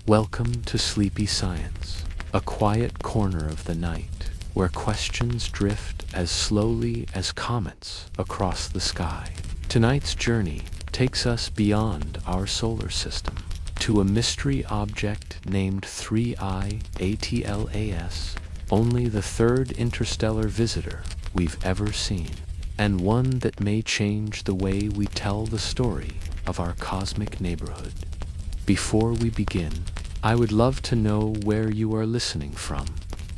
Welcome to Sleepy Science, a quiet corner of the night where questions drift as slowly as comets across the sky. Tonight's journey takes us beyond our solar system to a mystery object named 3I ATLAS, only the third interstellar visitor we've ever seen, and one that may change the way we tell the story of our cosmic neighborhood. Before we begin, I would love to know where you are listening from.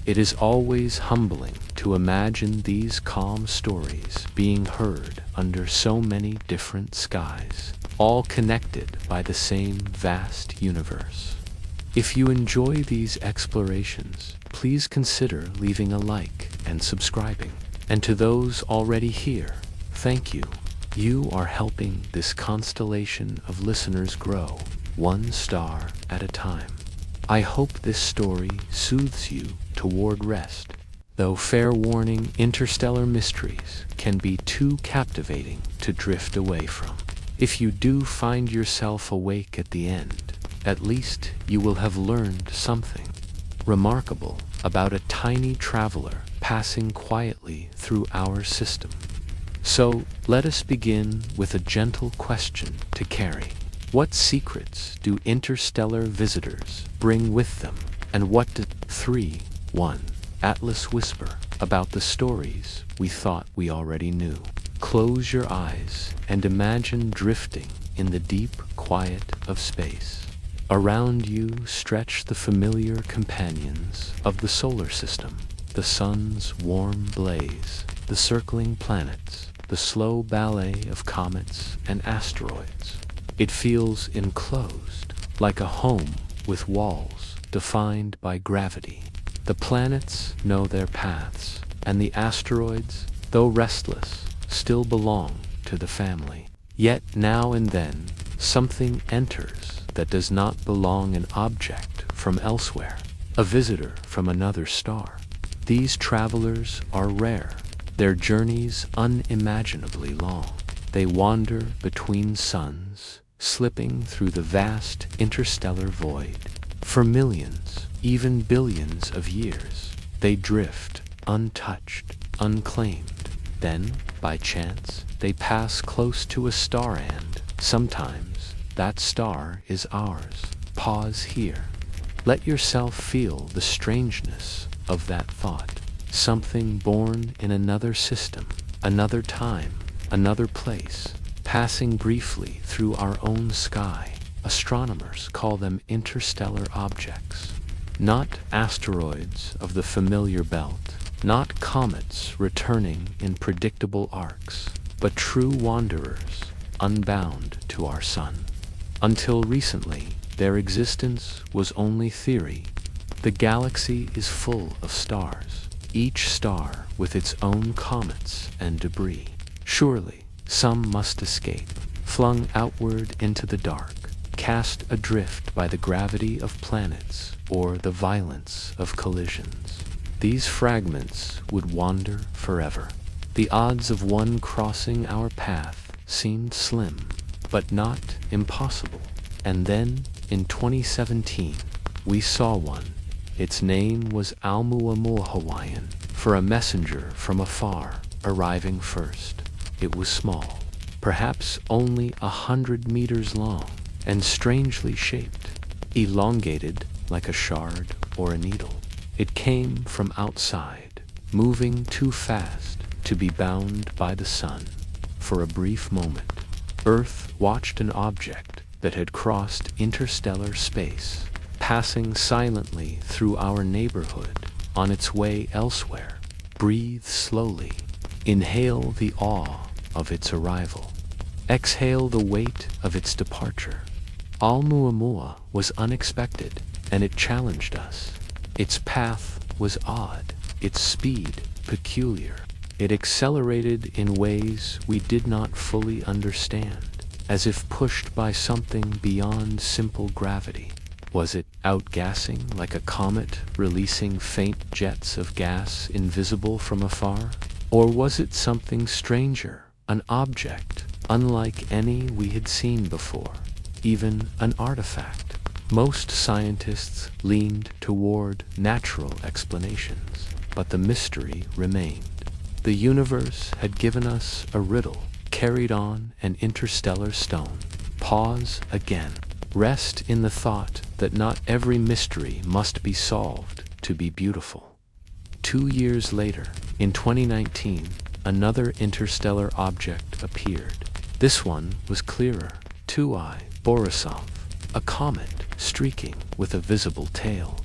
It is always humbling to imagine these calm stories being heard under so many different skies, all connected by the same vast universe. If you enjoy these explorations, please consider leaving a like and subscribing. And to those already here, thank you. You are helping this constellation of listeners grow, one star at a time. I hope this story soothes you toward rest, though fair warning, interstellar mysteries can be too captivating to drift away from. If you do find yourself awake at the end, at least you will have learned something remarkable about a tiny traveler passing quietly through our system. So, let us begin with a gentle question to carry. What secrets do interstellar visitors bring with them, and what does 3.1 Atlas whisper about the stories we thought we already knew? Close your eyes and imagine drifting in the deep quiet of space. Around you stretch the familiar companions of the solar system, the sun's warm blaze, the circling planets, the slow ballet of comets and asteroids. It feels enclosed, like a home with walls defined by gravity. The planets know their paths, and the asteroids, though restless, still belong to the family. Yet now and then, something enters that does not belong, an object from elsewhere, a visitor from another star. These travelers are rare, their journeys unimaginably long. They wander between suns, slipping through the vast interstellar void. For millions, even billions of years, they drift, untouched, unclaimed. Then, by chance, they pass close to a star, and sometimes that star is ours. Pause here. Let yourself feel the strangeness of that thought. Something born in another system, another time, another place, passing briefly through our own sky. Astronomers call them interstellar objects. Not asteroids of the familiar belt, not comets returning in predictable arcs, but true wanderers, unbound to our sun. Until recently, their existence was only theory. The galaxy is full of stars, each star with its own comets and debris. Surely, some must escape, flung outward into the dark, cast adrift by the gravity of planets or the violence of collisions. These fragments would wander forever. The odds of one crossing our path seemed slim, but not impossible. And then, in 2017, we saw one. Its name was Oumuamua Hawaiian, for a messenger from afar, arriving first. It was small, perhaps only 100 meters long, and strangely shaped, elongated like a shard or a needle. It came from outside, moving too fast to be bound by the sun. For a brief moment, Earth watched an object that had crossed interstellar space, passing silently through our neighborhood on its way elsewhere. Breathe slowly. Inhale the awe of its arrival. Exhale the weight of its departure. Oumuamua was unexpected, and it challenged us. Its path was odd, its speed peculiar. It accelerated in ways we did not fully understand, as if pushed by something beyond simple gravity. Was it outgassing like a comet, releasing faint jets of gas invisible from afar? Or was it something stranger, an object unlike any we had seen before, even an artifact? Most scientists leaned toward natural explanations, but the mystery remained. The universe had given us a riddle, carried on an interstellar stone. Pause again. Rest in the thought that not every mystery must be solved to be beautiful. 2 years later, in 2019, another interstellar object appeared. This one was clearer. 2I Borisov, a comet streaking with a visible tail.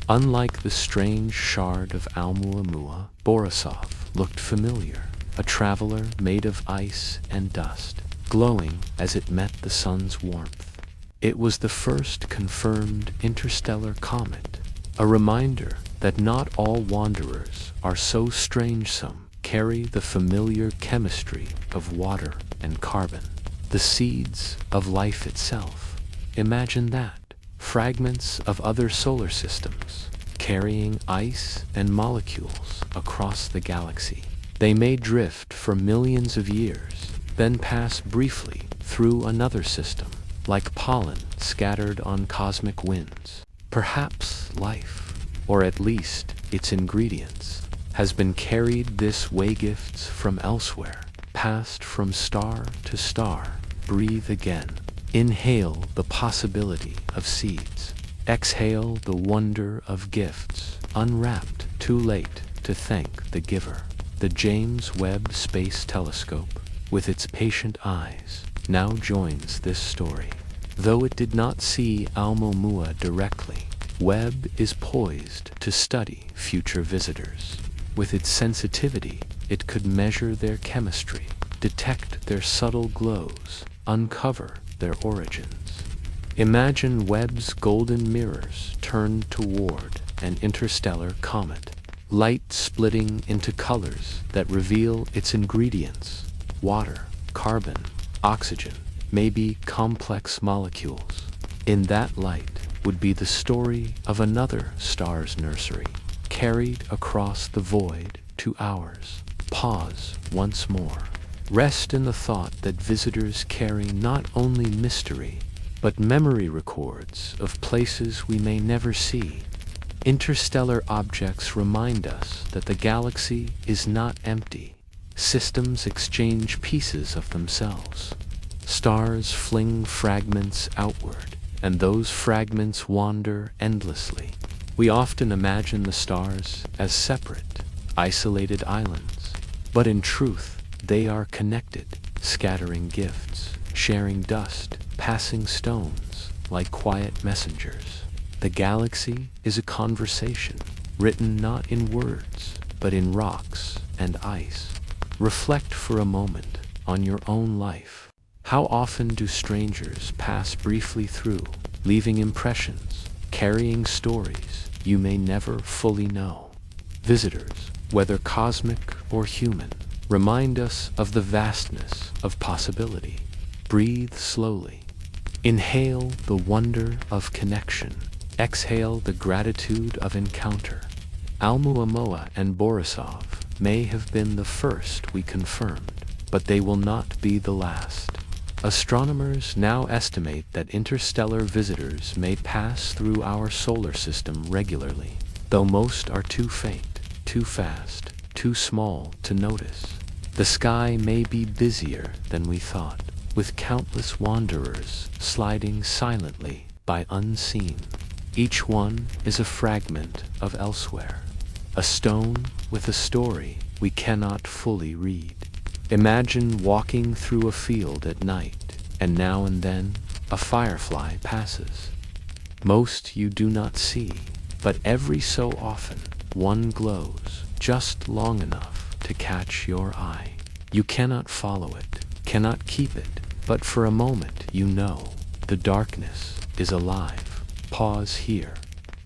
Unlike the strange shard of Oumuamua, Borisov looked familiar, a traveler made of ice and dust, glowing as it met the sun's warmth. It was the first confirmed interstellar comet, a reminder that not all wanderers are so strange. Some carry the familiar chemistry of water and carbon, the seeds of life itself. Imagine that. Fragments of other solar systems, carrying ice and molecules across the galaxy. They may drift for millions of years, then pass briefly through another system, like pollen scattered on cosmic winds. Perhaps life, or at least its ingredients, has been carried this way, gifts from elsewhere, passed from star to star. Breathe again. Inhale the possibility of seeds. Exhale the wonder of gifts, unwrapped, too late to thank the giver. The James Webb Space Telescope, with its patient eyes, now joins this story. Though it did not see Oumuamua directly, Webb is poised to study future visitors. With its sensitivity, it could measure their chemistry, detect their subtle glows, uncover their origins. Imagine Webb's golden mirrors turned toward an interstellar comet, light splitting into colors that reveal its ingredients: water, carbon, oxygen, maybe complex molecules. In that light would be the story of another star's nursery, carried across the void to ours. Pause once more. Rest in the thought that visitors carry not only mystery, but memory records of places we may never see. Interstellar objects remind us that the galaxy is not empty. Systems exchange pieces of themselves. Stars fling fragments outward, and those fragments wander endlessly. We often imagine the stars as separate, isolated islands, but in truth, they are connected, scattering gifts, sharing dust, passing stones like quiet messengers. The galaxy is a conversation, written not in words, but in rocks and ice. Reflect for a moment on your own life. How often do strangers pass briefly through, leaving impressions, carrying stories you may never fully know? Visitors, whether cosmic or human, remind us of the vastness of possibility. Breathe slowly. Inhale the wonder of connection. Exhale the gratitude of encounter. Oumuamua and Borisov may have been the first we confirmed, but they will not be the last. Astronomers now estimate that interstellar visitors may pass through our solar system regularly, though most are too faint, too fast, too small to notice. The sky may be busier than we thought, with countless wanderers sliding silently by unseen. Each one is a fragment of elsewhere, a stone with a story we cannot fully read. Imagine walking through a field at night, and now and then a firefly passes. Most you do not see, but every so often one glows just long enough to catch your eye. You cannot follow it, cannot keep it, but for a moment you know the darkness is alive. Pause here.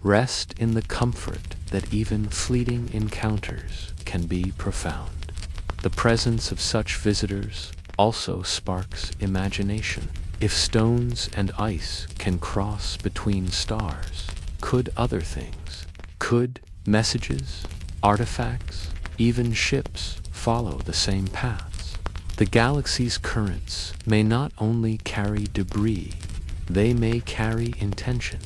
Rest in the comfort that even fleeting encounters can be profound. The presence of such visitors also sparks imagination. If stones and ice can cross between stars, could other things, could messages, artifacts, even ships follow the same paths? The galaxy's currents may not only carry debris, they may carry intention.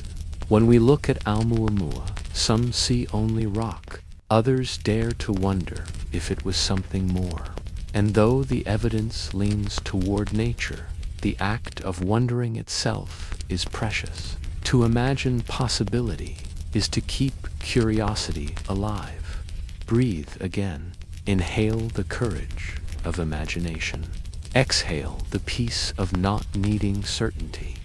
When we look at Oumuamua, some see only rock, others dare to wonder if it was something more. And though the evidence leans toward nature, the act of wondering itself is precious. To imagine possibility is to keep curiosity alive. Breathe again. Inhale the courage of imagination. Exhale the peace of not needing certainty.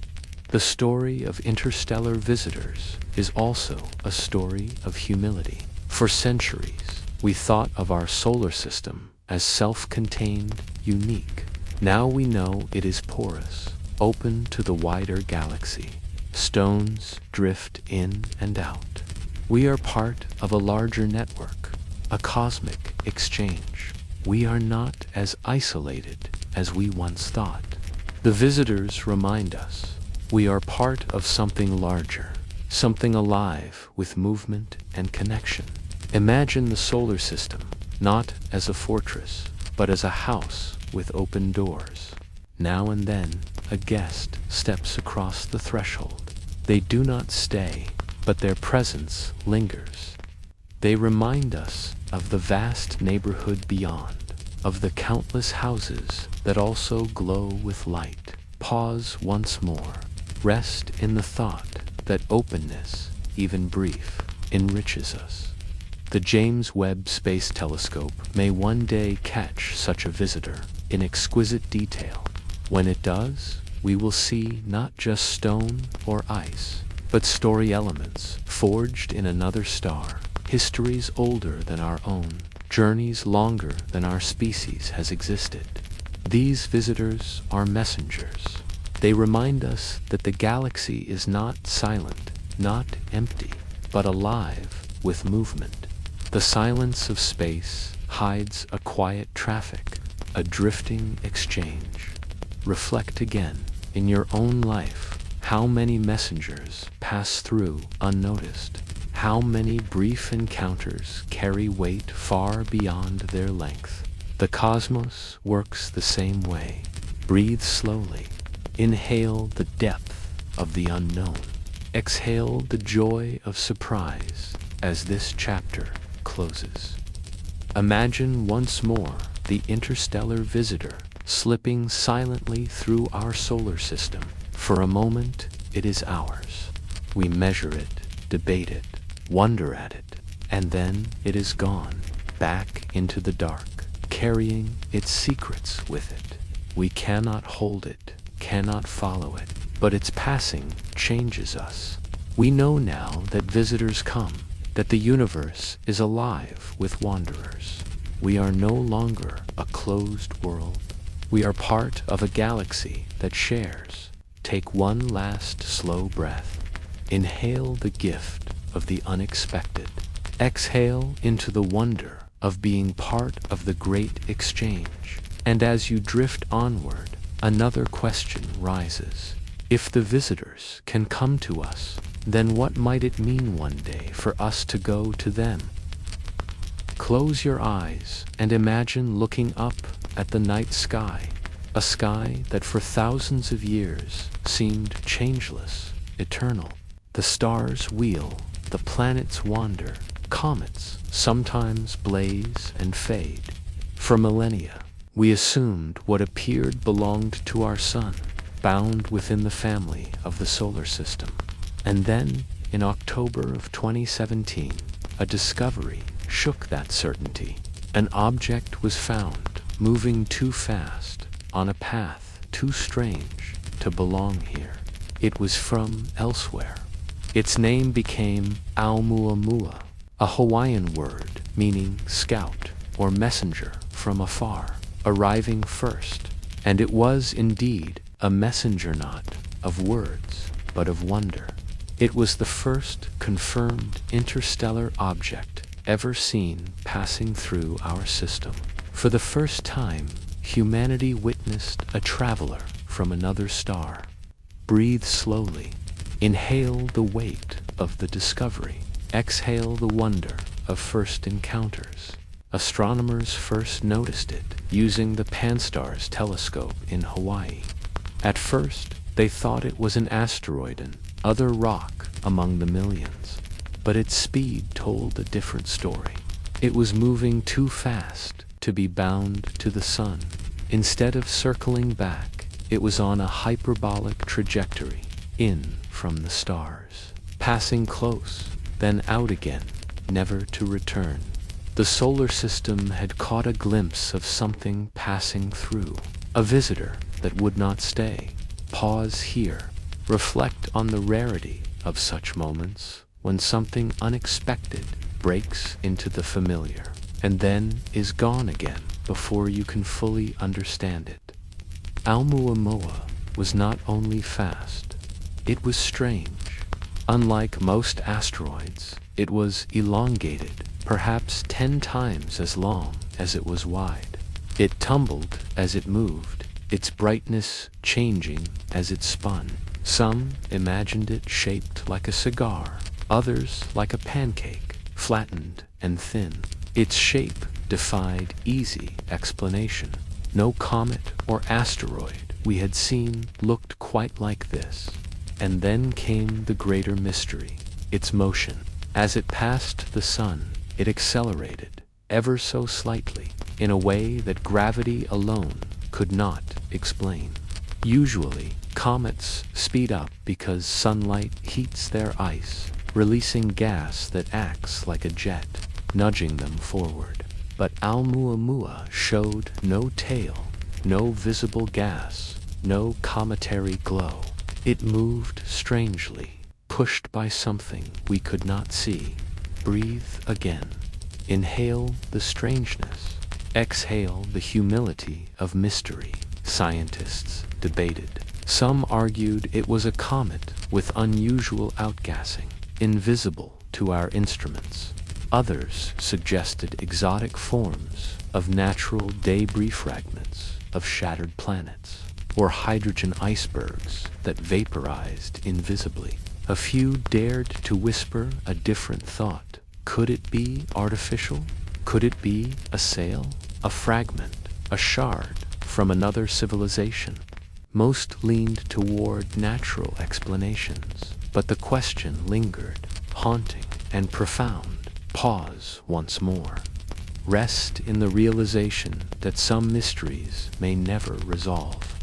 The story of interstellar visitors is also a story of humility. For centuries, we thought of our solar system as self-contained, unique. Now we know it is porous, open to the wider galaxy. Stones drift in and out. We are part of a larger network, a cosmic exchange. We are not as isolated as we once thought. The visitors remind us we are part of something larger, something alive with movement and connection. Imagine the solar system not as a fortress, but as a house with open doors. Now and then, a guest steps across the threshold. They do not stay, but their presence lingers. They remind us of the vast neighborhood beyond, of the countless houses that also glow with light. Pause once more. Rest in the thought that openness, even brief, enriches us. The James Webb Space Telescope may one day catch such a visitor in exquisite detail. When it does, we will see not just stone or ice, but story elements forged in another star, histories older than our own, journeys longer than our species has existed. These visitors are messengers. They remind us that the galaxy is not silent, not empty, but alive with movement. The silence of space hides a quiet traffic, a drifting exchange. Reflect again, in your own life, how many messengers pass through unnoticed? How many brief encounters carry weight far beyond their length? The cosmos works the same way. Breathe slowly. Inhale the depth of the unknown. Exhale the joy of surprise as this chapter closes. Imagine once more the interstellar visitor slipping silently through our solar system. For a moment, it is ours. We measure it, debate it, wonder at it, and then it is gone, back into the dark, carrying its secrets with it. We cannot hold it, cannot follow it, but its passing changes us. We know now that visitors come, that the universe is alive with wanderers. We are no longer a closed world. We are part of a galaxy that shares. Take one last slow breath. Inhale the gift of the unexpected. Exhale into the wonder of being part of the great exchange. And as you drift onward, another question rises. If the visitors can come to us, then what might it mean one day for us to go to them? Close your eyes and imagine looking up at the night sky, a sky that for thousands of years seemed changeless, eternal. The stars wheel, the planets wander, comets sometimes blaze and fade. For millennia, we assumed what appeared belonged to our sun, bound within the family of the solar system. And then, in October of 2017, a discovery shook that certainty. An object was found, moving too fast, on a path too strange to belong here. It was from elsewhere. Its name became Oumuamua, a Hawaiian word meaning scout or messenger from afar, arriving first. And it was indeed a messenger not of words, but of wonder. It was the first confirmed interstellar object ever seen passing through our system. For the first time, humanity witnessed a traveler from another star. Breathe slowly. Inhale the weight of the discovery. Exhale the wonder of first encounters. Astronomers first noticed it using the Pan-STARRS telescope in Hawaii. At first, They thought it was an asteroid, and other rock among the millions. But its speed told a different story. It was moving too fast to be bound to the sun. Instead of circling back, it was on a hyperbolic trajectory, in from the stars, passing close, then out again, never to return. The solar system had caught a glimpse of something passing through, a visitor that would not stay. Pause here. Reflect on the rarity of such moments when something unexpected breaks into the familiar and then is gone again before you can fully understand it. Oumuamua was not only fast, it was strange. Unlike most asteroids, it was elongated, perhaps 10 times as long as it was wide. It tumbled as it moved, its brightness changing as it spun. Some imagined it shaped like a cigar, others like a pancake, flattened and thin. Its shape defied easy explanation. No comet or asteroid we had seen looked quite like this. And then came the greater mystery, its motion. As it passed the sun, it accelerated, ever so slightly, in a way that gravity alone could not explain. Usually, comets speed up because sunlight heats their ice, releasing gas that acts like a jet, nudging them forward. But Oumuamua showed no tail, no visible gas, no cometary glow. It moved strangely, pushed by something we could not see. Breathe again. Inhale the strangeness. Exhale the humility of mystery. Scientists debated. Some argued it was a comet with unusual outgassing, invisible to our instruments. Others suggested exotic forms of natural debris fragments of shattered planets, or hydrogen icebergs that vaporized invisibly. A few dared to whisper a different thought. Could it be artificial? Could it be a sail, a fragment, a shard from another civilization? Most leaned toward natural explanations, but the question lingered, haunting and profound. Pause once more. Rest in the realization that some mysteries may never resolve.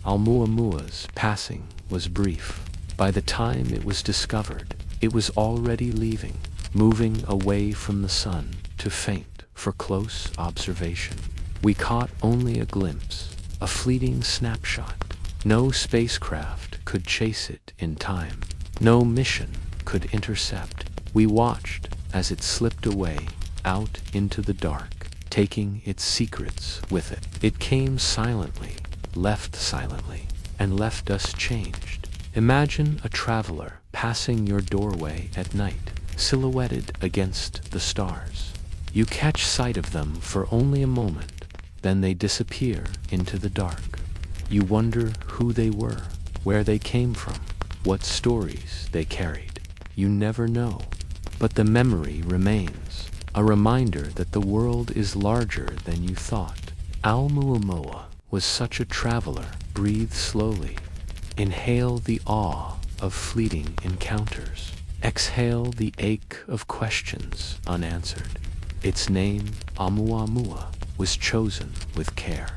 Oumuamua's passing was brief. By the time it was discovered, it was already leaving, moving away from the sun to faint for close observation. We caught only a glimpse, a fleeting snapshot. No spacecraft could chase it in time. No mission could intercept. We watched as it slipped away out into the dark, taking its secrets with it. It came silently, left silently, and left us changed. Imagine a traveler passing your doorway at night, silhouetted against the stars. You catch sight of them for only a moment, then they disappear into the dark. You wonder who they were, where they came from, what stories they carried. You never know, but the memory remains, a reminder that the world is larger than you thought. Oumuamua was such a traveler. Breathe slowly. Inhale the awe of fleeting encounters. Exhale the ache of questions unanswered. Its name, Oumuamua, was chosen with care.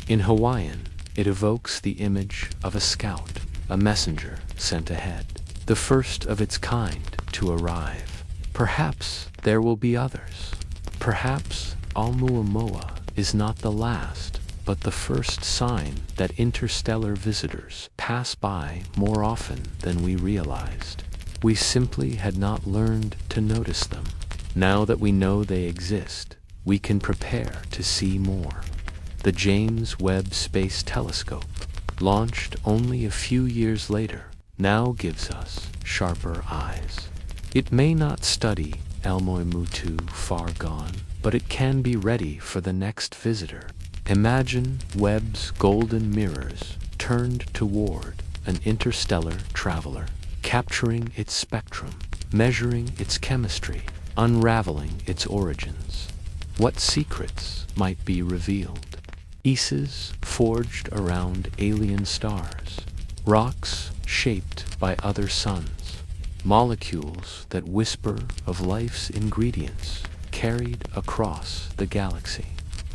In Hawaiian, it evokes the image of a scout, a messenger sent ahead, the first of its kind to arrive. Perhaps there will be others. Perhaps Oumuamua is not the last, but the first sign that interstellar visitors pass by more often than we realized. We simply had not learned to notice them. Now that we know they exist, we can prepare to see more. The James Webb Space Telescope, launched only a few years later, now gives us sharper eyes. It may not study Oumuamua far gone, but it can be ready for the next visitor. Imagine Webb's golden mirrors turned toward an interstellar traveler, capturing its spectrum, measuring its chemistry, unraveling its origins. What secrets might be revealed? Aces forged around alien stars, rocks shaped by other suns, molecules that whisper of life's ingredients carried across the galaxy.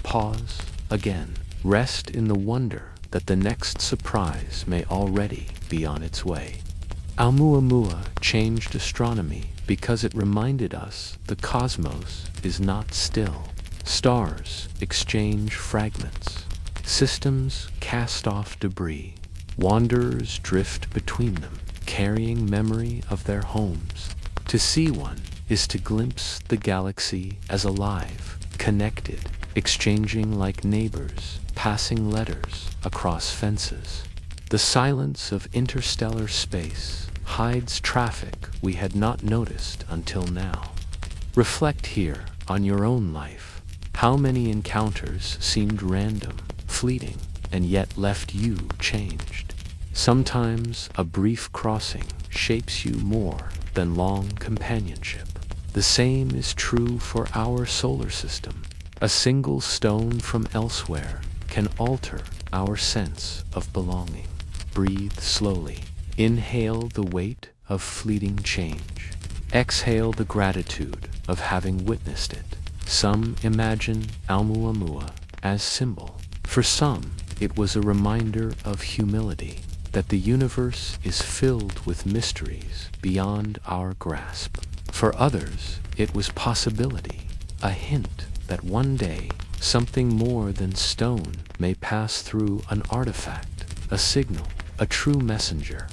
Pause again. Rest in the wonder that the next surprise may already be on its way. Oumuamua changed astronomy because it reminded us the cosmos is not still. Stars exchange fragments. Systems cast off debris. Wanderers drift between them, carrying memory of their homes. To see one is to glimpse the galaxy as alive, connected, exchanging like neighbors, passing letters across fences. The silence of interstellar space hides traffic we had not noticed until now. Reflect here on your own life. How many encounters seemed random, fleeting, and yet left you changed? Sometimes a brief crossing shapes you more than long companionship. The same is true for our solar system. A single stone from elsewhere can alter our sense of belonging. Breathe slowly. Inhale the weight of fleeting change. Exhale the gratitude of having witnessed it. Some imagine Oumuamua as symbol. For some, it was a reminder of humility, that the universe is filled with mysteries beyond our grasp. For others, it was possibility, a hint that one day something more than stone may pass through an artifact, a signal, a true messenger.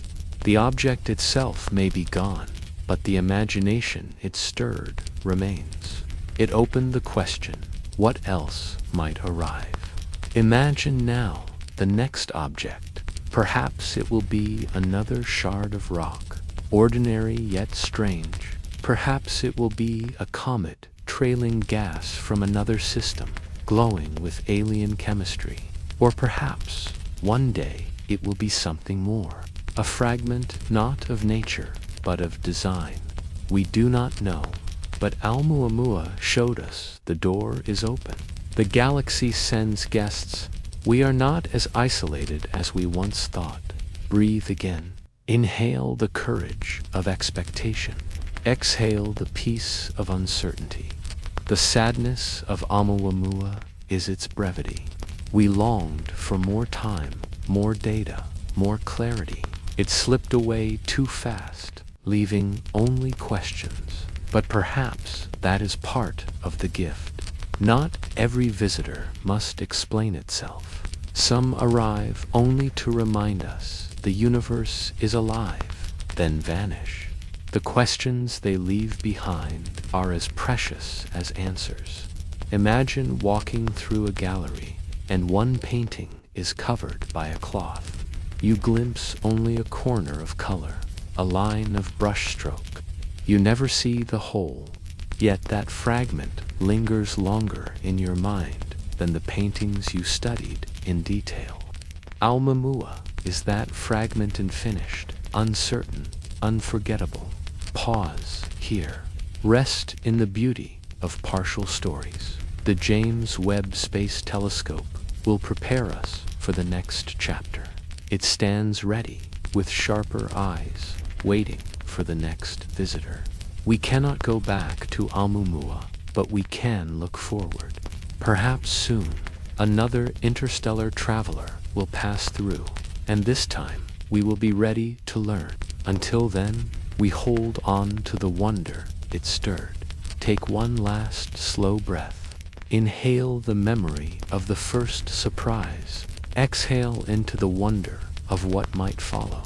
The object itself may be gone, but the imagination it stirred remains. It opened the question, what else might arrive? Imagine now the next object. Perhaps it will be another shard of rock, ordinary yet strange. Perhaps it will be a comet trailing gas from another system, glowing with alien chemistry. Or perhaps, one day, it will be something more, a fragment not of nature, but of design. We do not know, but Oumuamua showed us the door is open. The galaxy sends guests. We are not as isolated as we once thought. Breathe again. Inhale the courage of expectation. Exhale the peace of uncertainty. The sadness of Oumuamua is its brevity. We longed for more time, more data, more clarity. It slipped away too fast, leaving only questions. But perhaps that is part of the gift. Not every visitor must explain itself. Some arrive only to remind us the universe is alive, then vanish. The questions they leave behind are as precious as answers. Imagine walking through a gallery, and one painting is covered by a cloth. You glimpse only a corner of color, a line of brushstroke. You never see the whole, yet that fragment lingers longer in your mind than the paintings you studied in detail. Oumuamua is that fragment unfinished, uncertain, unforgettable. Pause here. Rest in the beauty of partial stories. The James Webb Space Telescope will prepare us for the next chapter. It stands ready, with sharper eyes, waiting for the next visitor. We cannot go back to Oumuamua, but we can look forward. Perhaps soon, another interstellar traveler will pass through, and this time we will be ready to learn. Until then, we hold on to the wonder it stirred. Take one last slow breath. Inhale the memory of the first surprise. Exhale into the wonder of what might follow.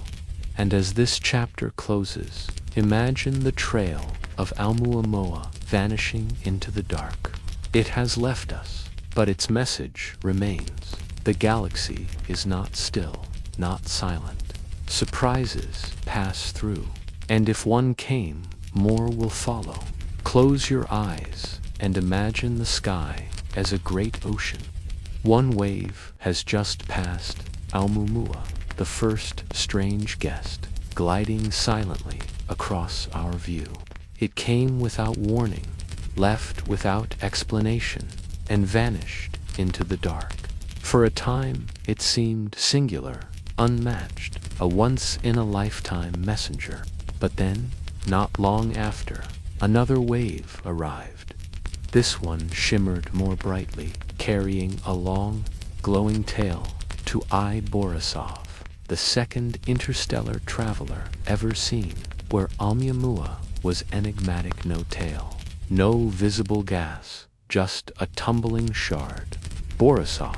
And as this chapter closes, imagine the trail of Oumuamua vanishing into the dark. It has left us, but its message remains. The galaxy is not still, not silent. Surprises pass through, and if one came, more will follow. Close your eyes and imagine the sky as a great ocean. One wave has just passed Oumuamua, the first strange guest, gliding silently across our view. It came without warning, left without explanation, and vanished into the dark. For a time, it seemed singular, unmatched, a once-in-a-lifetime messenger. But then, not long after, another wave arrived. This one shimmered more brightly, carrying a long, glowing tail to eye Borisov, the second interstellar traveler ever seen, where Oumuamua was enigmatic. No tail, no visible gas, just a tumbling shard. Borisov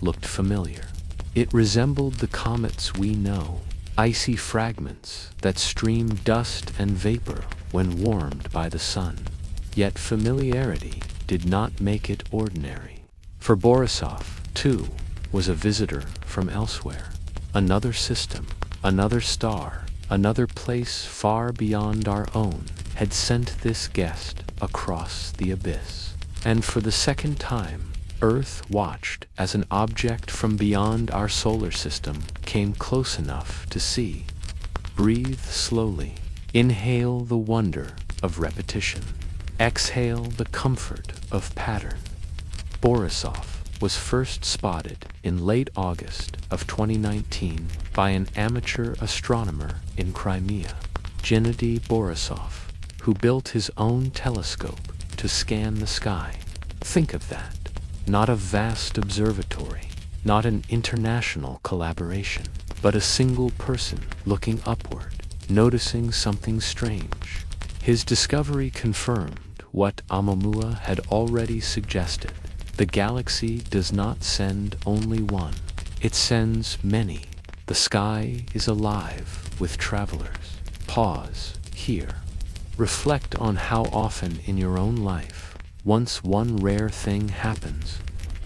looked familiar. It resembled the comets we know, icy fragments that stream dust and vapor when warmed by the sun. Yet familiarity did not make it ordinary. For Borisov, too, was a visitor from elsewhere. Another system, another star, another place far beyond our own had sent this guest across the abyss. And for the second time, Earth watched as an object from beyond our solar system came close enough to see. Breathe slowly. Inhale the wonder of repetition. Exhale the comfort of pattern. Borisov was first spotted in late August of 2019 by an amateur astronomer in Crimea, Gennady Borisov, who built his own telescope to scan the sky. Think of that. Not a vast observatory, not an international collaboration, but a single person looking upward, noticing something strange. His discovery confirmed what Oumuamua had already suggested. The galaxy does not send only one, it sends many. The sky is alive with travelers. Pause here. Reflect on how often in your own life, once one rare thing happens,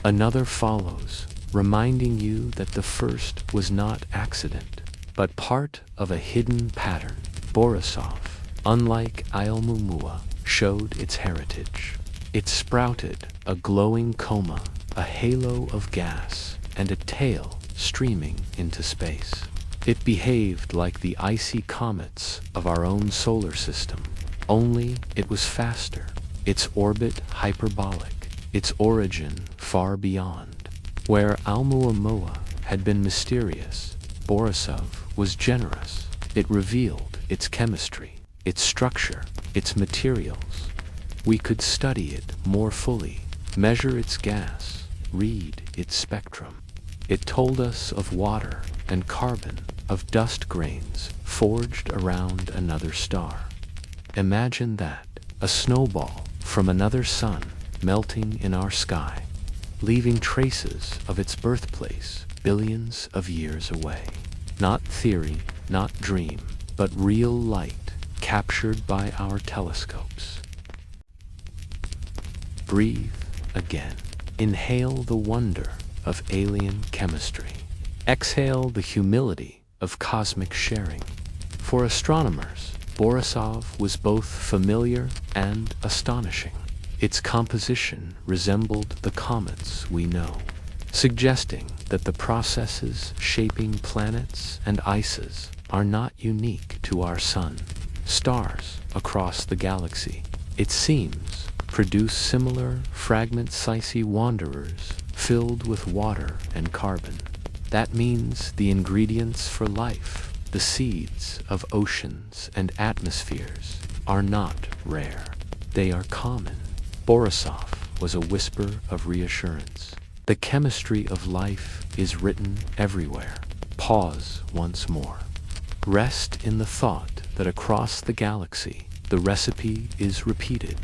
another follows, reminding you that the first was not accident, but part of a hidden pattern. Borisov, unlike Oumuamua, showed its heritage. It sprouted a glowing coma, a halo of gas, and a tail streaming into space. It behaved like the icy comets of our own solar system, only it was faster, its orbit hyperbolic, its origin far beyond. Where Oumuamua had been mysterious, Borisov was generous. It revealed its chemistry, its structure, its materials. We could study it more fully, measure its gas, read its spectrum. It told us of water and carbon, of dust grains forged around another star. Imagine that, a snowball from another sun melting in our sky, leaving traces of its birthplace billions of years away. Not theory, not dream, but real light captured by our telescopes. Breathe again. Inhale the wonder of alien chemistry. Exhale the humility of cosmic sharing. For astronomers, Borisov was both familiar and astonishing. Its composition resembled the comets we know, suggesting that the processes shaping planets and ices are not unique to our sun. Stars across the galaxy, it seems, produce similar fragment-sized wanderers filled with water and carbon. That means the ingredients for life, the seeds of oceans and atmospheres, are not rare. They are common. Borisov was a whisper of reassurance. The chemistry of life is written everywhere. Pause once more. Rest in the thought that across the galaxy, the recipe is repeated.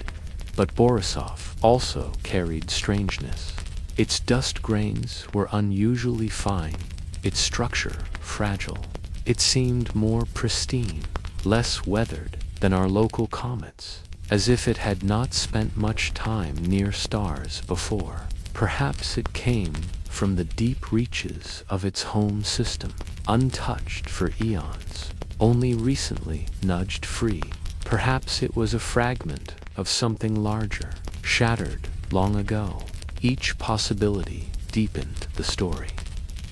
But Borisov also carried strangeness. Its dust grains were unusually fine, its structure fragile. It seemed more pristine, less weathered than our local comets, as if it had not spent much time near stars before. Perhaps it came from the deep reaches of its home system, untouched for eons, only recently nudged free. Perhaps it was a fragment of something larger, shattered long ago. Each possibility deepened the story.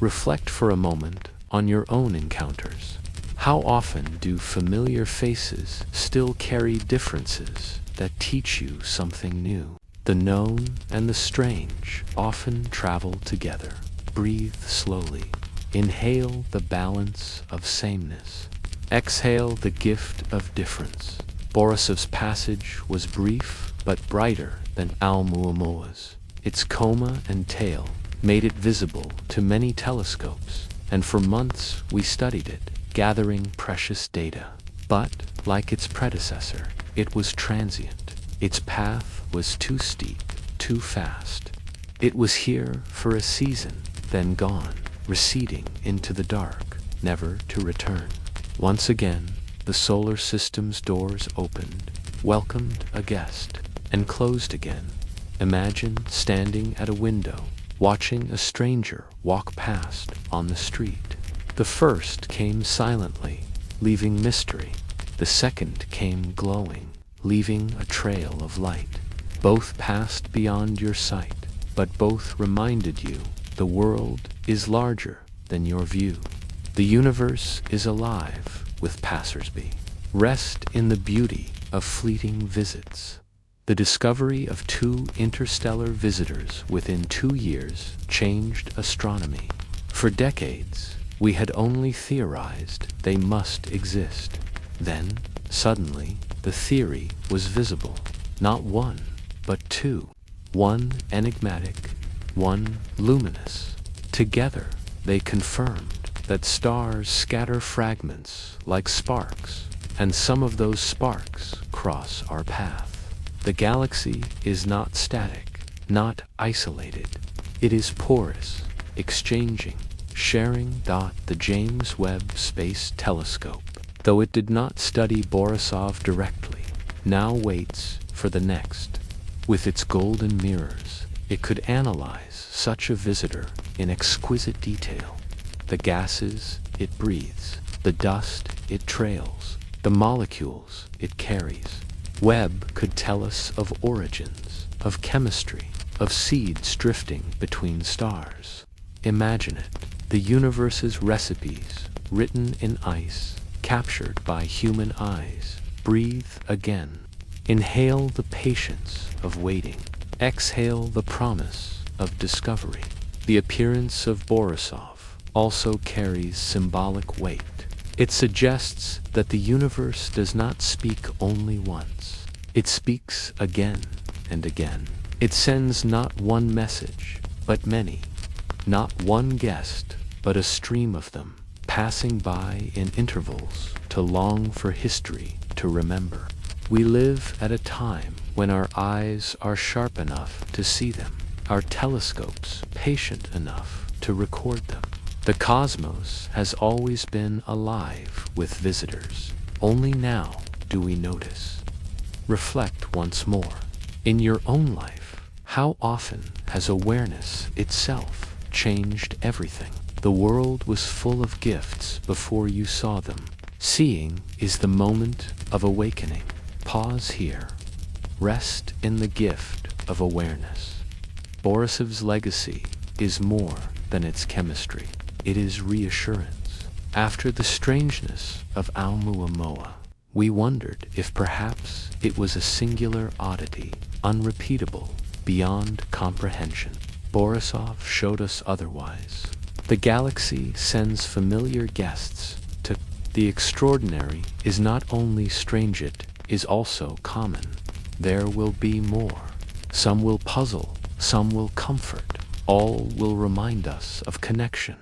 Reflect for a moment on your own encounters. How often do familiar faces still carry differences that teach you something new? The known and the strange often travel together. Breathe slowly. Inhale the balance of sameness. Exhale the gift of difference. Borisov's passage was brief but brighter than Oumuamua's. Its coma and tail made it visible to many telescopes, and for months we studied it, gathering precious data. But, like its predecessor, it was transient. Its path was too steep, too fast. It was here for a season, then gone, receding into the dark, never to return. Once again, the solar system's doors opened, welcomed a guest, and closed again. Imagine standing at a window, watching a stranger walk past on the street. The first came silently, leaving mystery. The second came glowing, leaving a trail of light. Both passed beyond your sight, but both reminded you the world is larger than your view. The universe is alive with passersby. Rest in the beauty of fleeting visits. The discovery of 2 interstellar visitors within 2 years changed astronomy. For decades, we had only theorized they must exist. Then, suddenly, the theory was visible. Not one, but 2. One enigmatic, one luminous. Together, they confirmed that stars scatter fragments like sparks, and some of those sparks cross our path. The galaxy is not static, not isolated. It is porous, exchanging, sharing. The James Webb Space Telescope, though it did not study Borisov directly, now waits for the next. With its golden mirrors, it could analyze such a visitor in exquisite detail. The gases it breathes, the dust it trails, the molecules it carries. Webb could tell us of origins, of chemistry, of seeds drifting between stars. Imagine it, the universe's recipes, written in ice, captured by human eyes. Breathe again. Inhale the patience of waiting. Exhale the promise of discovery. The appearance of Borisov also carries symbolic weight. It suggests that the universe does not speak only once. It speaks again and again. It sends not one message, but many. Not one guest, but a stream of them, passing by in intervals to long for history to remember. We live at a time when our eyes are sharp enough to see them, our telescopes patient enough to record them. The cosmos has always been alive with visitors. Only now do we notice. Reflect once more. In your own life, how often has awareness itself changed everything? The world was full of gifts before you saw them. Seeing is the moment of awakening. Pause here. Rest in the gift of awareness. Borisov's legacy is more than its chemistry. It is reassurance. After the strangeness of Oumuamua, we wondered if perhaps it was a singular oddity, unrepeatable, beyond comprehension. Borisov showed us otherwise. The galaxy sends familiar guests to. The extraordinary is not only strange, it is also common. There will be more. Some will puzzle, some will comfort. All will remind us of connection.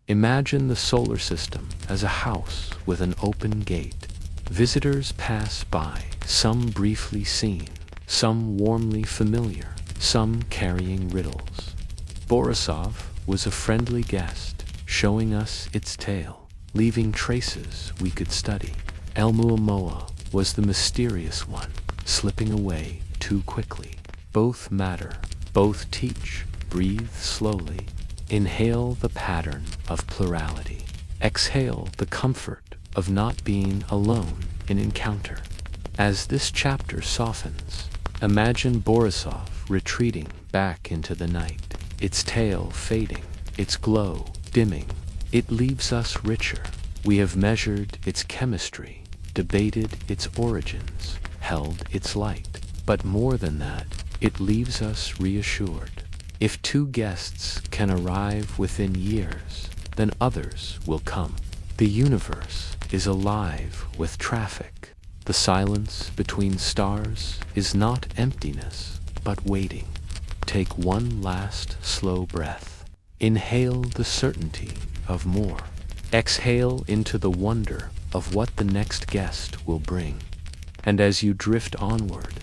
Imagine the solar system as a house with an open gate. Visitors pass by, some briefly seen, some warmly familiar, some carrying riddles. Borisov was a friendly guest, showing us its tale, leaving traces we could study. Oumuamua was the mysterious one, slipping away too quickly. Both matter, both teach. Breathe slowly. Inhale the pattern of plurality. Exhale the comfort of not being alone in encounter. As this chapter softens, imagine Borisov retreating back into the night, its tail fading, its glow dimming. It leaves us richer. We have measured its chemistry, debated its origins, held its light. But more than that, it leaves us reassured. If 2 guests can arrive within years, then others will come. The universe is alive with traffic. The silence between stars is not emptiness, but waiting. Take one last slow breath. Inhale the certainty of more. Exhale into the wonder of what the next guest will bring. And as you drift onward,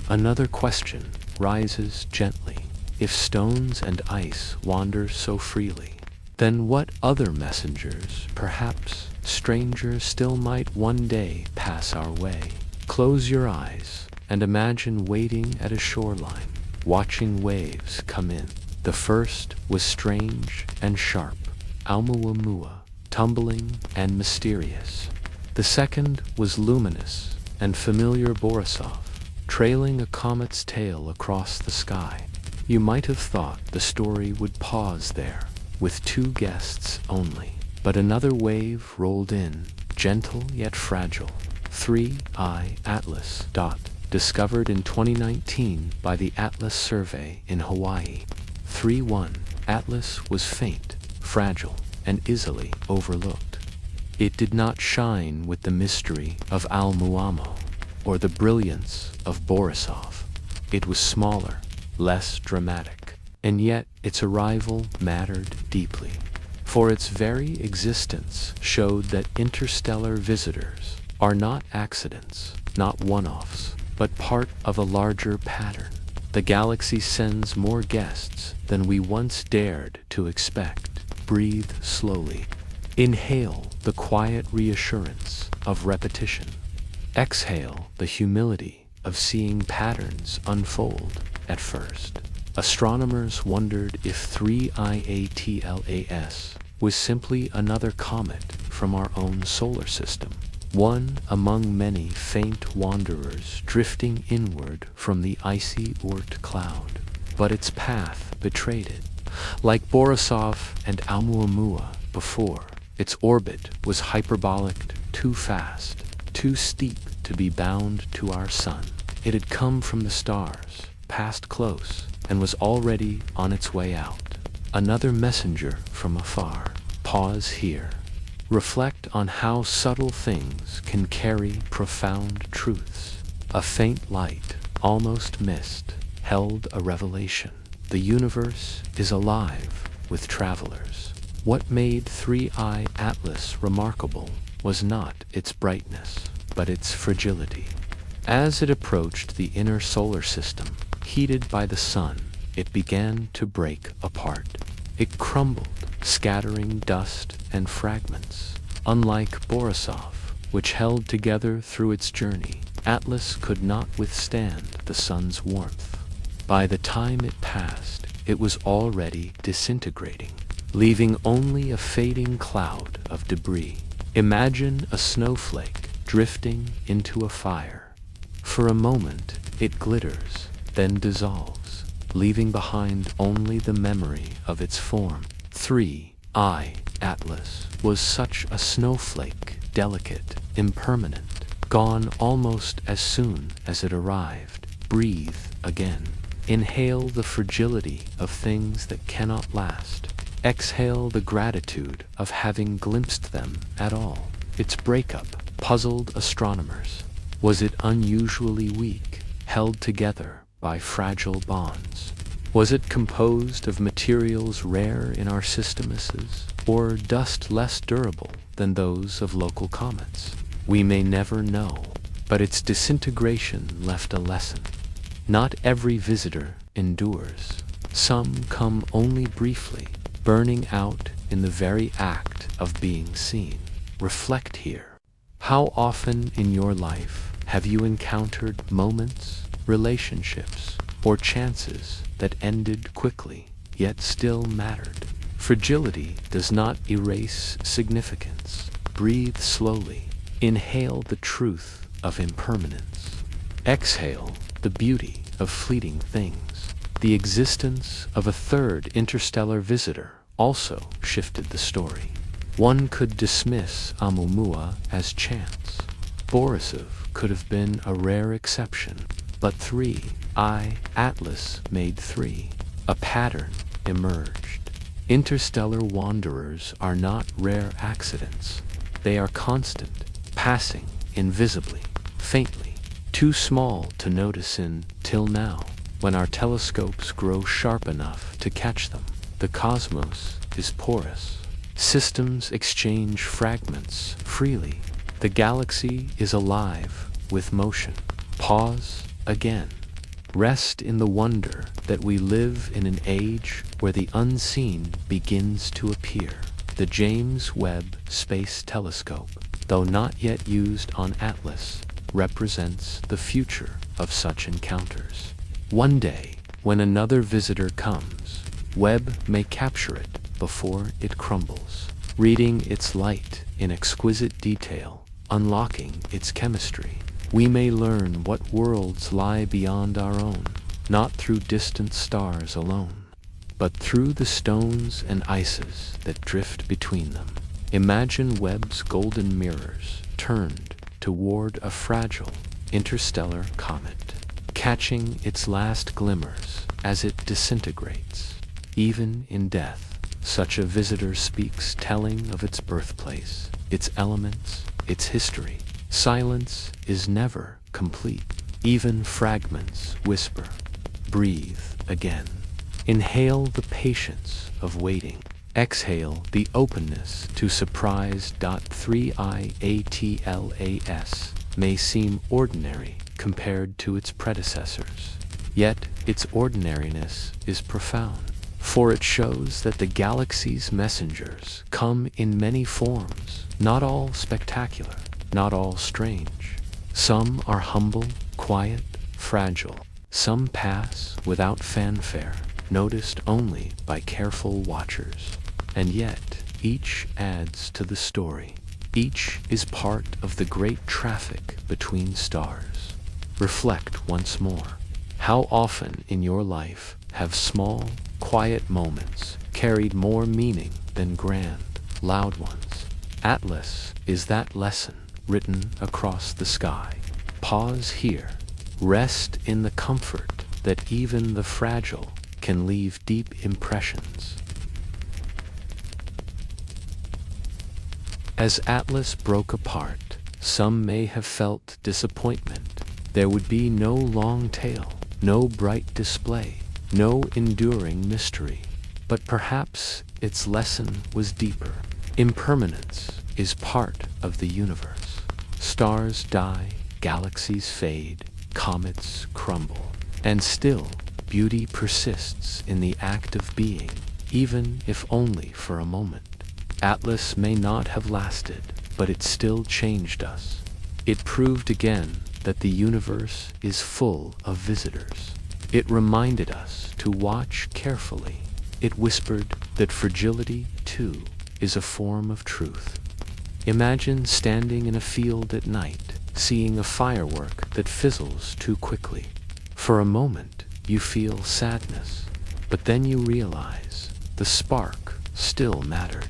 another question rises gently. If stones and ice wander so freely, then what other messengers, perhaps strangers, still might one day pass our way? Close your eyes and imagine waiting at a shoreline, watching waves come in. The first was strange and sharp, Oumuamua, tumbling and mysterious. The second was luminous and familiar, Borisov, trailing a comet's tail across the sky. You might have thought the story would pause there, with two guests only. But another wave rolled in, gentle yet fragile. 3I Atlas. Discovered in 2019 by the Atlas Survey in Hawaii. 3.1 Atlas was faint, fragile, and easily overlooked. It did not shine with the mystery of Oumuamua or the brilliance of Borisov. It was smaller, less dramatic, and yet its arrival mattered deeply, for its very existence showed that interstellar visitors are not accidents, not one-offs, but part of a larger pattern. The galaxy sends more guests than we once dared to expect. Breathe slowly. Inhale the quiet reassurance of repetition. Exhale the humility of seeing patterns unfold. At first, astronomers wondered if 3I Atlas was simply another comet from our own solar system, one among many faint wanderers drifting inward from the icy Oort cloud. But its path betrayed it. Like Borisov and Oumuamua before, its orbit was hyperbolic, too fast, too steep to be bound to our sun. It had come from the stars, passed close, and was already on its way out. Another messenger from afar. Pause here. Reflect on how subtle things can carry profound truths. A faint light, almost mist, held a revelation. The universe is alive with travelers. What made 3I Atlas remarkable was not its brightness, but its fragility. As it approached the inner solar system, heated by the sun, it began to break apart. It crumbled, scattering dust and fragments. Unlike Borisov, which held together through its journey, Atlas could not withstand the sun's warmth. By the time it passed, it was already disintegrating, leaving only a fading cloud of debris. Imagine a snowflake drifting into a fire. For a moment, it glitters, then dissolves, leaving behind only the memory of its form. 3I Atlas was such a snowflake, delicate, impermanent, gone almost as soon as it arrived. Breathe again. Inhale the fragility of things that cannot last. Exhale the gratitude of having glimpsed them at all. Its breakup puzzled astronomers. Was it unusually weak, held together by fragile bonds? Was it composed of materials rare in our systems, or dust less durable than those of local comets? We may never know, but its disintegration left a lesson. Not every visitor endures. Some come only briefly, burning out in the very act of being seen. Reflect here. How often in your life have you encountered moments, relationships, or chances that ended quickly, yet still mattered? Fragility does not erase significance. Breathe slowly. Inhale the truth of impermanence. Exhale the beauty of fleeting things. The existence of a third interstellar visitor also shifted the story. One could dismiss Oumuamua as chance. Borisov could have been a rare exception, but 3I Atlas made three. A pattern emerged. Interstellar wanderers are not rare accidents. They are constant, passing invisibly, faintly, too small to notice till now, when our telescopes grow sharp enough to catch them. The cosmos is porous. Systems exchange fragments freely. The galaxy is alive with motion. Pause again. Rest in the wonder that we live in an age where the unseen begins to appear. The James Webb Space Telescope, though not yet used on Atlas, represents the future of such encounters. One day, when another visitor comes, Webb may capture it before it crumbles, reading its light in exquisite detail, unlocking its chemistry. We may learn what worlds lie beyond our own, not through distant stars alone, but through the stones and ices that drift between them. Imagine Webb's golden mirrors turned toward a fragile interstellar comet, catching its last glimmers as it disintegrates. Even in death, such a visitor speaks, telling of its birthplace, its elements, its history. Silence is never complete. Even fragments whisper, breathe again. Inhale the patience of waiting. Exhale the openness to surprise. 3IATLAS may seem ordinary compared to its predecessors, yet its ordinariness is profound, for it shows that the galaxy's messengers come in many forms, not all spectacular, not all strange. Some are humble, quiet, fragile. Some pass without fanfare, noticed only by careful watchers. And yet, each adds to the story. Each is part of the great traffic between stars. Reflect once more. How often in your life have small, quiet moments carried more meaning than grand, loud ones? Atlas is that lesson written across the sky. Pause here. Rest in the comfort that even the fragile can leave deep impressions. As Atlas broke apart, some may have felt disappointment. There would be no long tale, no bright display, no enduring mystery. But perhaps its lesson was deeper. Impermanence is part of the universe. Stars die, galaxies fade, comets crumble, and still beauty persists in the act of being, even if only for a moment. Atlas may not have lasted, but it still changed us. It proved again that the universe is full of visitors. It reminded us to watch carefully. It whispered that fragility, too, is a form of truth. Imagine standing in a field at night, seeing a firework that fizzles too quickly. For a moment, you feel sadness, but then you realize the spark still mattered.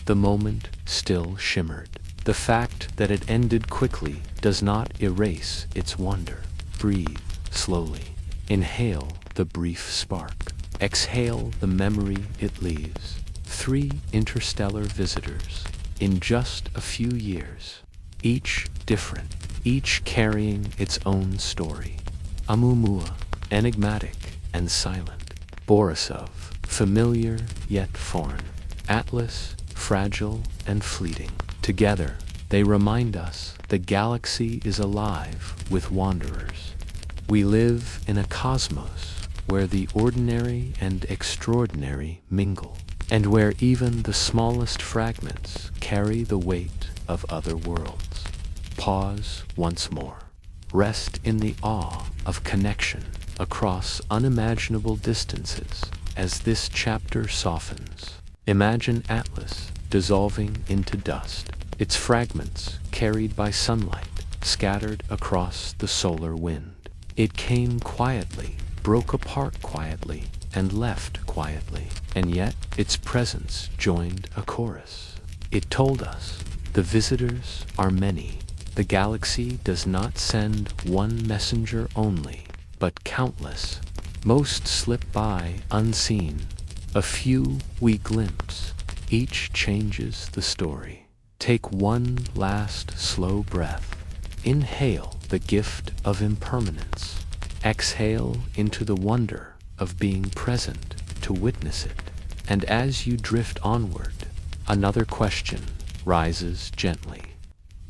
The moment still shimmered. The fact that it ended quickly does not erase its wonder. Breathe slowly. Inhale the brief spark. Exhale the memory it leaves. 3 interstellar visitors in just a few years, each different, each carrying its own story. Oumuamua, enigmatic and silent. Borisov, familiar yet foreign. Atlas, fragile and fleeting. Together, they remind us the galaxy is alive with wanderers. We live in a cosmos where the ordinary and extraordinary mingle, and where even the smallest fragments carry the weight of other worlds. Pause once more. Rest in the awe of connection across unimaginable distances as this chapter softens. Imagine Atlas dissolving into dust, its fragments carried by sunlight, scattered across the solar wind. It came quietly, broke apart quietly, and left quietly, and yet its presence joined a chorus. It told us, the visitors are many. The galaxy does not send one messenger only, but countless. Most slip by unseen, A few we glimpse, each changes the story. Take one last slow breath. Inhale the gift of impermanence. Exhale into the wonder of being present to witness it. And as you drift onward, another question rises gently.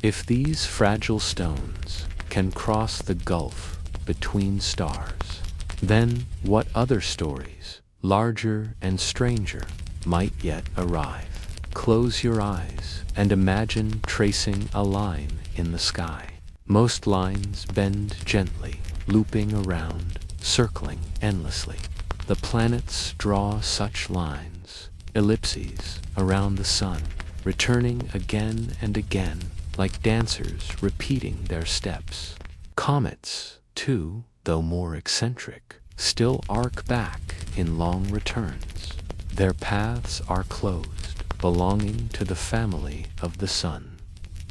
If these fragile stones can cross the gulf between stars, then what other stories, larger and stranger, might yet arrive? Close your eyes and imagine tracing a line in the sky. Most lines bend gently, looping around, circling endlessly. The planets draw such lines, ellipses, around the sun, returning again and again, like dancers repeating their steps. Comets, too, though more eccentric, still arc back in long returns. Their paths are closed, belonging to the family of the sun.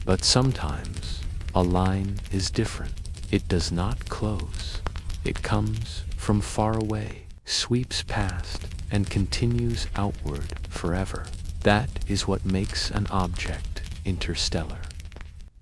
But sometimes a line is different. It does not close. It comes from far away, sweeps past, and continues outward forever. That is what makes an object interstellar.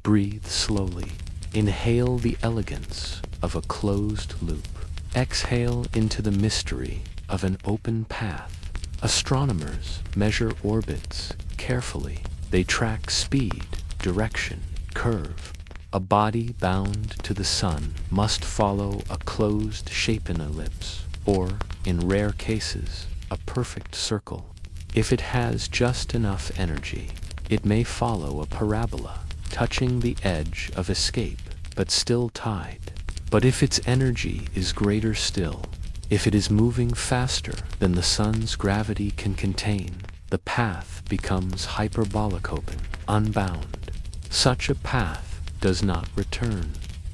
Breathe slowly. Inhale the elegance of a closed loop. Exhale into the mystery of an open path. Astronomers measure orbits carefully. They track speed, direction, curve. A body bound to the sun must follow a closed-shapen ellipse, or, in rare cases, a perfect circle. If it has just enough energy, it may follow a parabola, touching the edge of escape, but still tied. But if its energy is greater still, if it is moving faster than the sun's gravity can contain, the path becomes hyperbolic open, unbound. Such a path does not return.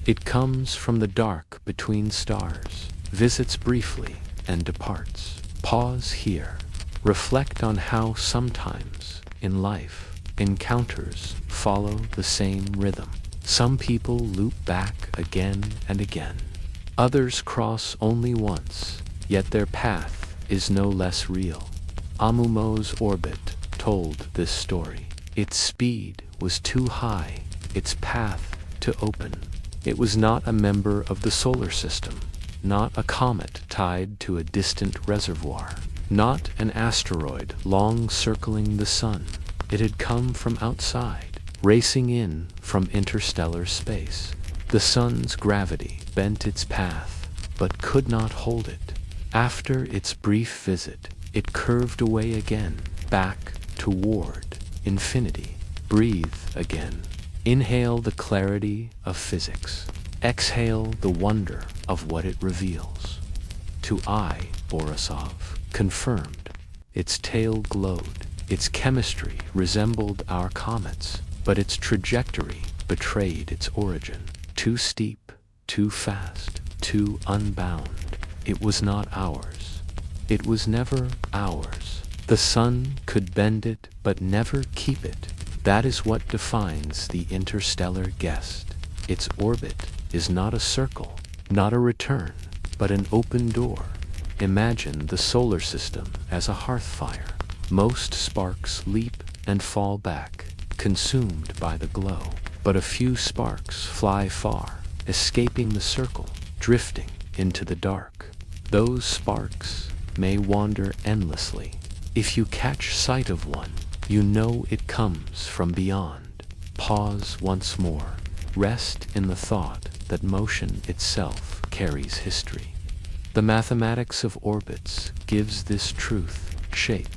It comes from the dark between stars, visits briefly, and departs. Pause here. Reflect on how sometimes, in life, encounters follow the same rhythm. Some people loop back again and again. Others cross only once, yet their path is no less real. Amumo's orbit told this story. Its speed was too high, its path to open. It was not a member of the solar system, not a comet tied to a distant reservoir, not an asteroid long circling the sun. It had come from outside, racing in from interstellar space. The sun's gravity bent its path, but could not hold it. After its brief visit, it curved away again, back toward infinity. Breathe again. Inhale the clarity of physics. Exhale the wonder of what it reveals. To I, Borisov, confirmed. Its tail glowed. Its chemistry resembled our comet's, but its trajectory betrayed its origin. Too steep, too fast, too unbound. It was not ours. It was never ours. The sun could bend it, but never keep it. That is what defines the interstellar guest. Its orbit is not a circle, not a return, but an open door. Imagine the solar system as a hearth fire. Most sparks leap and fall back, consumed by the glow. But a few sparks fly far, escaping the circle, drifting into the dark. Those sparks may wander endlessly. If you catch sight of one, you know it comes from beyond. Pause once more. Rest in the thought that motion itself carries history. The mathematics of orbits gives this truth shape.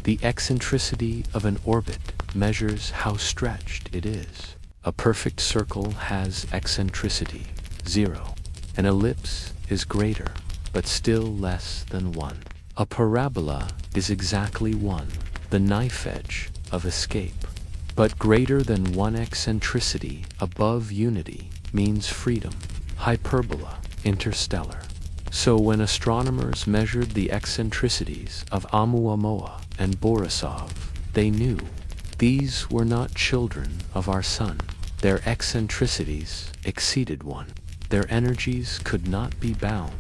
The eccentricity of an orbit measures how stretched it is. A perfect circle has eccentricity, 0. An ellipse is greater, but still less than 1. A parabola is exactly 1, the knife edge of escape. But greater than 1 eccentricity above unity means freedom, hyperbola, interstellar. So when astronomers measured the eccentricities of Oumuamua and Borisov, they knew these were not children of our sun. Their eccentricities exceeded 1. Their energies could not be bound.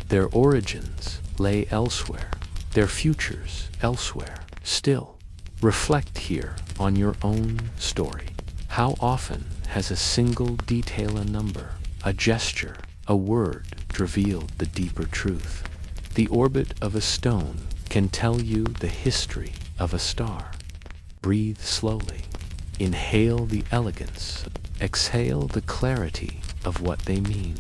Their origins lay elsewhere. their futures elsewhere still. Reflect here on your own story. How often has a single detail, a number, a gesture, a word revealed the deeper truth? The orbit of a stone can tell you the history of a star. Breathe slowly. Inhale the elegance. Exhale the clarity of what they mean.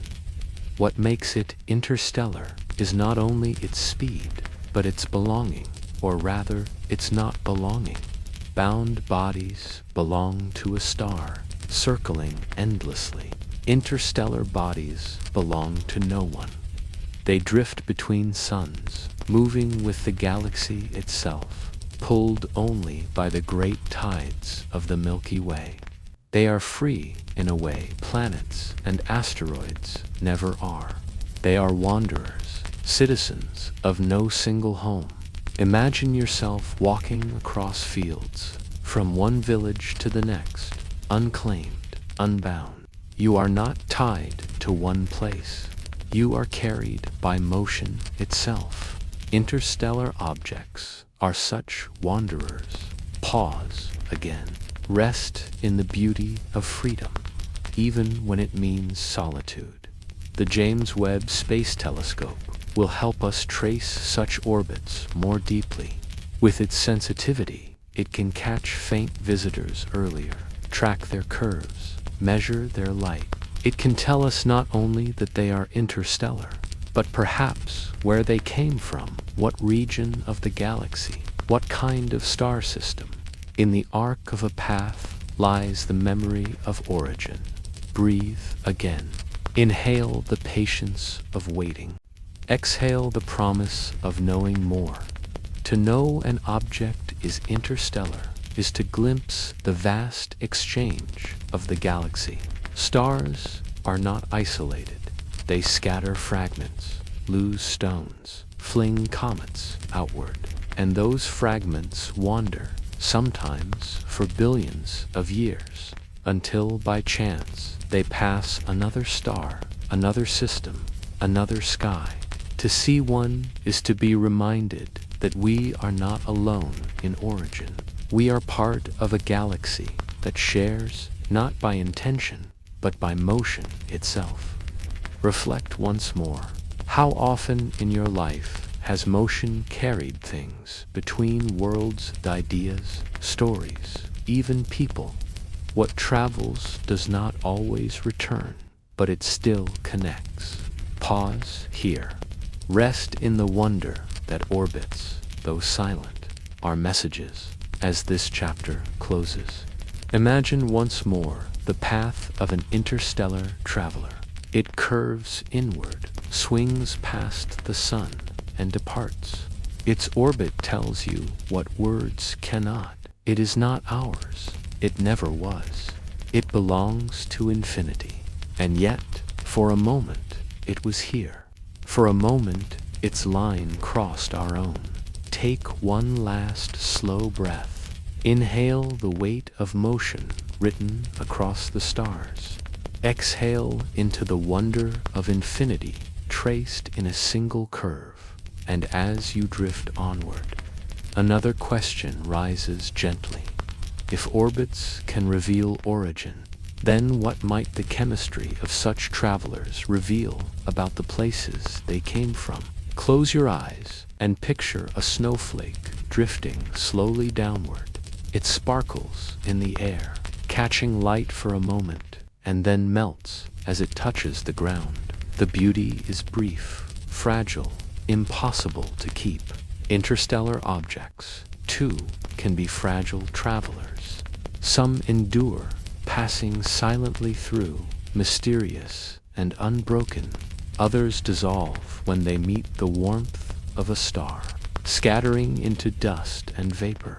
What makes it interstellar is not only its speed, but its belonging, or rather, its not belonging. Bound bodies belong to a star, circling endlessly. Interstellar bodies belong to no one. They drift between suns, moving with the galaxy itself, pulled only by the great tides of the Milky Way. They are free in a way planets and asteroids never are. They are wanderers, citizens of no single home. Imagine yourself walking across fields, from one village to the next, unclaimed, unbound. You are not tied to one place. You are carried by motion itself. Interstellar objects are such wanderers. Pause again. Rest in the beauty of freedom, even when it means solitude. The James Webb Space Telescope will help us trace such orbits more deeply. With its sensitivity, it can catch faint visitors earlier, track their curves, measure their light. It can tell us not only that they are interstellar, but perhaps where they came from, what region of the galaxy, what kind of star system. In the arc of a path lies the memory of origin. Breathe again. Inhale the patience of waiting. Exhale the promise of knowing more. To know an object is interstellar is to glimpse the vast exchange of the galaxy. Stars are not isolated. They scatter fragments, lose stones, fling comets outward, and those fragments wander, sometimes for billions of years, until by chance they pass another star, another system, another sky. To see one is to be reminded that we are not alone in origin. We are part of a galaxy that shares, not by intention, but by motion itself. Reflect once more. How often in your life has motion carried things between worlds, ideas, stories, even people? What travels does not always return, but it still connects. Pause here. Rest in the wonder that orbits, though silent, our messages as this chapter closes. Imagine once more the path of an interstellar traveler. It curves inward, swings past the sun, and departs. Its orbit tells you what words cannot. It is not ours. It never was. It belongs to infinity. And yet, for a moment, it was here. For a moment, its line crossed our own. Take one last slow breath. Inhale the weight of motion written across the stars. Exhale into the wonder of infinity traced in a single curve. And as you drift onward, another question rises gently. If orbits can reveal origin, then what might the chemistry of such travelers reveal about the places they came from? Close your eyes and picture a snowflake drifting slowly downward. It sparkles in the air, catching light for a moment, and then melts as it touches the ground. The beauty is brief, fragile, impossible to keep. Interstellar objects, too, can be fragile travelers. Some endure, passing silently through, mysterious and unbroken. Others dissolve when they meet the warmth of a star, scattering into dust and vapor.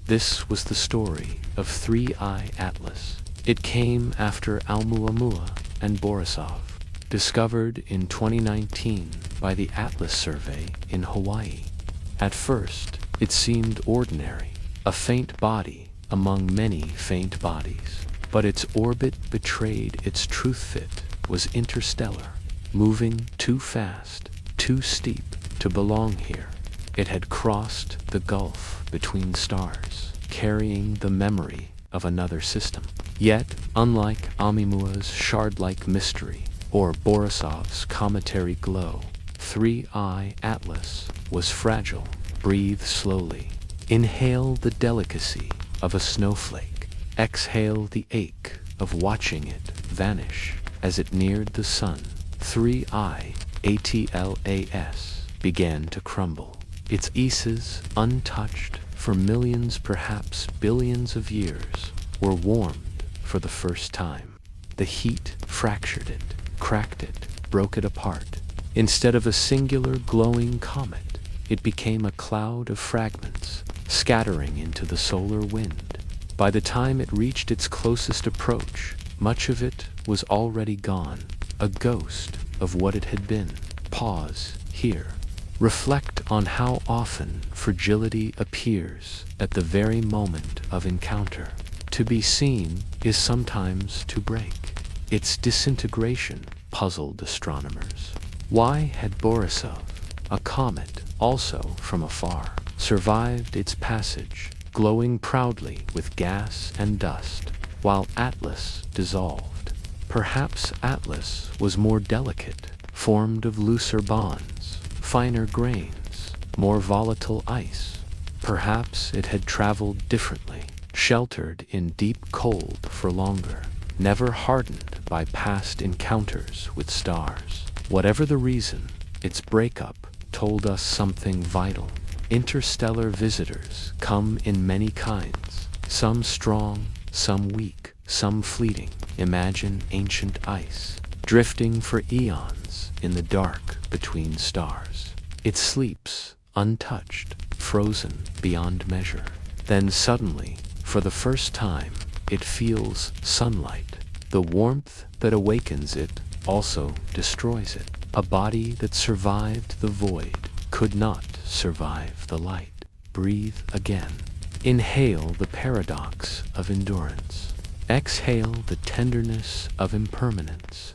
This was the story of 3I Atlas. It came after Oumuamua and Borisov, discovered in 2019 by the Atlas Survey in Hawaii. At first, it seemed ordinary, a faint body among many faint bodies. But its orbit betrayed its truth. Fit was interstellar, moving too fast, too steep to belong here. It had crossed the gulf between stars, carrying the memory of another system. Yet, unlike Oumuamua's shard-like mystery or Borisov's cometary glow, 3I Atlas was fragile. Breathe slowly. Inhale the delicacy of a snowflake. Exhale the ache of watching it vanish as it neared the sun. 3I Atlas began to crumble. Its aces, untouched for millions, perhaps billions of years, were warmed for the first time. The heat fractured it, cracked it, broke it apart. Instead of a singular glowing comet, it became a cloud of fragments, scattering into the solar wind. By the time it reached its closest approach, much of it was already gone, a ghost of what it had been. Pause here. Reflect on how often fragility appears at the very moment of encounter. To be seen is sometimes to break. Its disintegration puzzled astronomers. Why had Borisov, a comet also from afar, survived its passage, glowing proudly with gas and dust, while Atlas dissolved? Perhaps Atlas was more delicate, formed of looser bonds, finer grains, more volatile ice. Perhaps it had traveled differently, sheltered in deep cold for longer, never hardened by past encounters with stars. Whatever the reason, its breakup told us something vital. Interstellar visitors come in many kinds, some strong, some weak, some fleeting. Imagine ancient ice, drifting for eons in the dark between stars. It sleeps, untouched, frozen beyond measure. Then suddenly, for the first time, it feels sunlight. The warmth that awakens it also destroys it. A body that survived the void could not survive the light. Breathe again. Inhale the paradox of endurance. Exhale the tenderness of impermanence.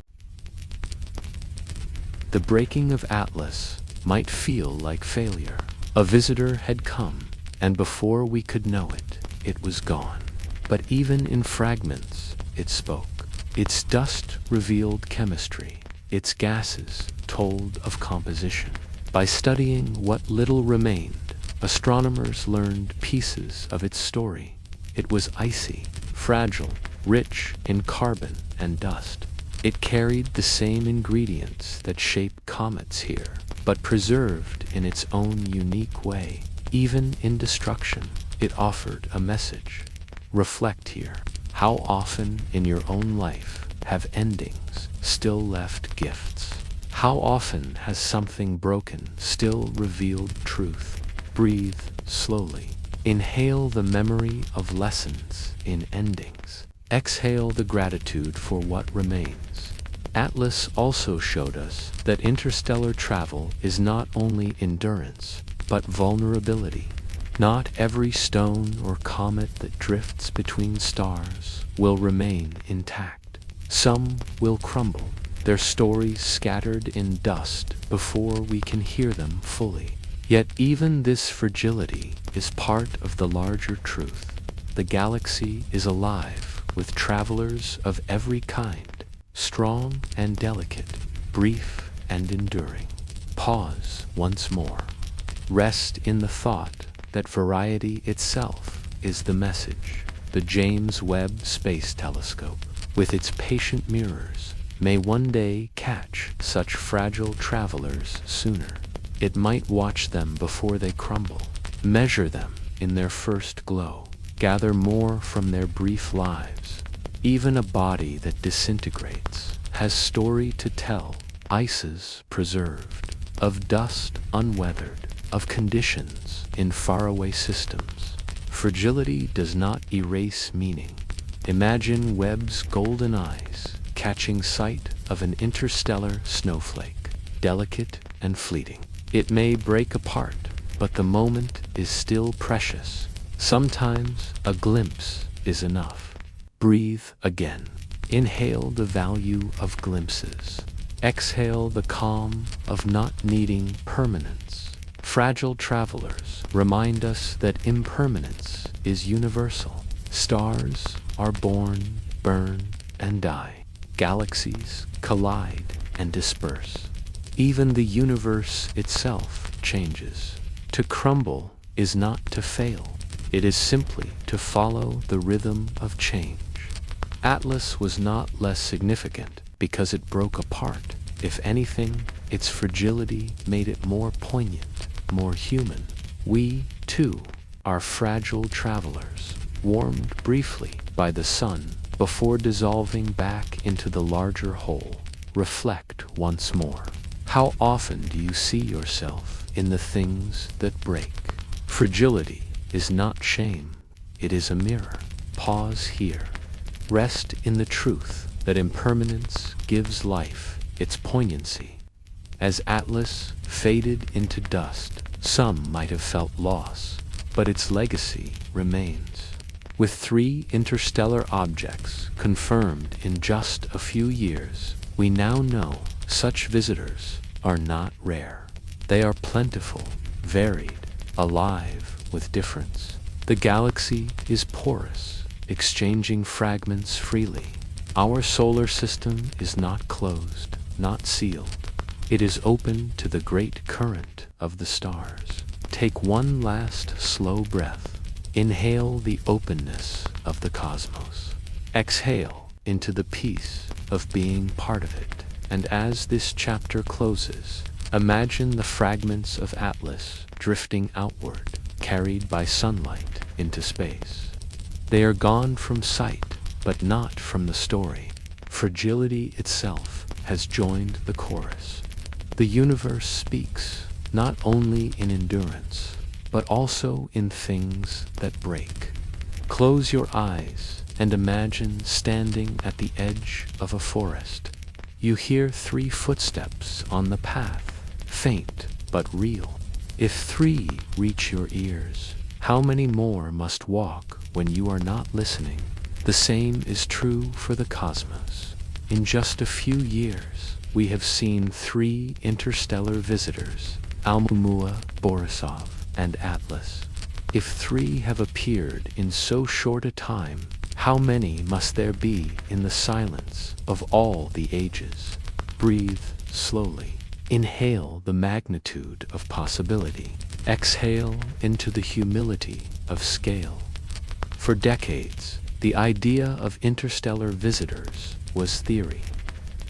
The breaking of Atlas might feel like failure. A visitor had come, and before we could know it, it was gone. But even in fragments, it spoke. Its dust revealed chemistry. Its gases told of composition. By studying what little remained, astronomers learned pieces of its story. It was icy, fragile, rich in carbon and dust. It carried the same ingredients that shape comets here, but preserved in its own unique way. Even in destruction, it offered a message. Reflect here. How often in your own life have endings still left gifts? How often has something broken still revealed truth? Breathe slowly. Inhale the memory of lessons in endings. Exhale the gratitude for what remains. Atlas also showed us that interstellar travel is not only endurance, but vulnerability. Not every stone or comet that drifts between stars will remain intact. Some will crumble, their stories scattered in dust before we can hear them fully. Yet even this fragility is part of the larger truth. The galaxy is alive with travelers of every kind, strong and delicate, brief and enduring. Pause once more. Rest in the thought that variety itself is the message. The James Webb Space Telescope, with its patient mirrors, may one day catch such fragile travelers sooner. It might watch them before they crumble, measure them in their first glow, gather more from their brief lives. Even a body that disintegrates has story to tell, ices preserved, of dust unweathered, of conditions in faraway systems. Fragility does not erase meaning. Imagine Webb's golden eyes catching sight of an interstellar snowflake, delicate and fleeting. It may break apart, but the moment is still precious. Sometimes a glimpse is enough. Breathe again. Inhale the value of glimpses. Exhale the calm of not needing permanence. fragile travelers remind us that impermanence is universal. Stars are born, burn, and die. Galaxies collide and disperse. Even the universe itself changes. To crumble is not to fail. It is simply to follow the rhythm of change. Atlas was not less significant because it broke apart. If anything, its fragility made it more poignant, more human. We, too, are fragile travelers, warmed briefly by the sun before dissolving back into the larger whole. Reflect once more. How often do you see yourself in the things that break? Fragility is not shame, it is a mirror. Pause here. Rest in the truth that impermanence gives life its poignancy. As Atlas faded into dust, some might have felt loss, but its legacy remains. With 3 interstellar objects confirmed in just a few years, we now know such visitors are not rare. They are plentiful, varied, alive with difference. The galaxy is porous, exchanging fragments freely. Our solar system is not closed, not sealed. It is open to the great current of the stars. Take one last slow breath. Inhale the openness of the cosmos. Exhale into the peace of being part of it. And as this chapter closes, imagine the fragments of Atlas drifting outward, carried by sunlight into space. They are gone from sight, but not from the story. Fragility itself has joined the chorus. The universe speaks, not only in endurance, but also in things that break. Close your eyes and imagine standing at the edge of a forest. You hear 3 footsteps on the path, faint but real. If 3 reach your ears, how many more must walk when you are not listening? The same is true for the cosmos. In just a few years, we have seen 3 interstellar visitors, Oumuamua, Borisov, and Atlas. If 3 have appeared in so short a time, how many must there be in the silence of all the ages? Breathe slowly. Inhale the magnitude of possibility. Exhale into the humility of scale. For decades, the idea of interstellar visitors was theory.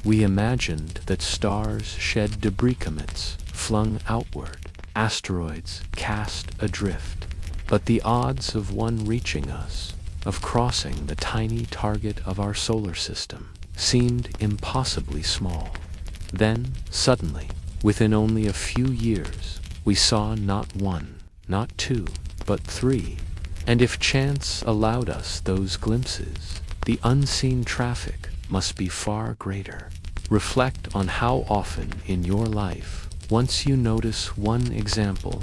We imagined that stars shed debris comets flung outward, asteroids cast adrift. But the odds of one reaching us, of crossing the tiny target of our solar system, seemed impossibly small. Then, suddenly, within only a few years, we saw not 1, not 2, but 3. And if chance allowed us those glimpses, the unseen traffic must be far greater. Reflect on how often in your life, once you notice one example,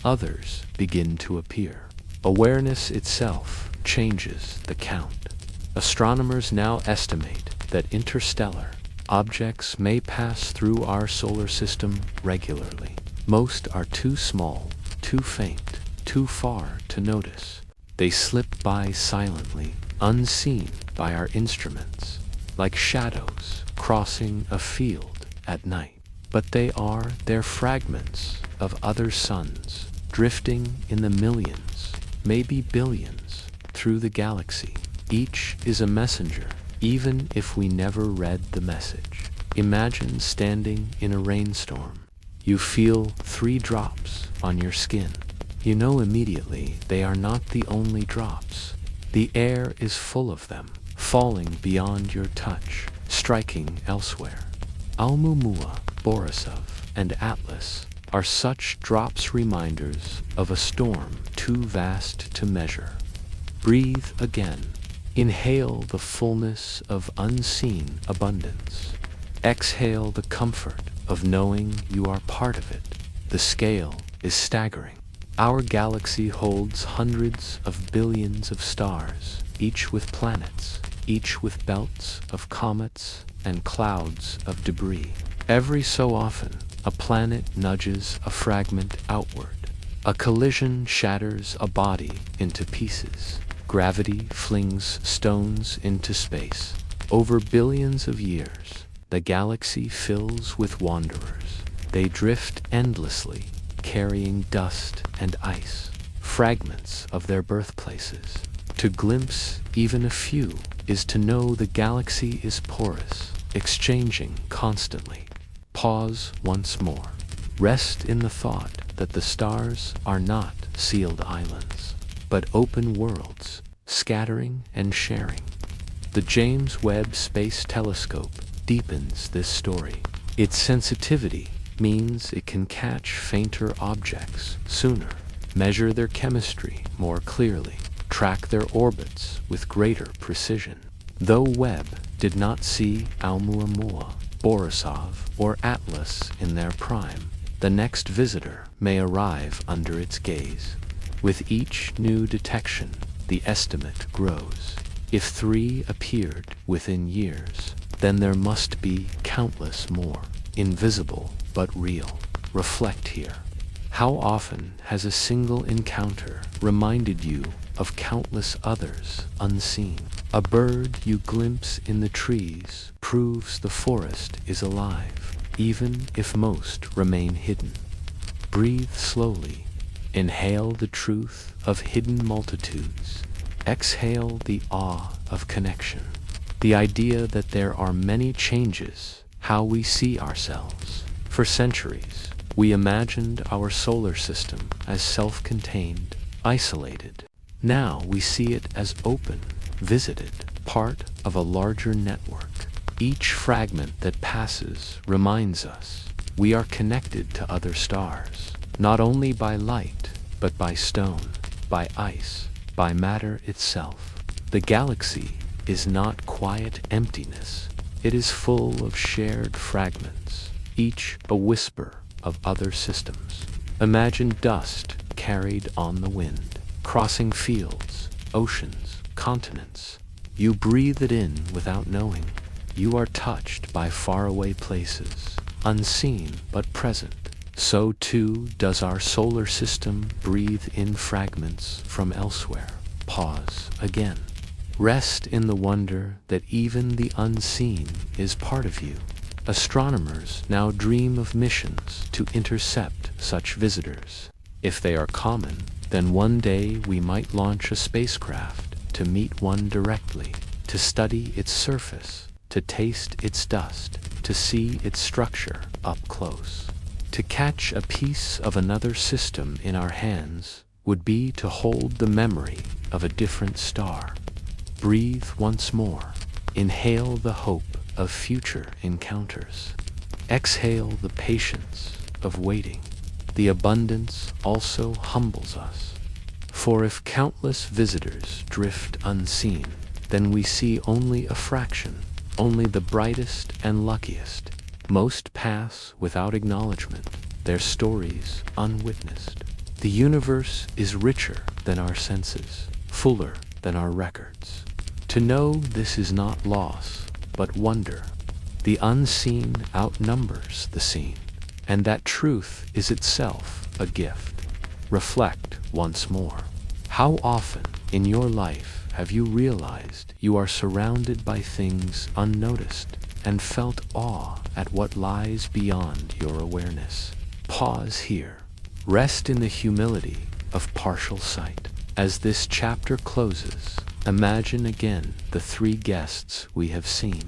others begin to appear. Awareness itself changes the count. Astronomers now estimate that interstellar objects may pass through our solar system regularly. Most are too small, too faint, too far to notice. They slip by silently, unseen by our instruments, like shadows crossing a field at night. But they are their fragments of other suns, drifting in the millions, maybe billions, through the galaxy. Each is a messenger, even if we never read the message. Imagine standing in a rainstorm. You feel 3 drops on your skin. You know immediately they are not the only drops. The air is full of them, falling beyond your touch, striking elsewhere. Oumuamua, Borisov, and Atlas are such drops, reminders of a storm too vast to measure. Breathe again. Inhale the fullness of unseen abundance. Exhale the comfort of knowing you are part of it. The scale is staggering. Our galaxy holds hundreds of billions of stars, each with planets, each with belts of comets and clouds of debris. Every so often, A planet nudges a fragment outward. A collision shatters a body into pieces. Gravity flings stones into space. Over billions of years, the galaxy fills with wanderers. They drift endlessly, carrying dust and ice, fragments of their birthplaces. To glimpse even a few is to know the galaxy is porous, exchanging constantly. Pause once more. Rest in the thought that the stars are not sealed islands, but open worlds, scattering and sharing. The James Webb Space Telescope deepens this story. Its sensitivity means it can catch fainter objects sooner, measure their chemistry more clearly, track their orbits with greater precision. Though Webb did not see Oumuamua, Borisov, or Atlas in their prime, the next visitor may arrive under its gaze. With each new detection, the estimate grows. If 3 appeared within years, then there must be countless more, invisible but real. Reflect here. How often has a single encounter reminded you of countless others unseen? A bird you glimpse in the trees proves the forest is alive, even if most remain hidden. Breathe slowly. Inhale the truth of hidden multitudes. Exhale the awe of connection. The idea that there are many changes how we see ourselves. For centuries, we imagined our solar system as self-contained, isolated. Now we see it as open, visited, part of a larger network. Each fragment that passes reminds us we are connected to other stars, not only by light, but by stone, by ice, by matter itself. The galaxy is not quiet emptiness. It is full of shared fragments, each a whisper of other systems. Imagine dust carried on the wind, crossing fields, oceans, continents. You breathe it in without knowing. You are touched by faraway places, unseen but present. So too does our solar system breathe in fragments from elsewhere. Pause again. Rest in the wonder that even the unseen is part of you. Astronomers now dream of missions to intercept such visitors. If they are common, then one day we might launch a spacecraft to meet one directly, to study its surface, to taste its dust, to see its structure up close. To catch a piece of another system in our hands would be to hold the memory of a different star. Breathe once more. Inhale the hope of future encounters. Exhale the patience of waiting. The abundance also humbles us. For if countless visitors drift unseen, then we see only a fraction, only the brightest and luckiest. Most pass without acknowledgement, their stories unwitnessed. The universe is richer than our senses, fuller than our records. To know this is not loss, but wonder. The unseen outnumbers the seen, and that truth is itself a gift. Reflect once more. How often in your life have you realized you are surrounded by things unnoticed and felt awe at what lies beyond your awareness? Pause here. Rest in the humility of partial sight. As this chapter closes, imagine again the 3 guests we have seen.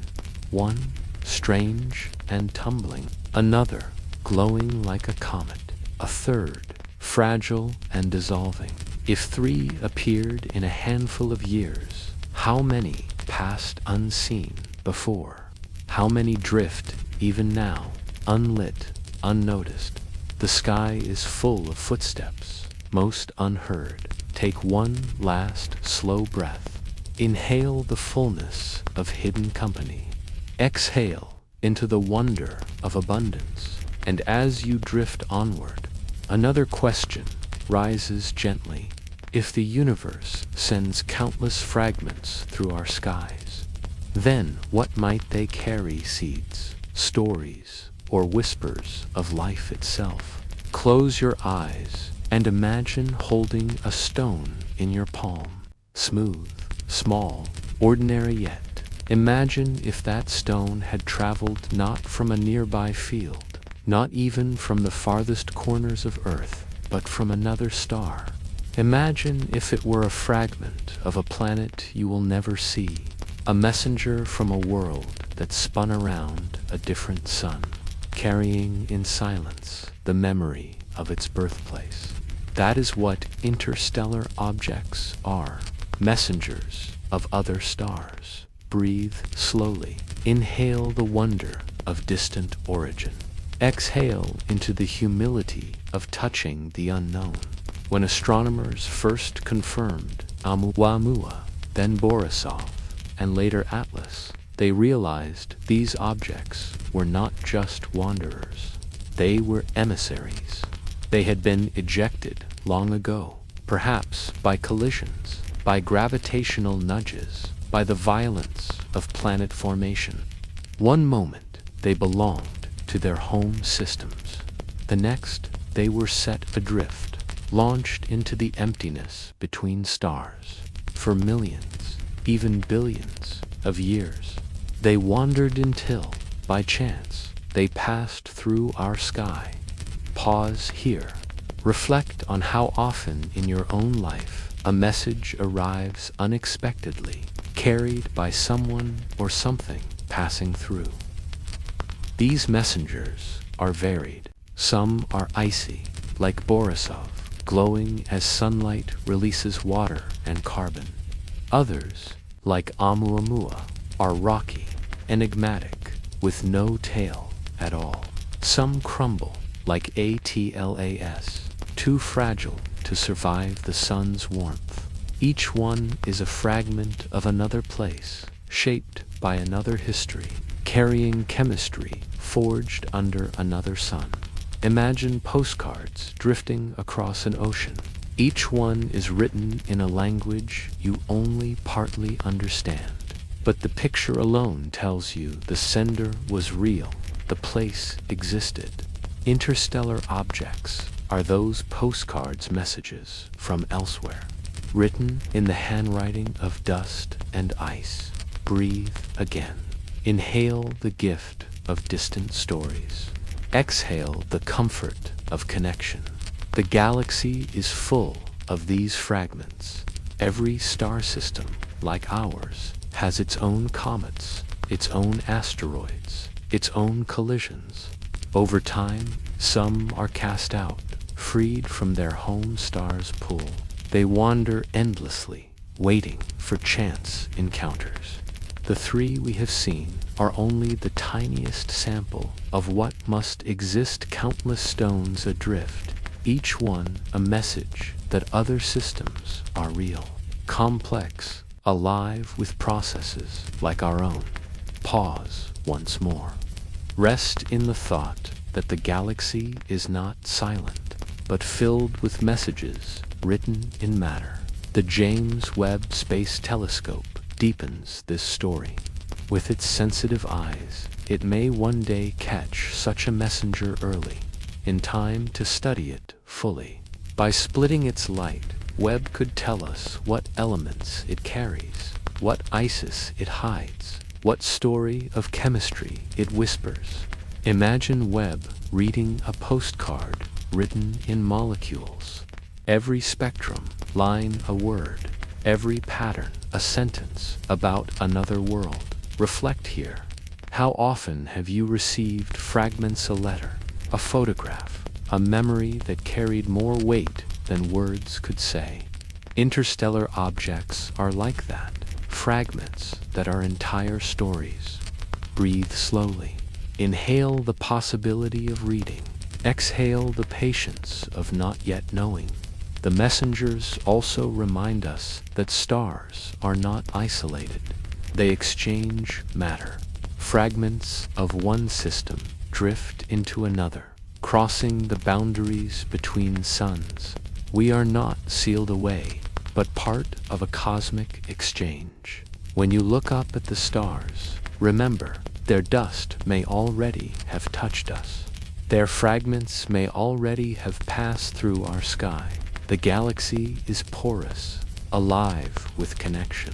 One, strange and tumbling. Another, glowing like a comet. A third, fragile and dissolving. If 3 appeared in a handful of years, how many passed unseen before? How many drift even now, unlit, unnoticed? The sky is full of footsteps, most unheard. Take one last slow breath. Inhale the fullness of hidden company. Exhale into the wonder of abundance. And as you drift onward, another question rises gently. If the universe sends countless fragments through our skies, then what might they carry? Seeds, stories, or whispers of life itself. Close your eyes and imagine holding a stone in your palm. Smooth, small, ordinary yet. Imagine if that stone had traveled not from a nearby field, not even from the farthest corners of Earth, but from another star. Imagine if it were a fragment of a planet you will never see, a messenger from a world that spun around a different sun, carrying in silence the memory of its birthplace. That is what interstellar objects are, messengers of other stars. Breathe slowly. Inhale the wonder of distant origin. Exhale into the humility of touching the unknown. When astronomers first confirmed Oumuamua, then Borisov, and later Atlas, they realized these objects were not just wanderers. They were emissaries. They had been ejected long ago, perhaps by collisions, by gravitational nudges, by the violence of planet formation. One moment they belonged to their home systems. The next they were set adrift, launched into the emptiness between stars. For millions, even billions of years, they wandered until, by chance, they passed through our sky. Pause here. Reflect on how often in your own life a message arrives unexpectedly, carried by someone or something passing through. These messengers are varied. Some are icy, like Borisov, glowing as sunlight releases water and carbon. Others, like Oumuamua, are rocky, enigmatic, with no tail at all. Some crumble, like Atlas, too fragile to survive the sun's warmth. Each one is a fragment of another place, shaped by another history, carrying chemistry forged under another sun. Imagine postcards drifting across an ocean. Each one is written in a language you only partly understand. But the picture alone tells you the sender was real, the place existed. Interstellar objects are those postcards' messages from elsewhere, written in the handwriting of dust and ice. Breathe again. Inhale the gift of distant stories. Exhale the comfort of connection. The galaxy is full of these fragments. Every star system, like ours, has its own comets, its own asteroids, its own collisions. Over time, some are cast out, freed from their home star's pool. They wander endlessly, waiting for chance encounters. The three we have seen are only the tiniest sample of what must exist countless stones adrift, each one a message that other systems are real, complex, alive with processes like our own. Pause once more. Rest in the thought that the galaxy is not silent, but filled with messages written in matter. The James Webb Space Telescope deepens this story. With its sensitive eyes, it may one day catch such a messenger early, in time to study it fully. By splitting its light, Webb could tell us what elements it carries, what ISIS it hides, what story of chemistry it whispers. Imagine Webb reading a postcard written in molecules. Every spectrum, line a word, every pattern a sentence about another world. Reflect here. How often have you received fragments, a letter, a photograph, a memory that carried more weight than words could say? Interstellar objects are like that, fragments that are entire stories. Breathe slowly. Inhale the possibility of reading. Exhale the patience of not yet knowing. The messengers also remind us that stars are not isolated. They exchange matter. Fragments of one system drift into another, crossing the boundaries between suns. We are not sealed away, but part of a cosmic exchange. When you look up at the stars, remember, Their dust may already have touched us. Their fragments may already have passed through our sky. The galaxy is porous, alive with connection.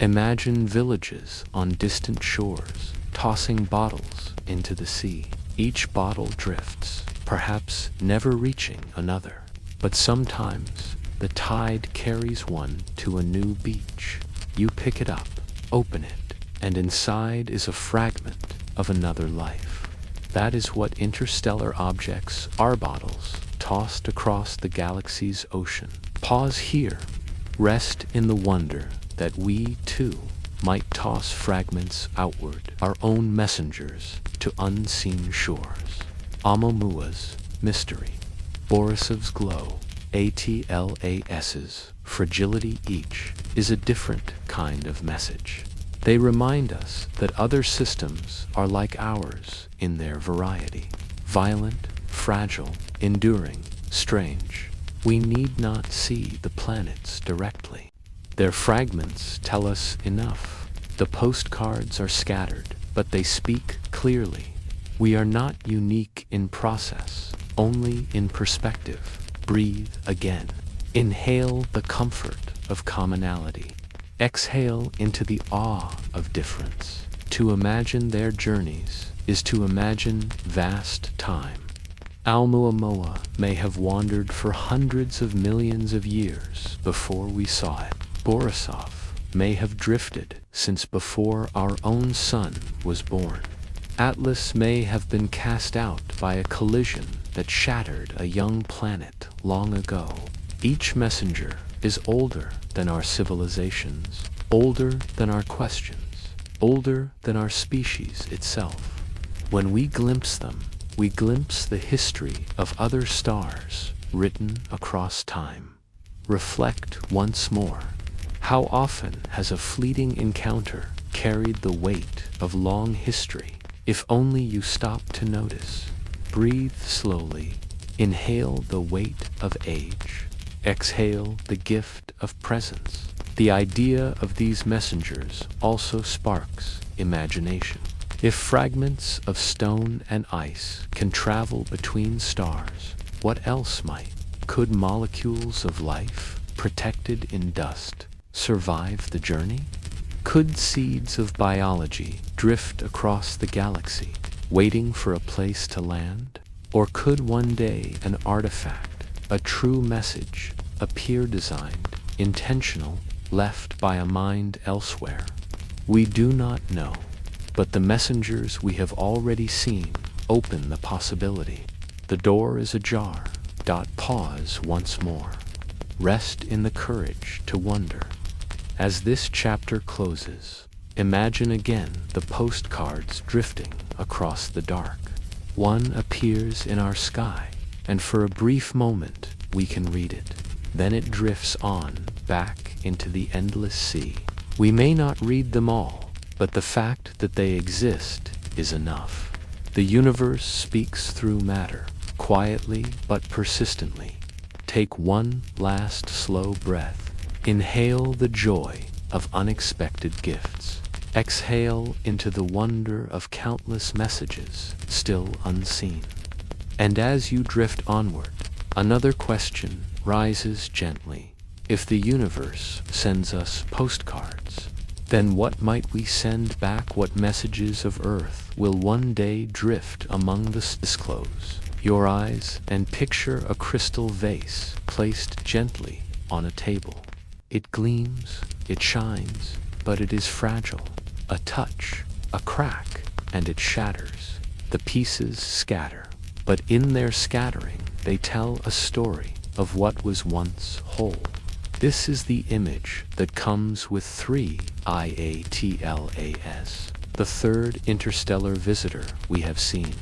Imagine villages on distant shores, tossing bottles into the sea. Each bottle drifts, perhaps never reaching another. But sometimes the tide carries one to a new beach. You pick it up, open it, and inside is a fragment of another life. That is what interstellar objects are, bottles tossed across the galaxy's ocean. Pause here, rest in the wonder that we, too, might toss fragments outward, our own messengers, to unseen shores. Oumuamua's mystery, Borisov's glow, Atlas's fragility, each is a different kind of message. They remind us that other systems are like ours in their variety. Violent, fragile, enduring, strange. We need not see the planets directly. Their fragments tell us enough. The postcards are scattered, but they speak clearly. We are not unique in process, only in perspective. Breathe again. Inhale the comfort of commonality. Exhale into the awe of difference. To imagine their journeys is to imagine vast time. Oumuamua may have wandered for hundreds of millions of years before we saw it. Borisov may have drifted since before our own sun was born. Atlas may have been cast out by a collision that shattered a young planet long ago. Each messenger is older than our civilizations, older than our questions, older than our species itself. When we glimpse them, we glimpse the history of other stars written across time. Reflect once more. How often has a fleeting encounter carried the weight of long history? If only you stop to notice. Breathe slowly. Inhale the weight of age. Exhale the gift of presence. The idea of these messengers also sparks imagination. If fragments of stone and ice can travel between stars, what else might? Could molecules of life, protected in dust, survive the journey? Could seeds of biology drift across the galaxy, waiting for a place to land? Or could one day an artifact, a true message, appear designed, intentional, left by a mind elsewhere? We do not know, but the messengers we have already seen open the possibility. The door is ajar. Pause once more. Rest in the courage to wonder. As this chapter closes, imagine again the postcards drifting across the dark. One appears in our sky, and for a brief moment we can read it. Then it drifts on, back into the endless sea. We may not read them all, but the fact that they exist is enough. The universe speaks through matter, quietly but persistently. Take one last slow breath. Inhale the joy of unexpected gifts. Exhale into the wonder of countless messages still unseen. And as you drift onward, another question rises gently. If the universe sends us postcards, then what might we send back? What messages of Earth will one day drift among the stars? Close your eyes and picture a crystal vase placed gently on a table. It gleams, it shines, but it is fragile. A touch, a crack, and it shatters. The pieces scatter, but in their scattering they tell a story of what was once whole. This is the image that comes with 3 IATLAS, the third interstellar visitor we have seen.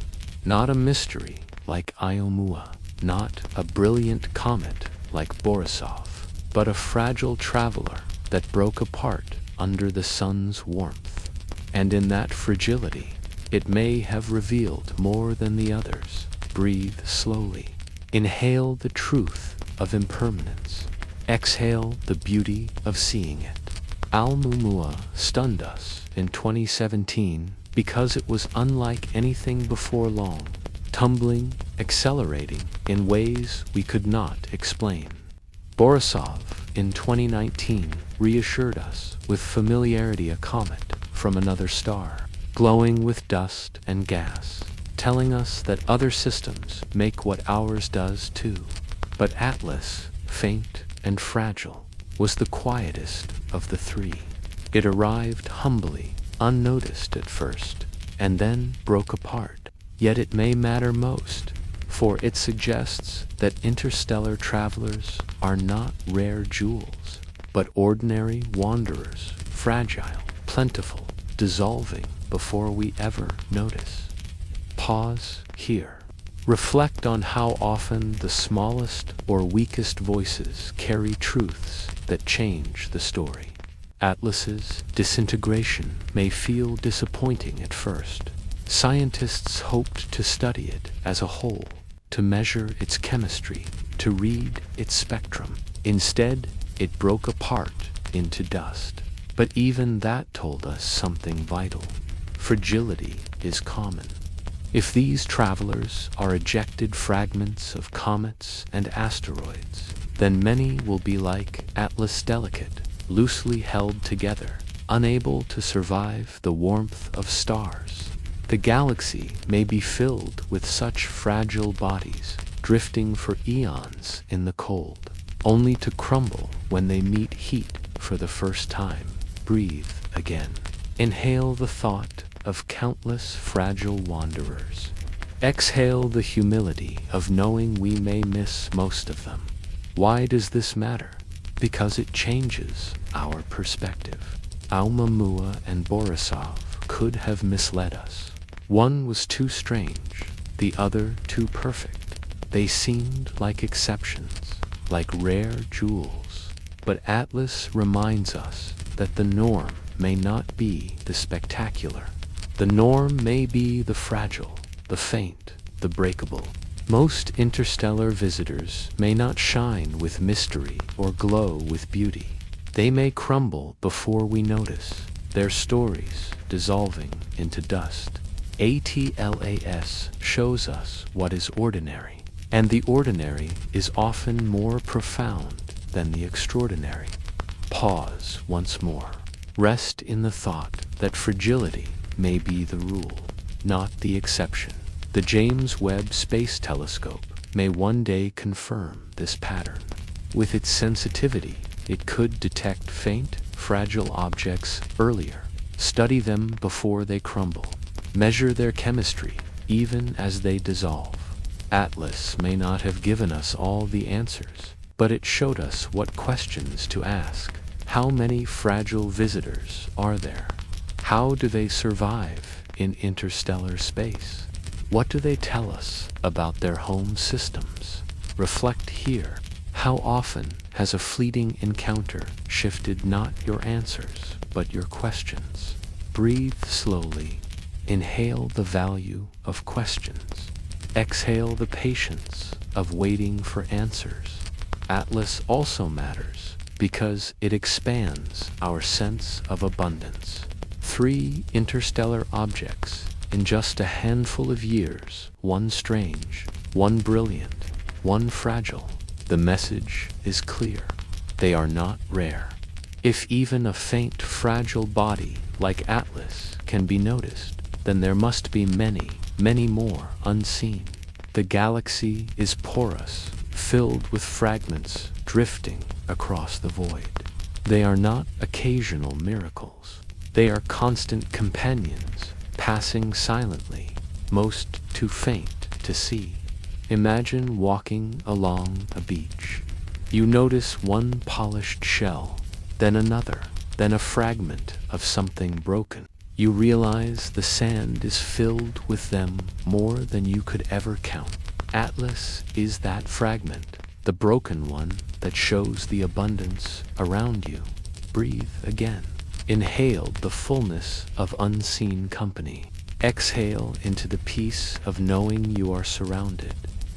Not a mystery like Oumuamua, not a brilliant comet like Borisov, but a fragile traveler that broke apart under the sun's warmth. And in that fragility, it may have revealed more than the others. Breathe slowly. Inhale the truth of impermanence. Exhale the beauty of seeing it. Oumuamua stunned us in 2017 because it was unlike anything before long, tumbling, accelerating in ways we could not explain. Borisov, in 2019, reassured us with familiarity, a comet from another star, glowing with dust and gas, telling us that other systems make what ours does too. But Atlas, faint and fragile, was the quietest of the three. It arrived humbly, unnoticed at first, and then broke apart. Yet it may matter most, for it suggests that interstellar travelers are not rare jewels, but ordinary wanderers, fragile, plentiful, dissolving before we ever notice. Pause here. Reflect on how often the smallest or weakest voices carry truths that change the story. Atlas's disintegration may feel disappointing at first. Scientists hoped to study it as a whole, to measure its chemistry, to read its spectrum. Instead, it broke apart into dust. But even that told us something vital. Fragility is common. If these travelers are ejected fragments of comets and asteroids, then many will be like Atlas, delicate, loosely held together, unable to survive the warmth of stars. The galaxy may be filled with such fragile bodies, drifting for eons in the cold, only to crumble when they meet heat for the first time. Breathe again. Inhale the thought of countless fragile wanderers. Exhale the humility of knowing we may miss most of them. Why does this matter? Because it changes our perspective. Aumamua and Borisov could have misled us. One was too strange, the other too perfect. They seemed like exceptions, like rare jewels. But Atlas reminds us that the norm may not be the spectacular. The norm may be the fragile, the faint, the breakable. Most interstellar visitors may not shine with mystery or glow with beauty. They may crumble before we notice, their stories dissolving into dust. Atlas shows us what is ordinary, and the ordinary is often more profound than the extraordinary. Pause once more. Rest in the thought that fragility may be the rule, not the exception. The James Webb Space Telescope may one day confirm this pattern. With its sensitivity, it could detect faint, fragile objects earlier, study them before they crumble, measure their chemistry even as they dissolve. Atlas may not have given us all the answers, but it showed us what questions to ask. How many fragile visitors are there? How do they survive in interstellar space? What do they tell us about their home systems? Reflect here. How often has a fleeting encounter shifted not your answers, but your questions? Breathe slowly. Inhale the value of questions. Exhale the patience of waiting for answers. Atlas also matters because it expands our sense of abundance. 3 interstellar objects in just a handful of years, one strange, one brilliant, one fragile. The message is clear. They are not rare. If even a faint, fragile body like Atlas can be noticed, then there must be many, many more unseen. The galaxy is porous, filled with fragments drifting across the void. They are not occasional miracles. They are constant companions, passing silently, most too faint to see. Imagine walking along a beach. You notice one polished shell, then another, then a fragment of something broken. You realize the sand is filled with them more than you could ever count. Atlas is that fragment, the broken one that shows the abundance around you. Breathe again. Inhale the fullness of unseen company. Exhale into the peace of knowing you are surrounded.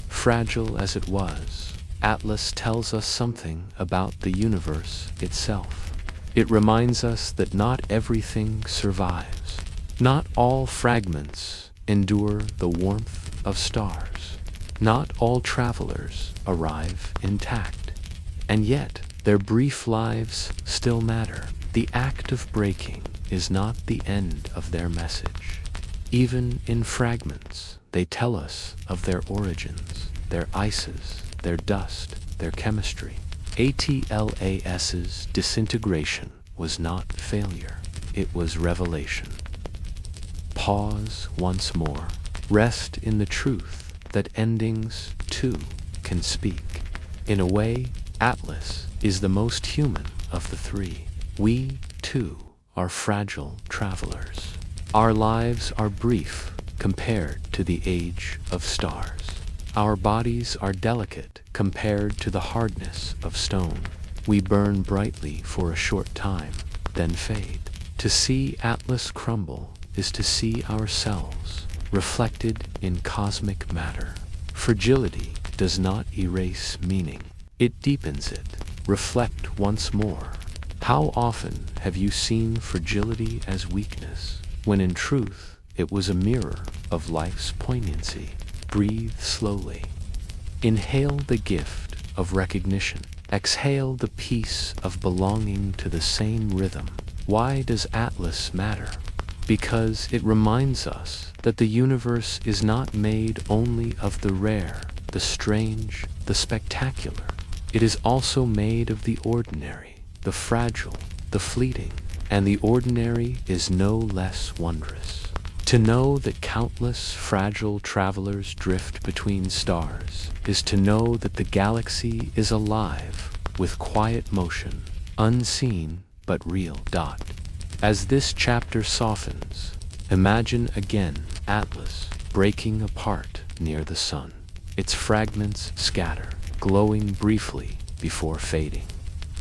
Fragile as it was, Atlas tells us something about the universe itself. It reminds us that not everything survives. Not all fragments endure the warmth of stars. Not all travelers arrive intact. And yet, their brief lives still matter. The act of breaking is not the end of their message. Even in fragments, they tell us of their origins, their ices, their dust, their chemistry. Atlas's disintegration was not failure, it was revelation. Pause once more. Rest in the truth that endings, too, can speak. In a way, Atlas is the most human of the three. We, too, are fragile travelers. Our lives are brief compared to the age of stars. Our bodies are delicate compared to the hardness of stone. We burn brightly for a short time, then fade. To see Atlas crumble is to see ourselves reflected in cosmic matter. Fragility does not erase meaning. It deepens it. Reflect once more. How often have you seen fragility as weakness, when in truth it was a mirror of life's poignancy? Breathe slowly. Inhale the gift of recognition. Exhale the peace of belonging to the same rhythm. Why does Atlas matter? Because it reminds us that the universe is not made only of the rare, the strange, the spectacular. It is also made of the ordinary, the fragile, the fleeting, and the ordinary is no less wondrous. To know that countless fragile travelers drift between stars is to know that the galaxy is alive with quiet motion, unseen but real. As this chapter softens, imagine again Atlas breaking apart near the sun. Its fragments scatter, glowing briefly before fading.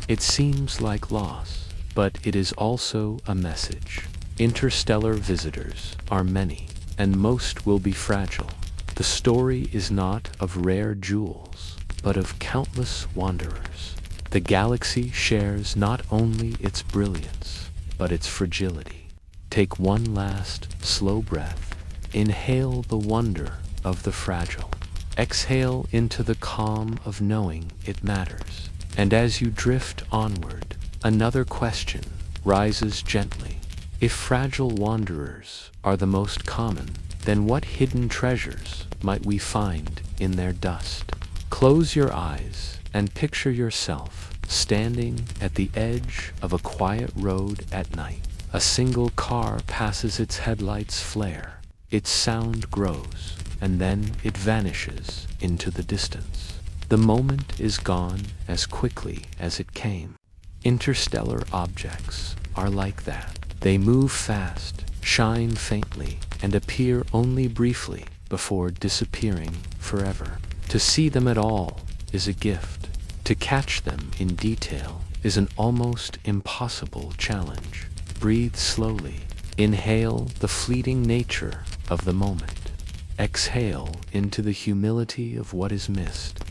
It seems like loss, but it is also a message. Interstellar visitors are many, and most will be fragile. The story is not of rare jewels, but of countless wanderers. The galaxy shares not only its brilliance, but its fragility. Take one last, slow breath. Inhale the wonder of the fragile. Exhale into the calm of knowing it matters. And as you drift onward, another question rises gently. If fragile wanderers are the most common, then what hidden treasures might we find in their dust? Close your eyes and picture yourself standing at the edge of a quiet road at night. A single car passes, its headlights flare. Its sound grows, and then it vanishes into the distance. The moment is gone as quickly as it came. Interstellar objects are like that. They move fast, shine faintly, and appear only briefly before disappearing forever. To see them at all is a gift. To catch them in detail is an almost impossible challenge. Breathe slowly. Inhale the fleeting nature of the moment. Exhale into the humility of what is missed.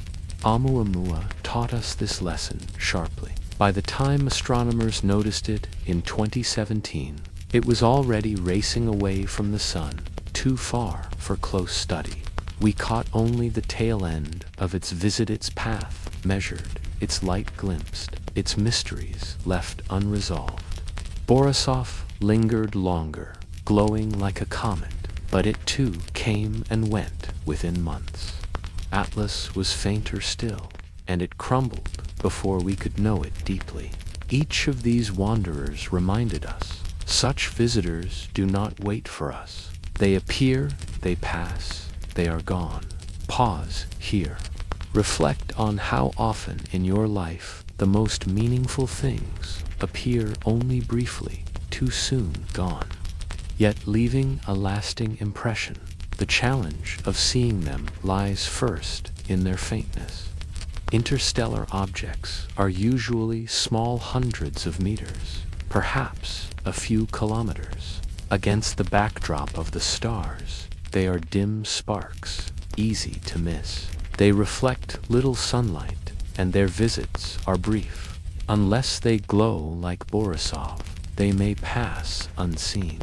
Oumuamua taught us this lesson sharply. By the time astronomers noticed it in 2017, it was already racing away from the sun, too far for close study. We caught only the tail end of its visit, its path measured, its light glimpsed, its mysteries left unresolved. Borisov lingered longer, glowing like a comet, but it too came and went within months. Atlas was fainter still, and it crumbled before we could know it deeply. Each of these wanderers reminded us, such visitors do not wait for us. They appear, they pass, they are gone. Pause here. Reflect on how often in your life the most meaningful things appear only briefly, too soon gone, yet leaving a lasting impression. The challenge of seeing them lies first in their faintness. Interstellar objects are usually small, hundreds of meters, perhaps a few kilometers. Against the backdrop of the stars, they are dim sparks, easy to miss. They reflect little sunlight, and their visits are brief. Unless they glow like Borisov, they may pass unseen.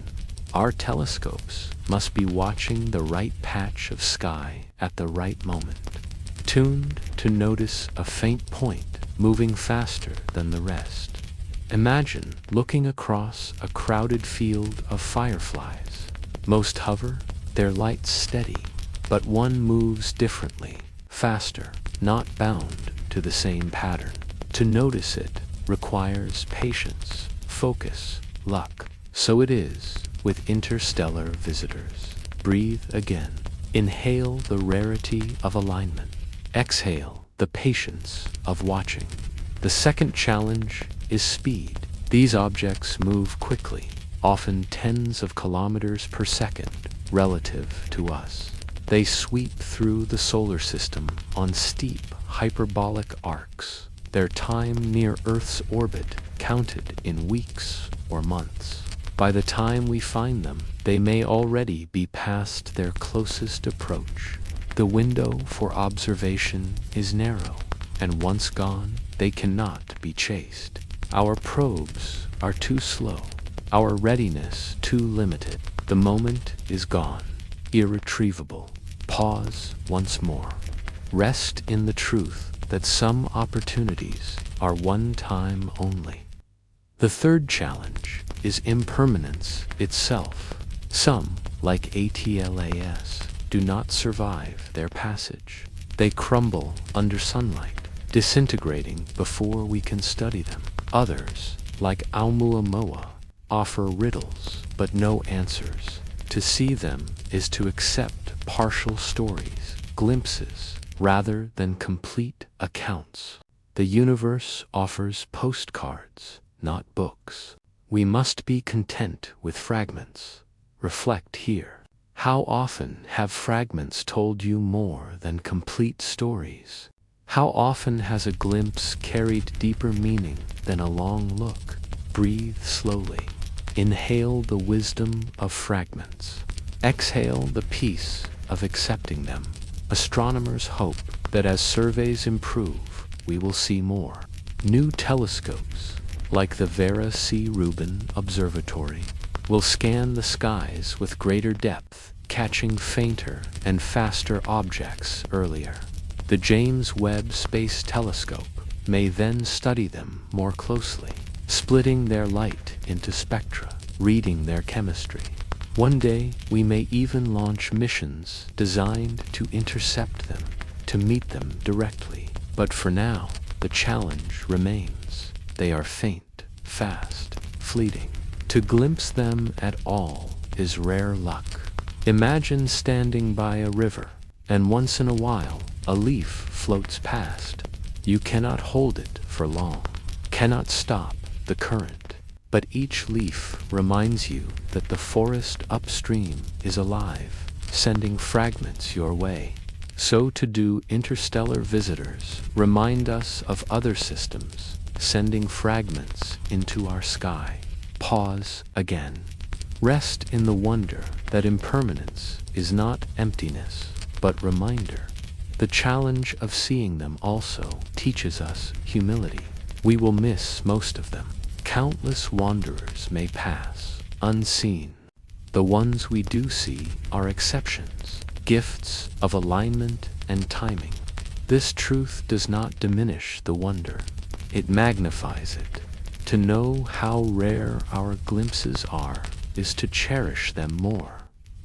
Our telescopes must be watching the right patch of sky at the right moment, tuned to notice a faint point moving faster than the rest. Imagine looking across a crowded field of fireflies. Most hover, their lights steady, but one moves differently, faster, not bound to the same pattern. To notice it requires patience, focus, luck. So it is with interstellar visitors. Breathe again. Inhale the rarity of alignment. Exhale the patience of watching. The second challenge is speed. These objects move quickly, often tens of kilometers per second relative to us. They sweep through the solar system on steep, hyperbolic arcs, their time near Earth's orbit counted in weeks or months. By the time we find them, they may already be past their closest approach. The window for observation is narrow, and once gone, they cannot be chased. Our probes are too slow, our readiness too limited. The moment is gone, irretrievable. Pause once more. Rest in the truth that some opportunities are one time only. The third challenge is impermanence itself. Some, like ATLAS, do not survive their passage. They crumble under sunlight, disintegrating before we can study them. Others, like Oumuamua, offer riddles but no answers. To see them is to accept partial stories, glimpses, rather than complete accounts. The universe offers postcards, not books. We must be content with fragments. Reflect here. How often have fragments told you more than complete stories? How often has a glimpse carried deeper meaning than a long look? Breathe slowly. Inhale the wisdom of fragments. Exhale the peace of accepting them. Astronomers hope that as surveys improve, we will see more. New telescopes, like the Vera C. Rubin Observatory, will scan the skies with greater depth, catching fainter and faster objects earlier. The James Webb Space Telescope may then study them more closely, splitting their light into spectra, reading their chemistry. One day, we may even launch missions designed to intercept them, to meet them directly. But for now, the challenge remains. They are faint, fast, fleeting. To glimpse them at all is rare luck. Imagine standing by a river, and once in a while, a leaf floats past. You cannot hold it for long, cannot stop the current, but each leaf reminds you that the forest upstream is alive, sending fragments your way. So to do interstellar visitors remind us of other systems, sending fragments into our sky. Pause again. Rest in the wonder that impermanence is not emptiness, but reminder. The challenge of seeing them also teaches us humility. We will miss most of them. Countless wanderers may pass, unseen. The ones we do see are exceptions, gifts of alignment and timing. This truth does not diminish the wonder. It magnifies it. To know how rare our glimpses are is to cherish them more.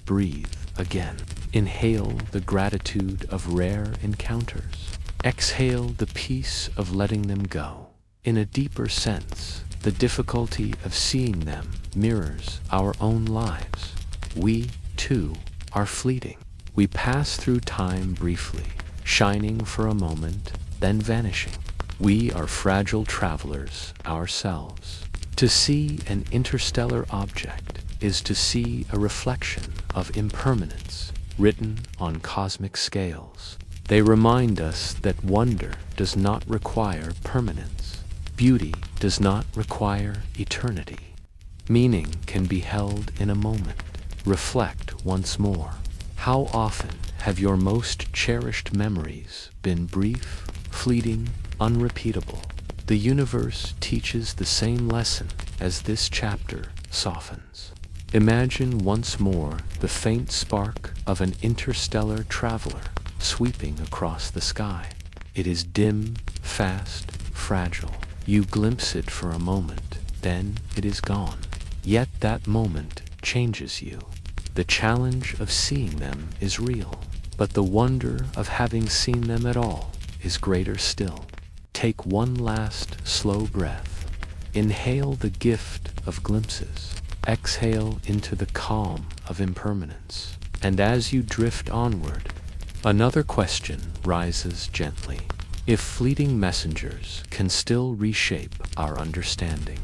Breathe again. Inhale the gratitude of rare encounters. Exhale the peace of letting them go. In a deeper sense, the difficulty of seeing them mirrors our own lives. We, too, are fleeting. We pass through time briefly, shining for a moment, then vanishing. We are fragile travelers ourselves. To see an interstellar object is to see a reflection of impermanence written on cosmic scales. They remind us that wonder does not require permanence. Beauty does not require eternity. Meaning can be held in a moment. Reflect once more. How often have your most cherished memories been brief, fleeting, unrepeatable? The universe teaches the same lesson as this chapter softens. Imagine once more the faint spark of an interstellar traveler sweeping across the sky. It is dim, fast, fragile. You glimpse it for a moment, then it is gone. Yet that moment changes you. The challenge of seeing them is real, but the wonder of having seen them at all is greater still. Take one last slow breath. Inhale the gift of glimpses. Exhale into the calm of impermanence. And as you drift onward, another question rises gently. If fleeting messengers can still reshape our understanding,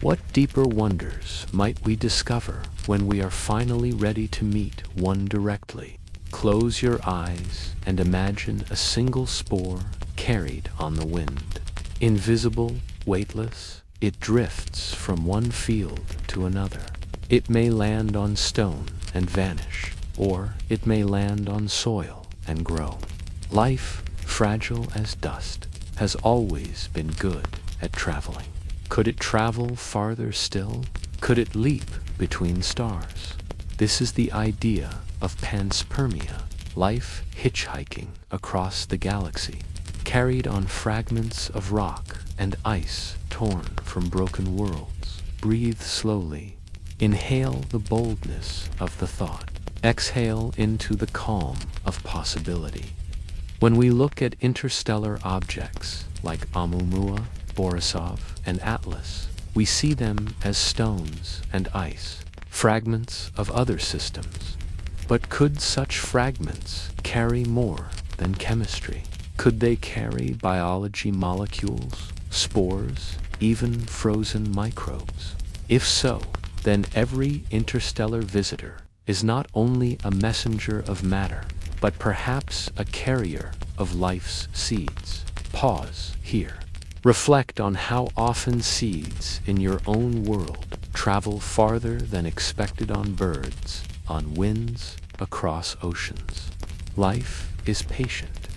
what deeper wonders might we discover when we are finally ready to meet one directly? Close your eyes and imagine a single spore carried on the wind. Invisible, weightless, it drifts from one field to another. It may land on stone and vanish, or it may land on soil and grow. Life, fragile as dust, has always been good at traveling. Could it travel farther still? Could it leap between stars? This is the idea of panspermia, life hitchhiking across the galaxy, carried on fragments of rock and ice torn from broken worlds. Breathe slowly. Inhale the boldness of the thought. Exhale into the calm of possibility. When we look at interstellar objects like Oumuamua, Borisov, and Atlas, we see them as stones and ice, fragments of other systems. But could such fragments carry more than chemistry? Could they carry biology molecules, spores, even frozen microbes? If so, then every interstellar visitor is not only a messenger of matter, but perhaps a carrier of life's seeds. Pause here. Reflect on how often seeds in your own world travel farther than expected on birds, on winds, across oceans. Life is patient.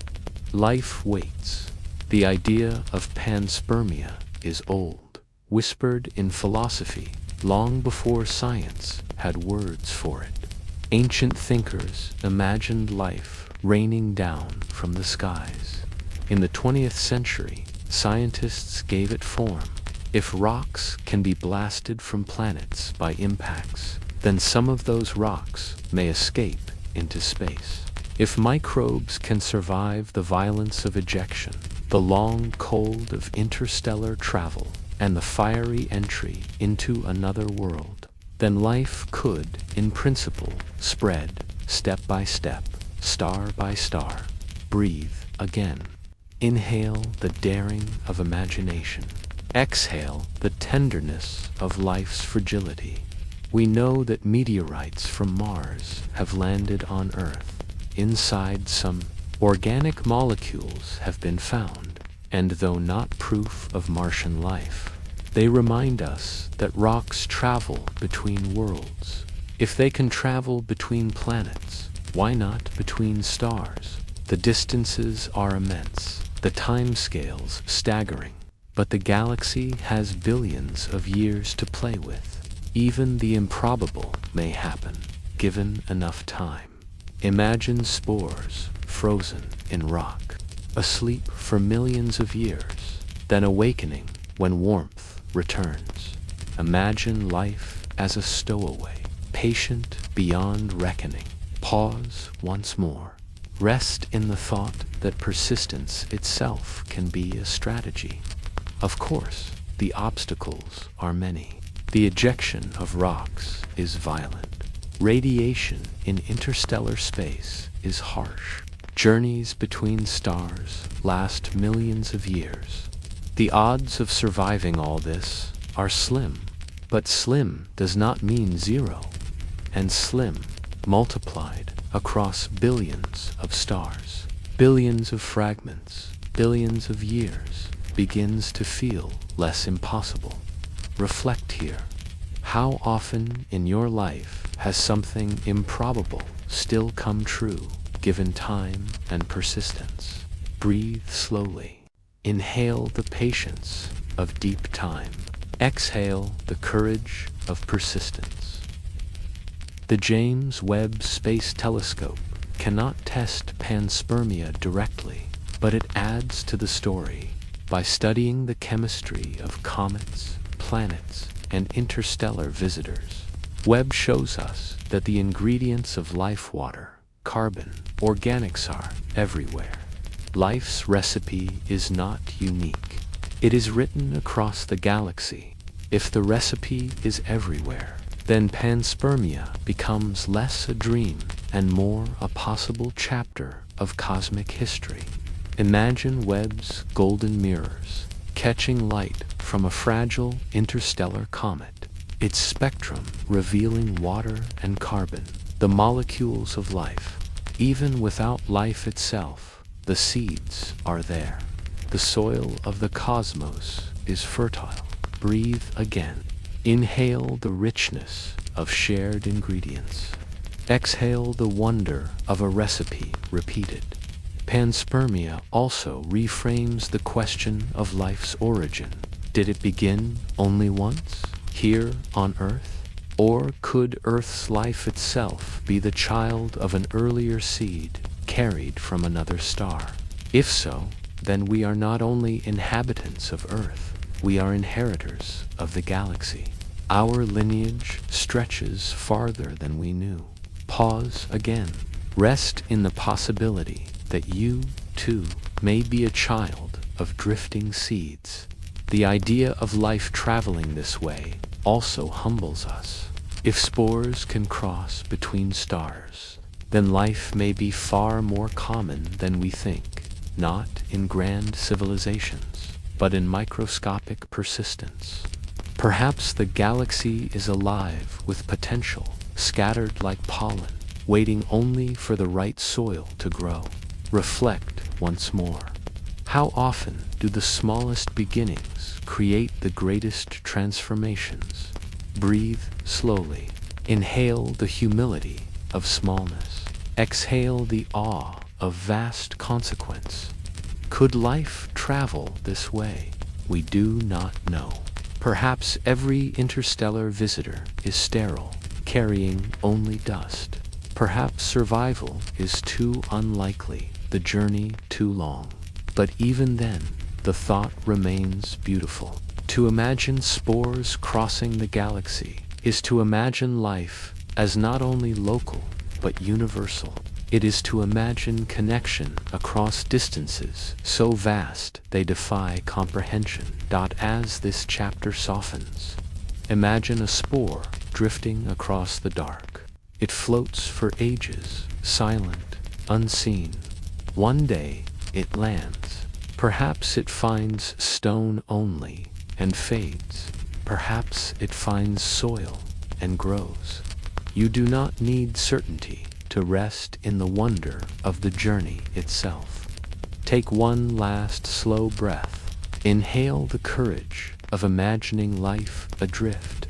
Life waits. The idea of panspermia is old, whispered in philosophy long before science had words for it. Ancient thinkers imagined life raining down from the skies. In the 20th century, scientists gave it form. If rocks can be blasted from planets by impacts, then some of those rocks may escape into space. If microbes can survive the violence of ejection, the long cold of interstellar travel, and the fiery entry into another world, then life could, in principle, spread, step by step, star by star. Breathe again. Inhale the daring of imagination. Exhale the tenderness of life's fragility. We know that meteorites from Mars have landed on Earth. Inside, some organic molecules have been found, and though not proof of Martian life, they remind us that rocks travel between worlds. If they can travel between planets, why not between stars? The distances are immense, the timescales staggering, but the galaxy has billions of years to play with. Even the improbable may happen, given enough time. Imagine spores frozen in rock, asleep for millions of years, then awakening when warmth returns. Imagine life as a stowaway, patient beyond reckoning. Pause once more. Rest in the thought that persistence itself can be a strategy. Of course, the obstacles are many. The ejection of rocks is violent. Radiation in interstellar space is harsh. Journeys between stars last millions of years. The odds of surviving all this are slim, but slim does not mean zero, and slim multiplied across billions of stars, billions of fragments, billions of years, begins to feel less impossible. Reflect here. How often in your life has something improbable still come true, given time and persistence? Breathe slowly. Inhale the patience of deep time. Exhale the courage of persistence. The James Webb Space Telescope cannot test panspermia directly, but it adds to the story by studying the chemistry of comets, planets, and interstellar visitors. Webb shows us that the ingredients of life, water, carbon, organics, are everywhere. Life's recipe is not unique. It is written across the galaxy. If the recipe is everywhere, then panspermia becomes less a dream and more a possible chapter of cosmic history. Imagine Webb's golden mirrors catching light from a fragile interstellar comet, its spectrum revealing water and carbon, the molecules of life. Even without life itself, the seeds are there. The soil of the cosmos is fertile. Breathe again. Inhale the richness of shared ingredients. Exhale the wonder of a recipe repeated. Panspermia also reframes the question of life's origin. Did it begin only once, here on Earth? Or could Earth's life itself be the child of an earlier seed carried from another star? If so, then we are not only inhabitants of Earth, we are inheritors of the galaxy. Our lineage stretches farther than we knew. Pause again. Rest in the possibility that you, too, may be a child of drifting seeds. The idea of life traveling this way also humbles us. If spores can cross between stars, then life may be far more common than we think, not in grand civilizations, but in microscopic persistence. Perhaps the galaxy is alive with potential, scattered like pollen, waiting only for the right soil to grow. Reflect once more. How often do the smallest beginnings create the greatest transformations? Breathe slowly. Inhale the humility of smallness. Exhale the awe of vast consequence. Could life travel this way? We do not know. Perhaps every interstellar visitor is sterile, carrying only dust. Perhaps survival is too unlikely, the journey too long. But even then, the thought remains beautiful. To imagine spores crossing the galaxy is to imagine life as not only local, but universal. It is to imagine connection across distances so vast they defy comprehension. As this chapter softens, imagine a spore drifting across the dark. It floats for ages, silent, unseen. One day it lands. Perhaps it finds stone only and fades. Perhaps it finds soil and grows. You do not need certainty to rest in the wonder of the journey itself. Take one last slow breath. Inhale the courage of imagining life adrift.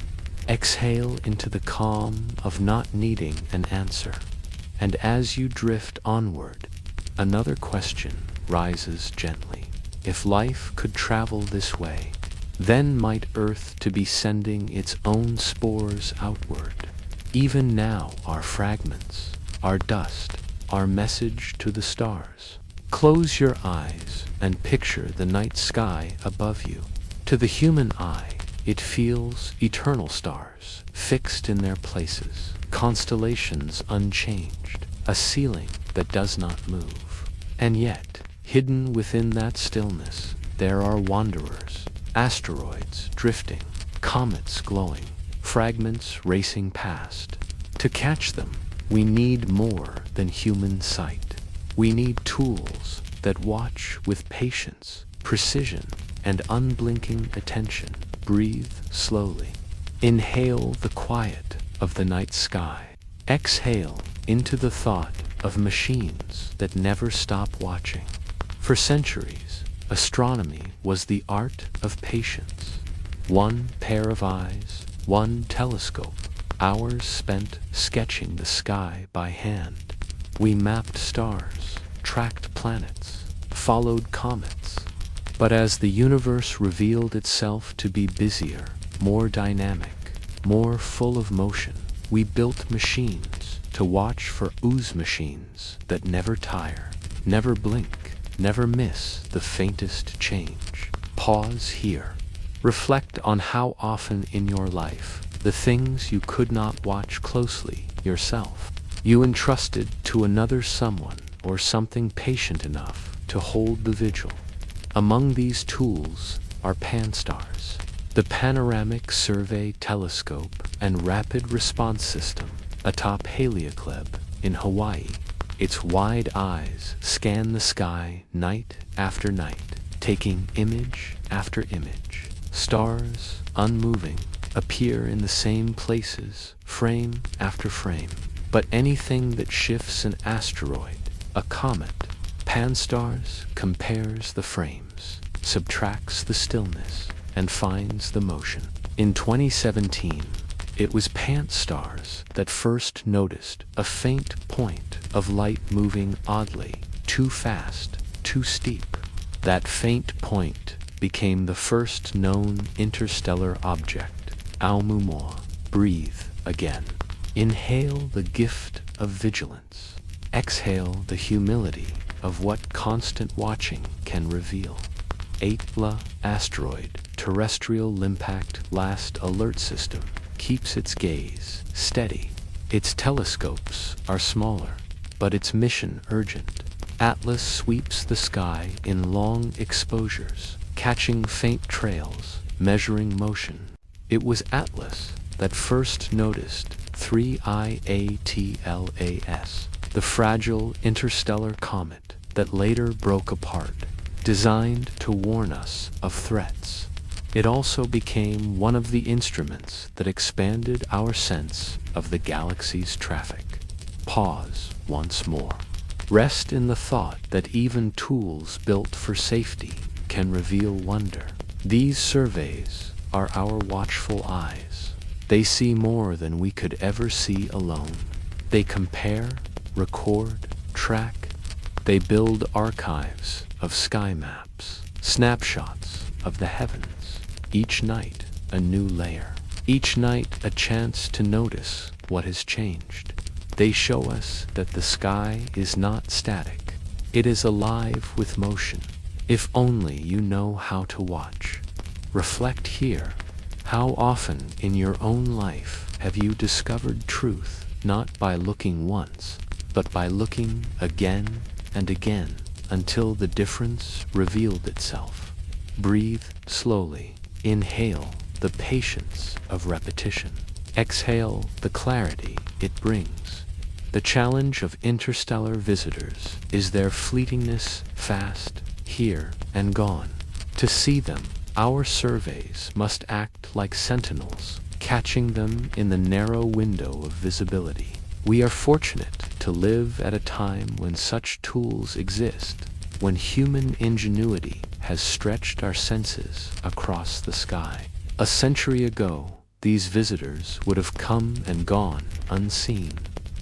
Exhale into the calm of not needing an answer. And as you drift onward, another question rises gently. If life could travel this way, then might Earth to be sending its own spores outward. Even now our fragments, our dust, our message to the stars. Close your eyes and picture the night sky above you. To the human eye, it feels eternal stars, fixed in their places, constellations unchanged, a ceiling that does not move. And yet, hidden within that stillness, there are wanderers, asteroids drifting, comets glowing, fragments racing past. To catch them, we need more than human sight. We need tools that watch with patience, precision, and unblinking attention. Breathe slowly. Inhale the quiet of the night sky. Exhale into the thought of machines that never stop watching. For centuries, astronomy was the art of patience. One pair of eyes, one telescope, hours spent sketching the sky by hand. We mapped stars, tracked planets, followed comets. But as the universe revealed itself to be busier, more dynamic, more full of motion, We built machines to watch for ooze machines that never tire, never blink, never miss the faintest change. Pause here. Reflect on how often in your life the things you could not watch closely yourself, you entrusted to another someone or something patient enough to hold the vigil. Among these tools are Pan-STARRS, the Panoramic Survey Telescope and Rapid Response System atop Haleaklev in Hawaii. Its wide eyes scan the sky night after night, taking image after image. Stars, unmoving, appear in the same places, frame after frame. But anything that shifts an asteroid, a comet, Pan-STARRS compares the frames, subtracts the stillness, and finds the motion. In 2017, it was Pan-STARRS that first noticed a faint point of light moving oddly, too fast, too steep. That faint point became the first known interstellar object. Aomumua. Breathe again. Inhale the gift of vigilance. Exhale the humility of what constant watching can reveal. 8La asteroid, terrestrial impact last alert system, keeps its gaze steady. Its telescopes are smaller, but its mission urgent. Atlas sweeps the sky in long exposures, catching faint trails, measuring motion. It was Atlas that first noticed 3IATLAS, the fragile interstellar comet that later broke apart, designed to warn us of threats. It also became one of the instruments that expanded our sense of the galaxy's traffic. Pause once more. Rest in the thought that even tools built for safety can reveal wonder. These surveys are our watchful eyes. They see more than we could ever see alone. They compare, record, track. They build archives of sky maps, snapshots of the heavens. Each night, a new layer. Each night, a chance to notice what has changed. They show us that the sky is not static. It is alive with motion. If only you know how to watch. Reflect here. How often in your own life have you discovered truth not by looking once, but by looking again and again until the difference revealed itself? Breathe slowly. Inhale the patience of repetition. Exhale the clarity it brings. The challenge of interstellar visitors is their fleetingness, fast, here and gone. To see them, our surveys must act like sentinels, catching them in the narrow window of visibility. We are fortunate to live at a time when such tools exist, when human ingenuity has stretched our senses across the sky. A century ago, these visitors would have come and gone unseen.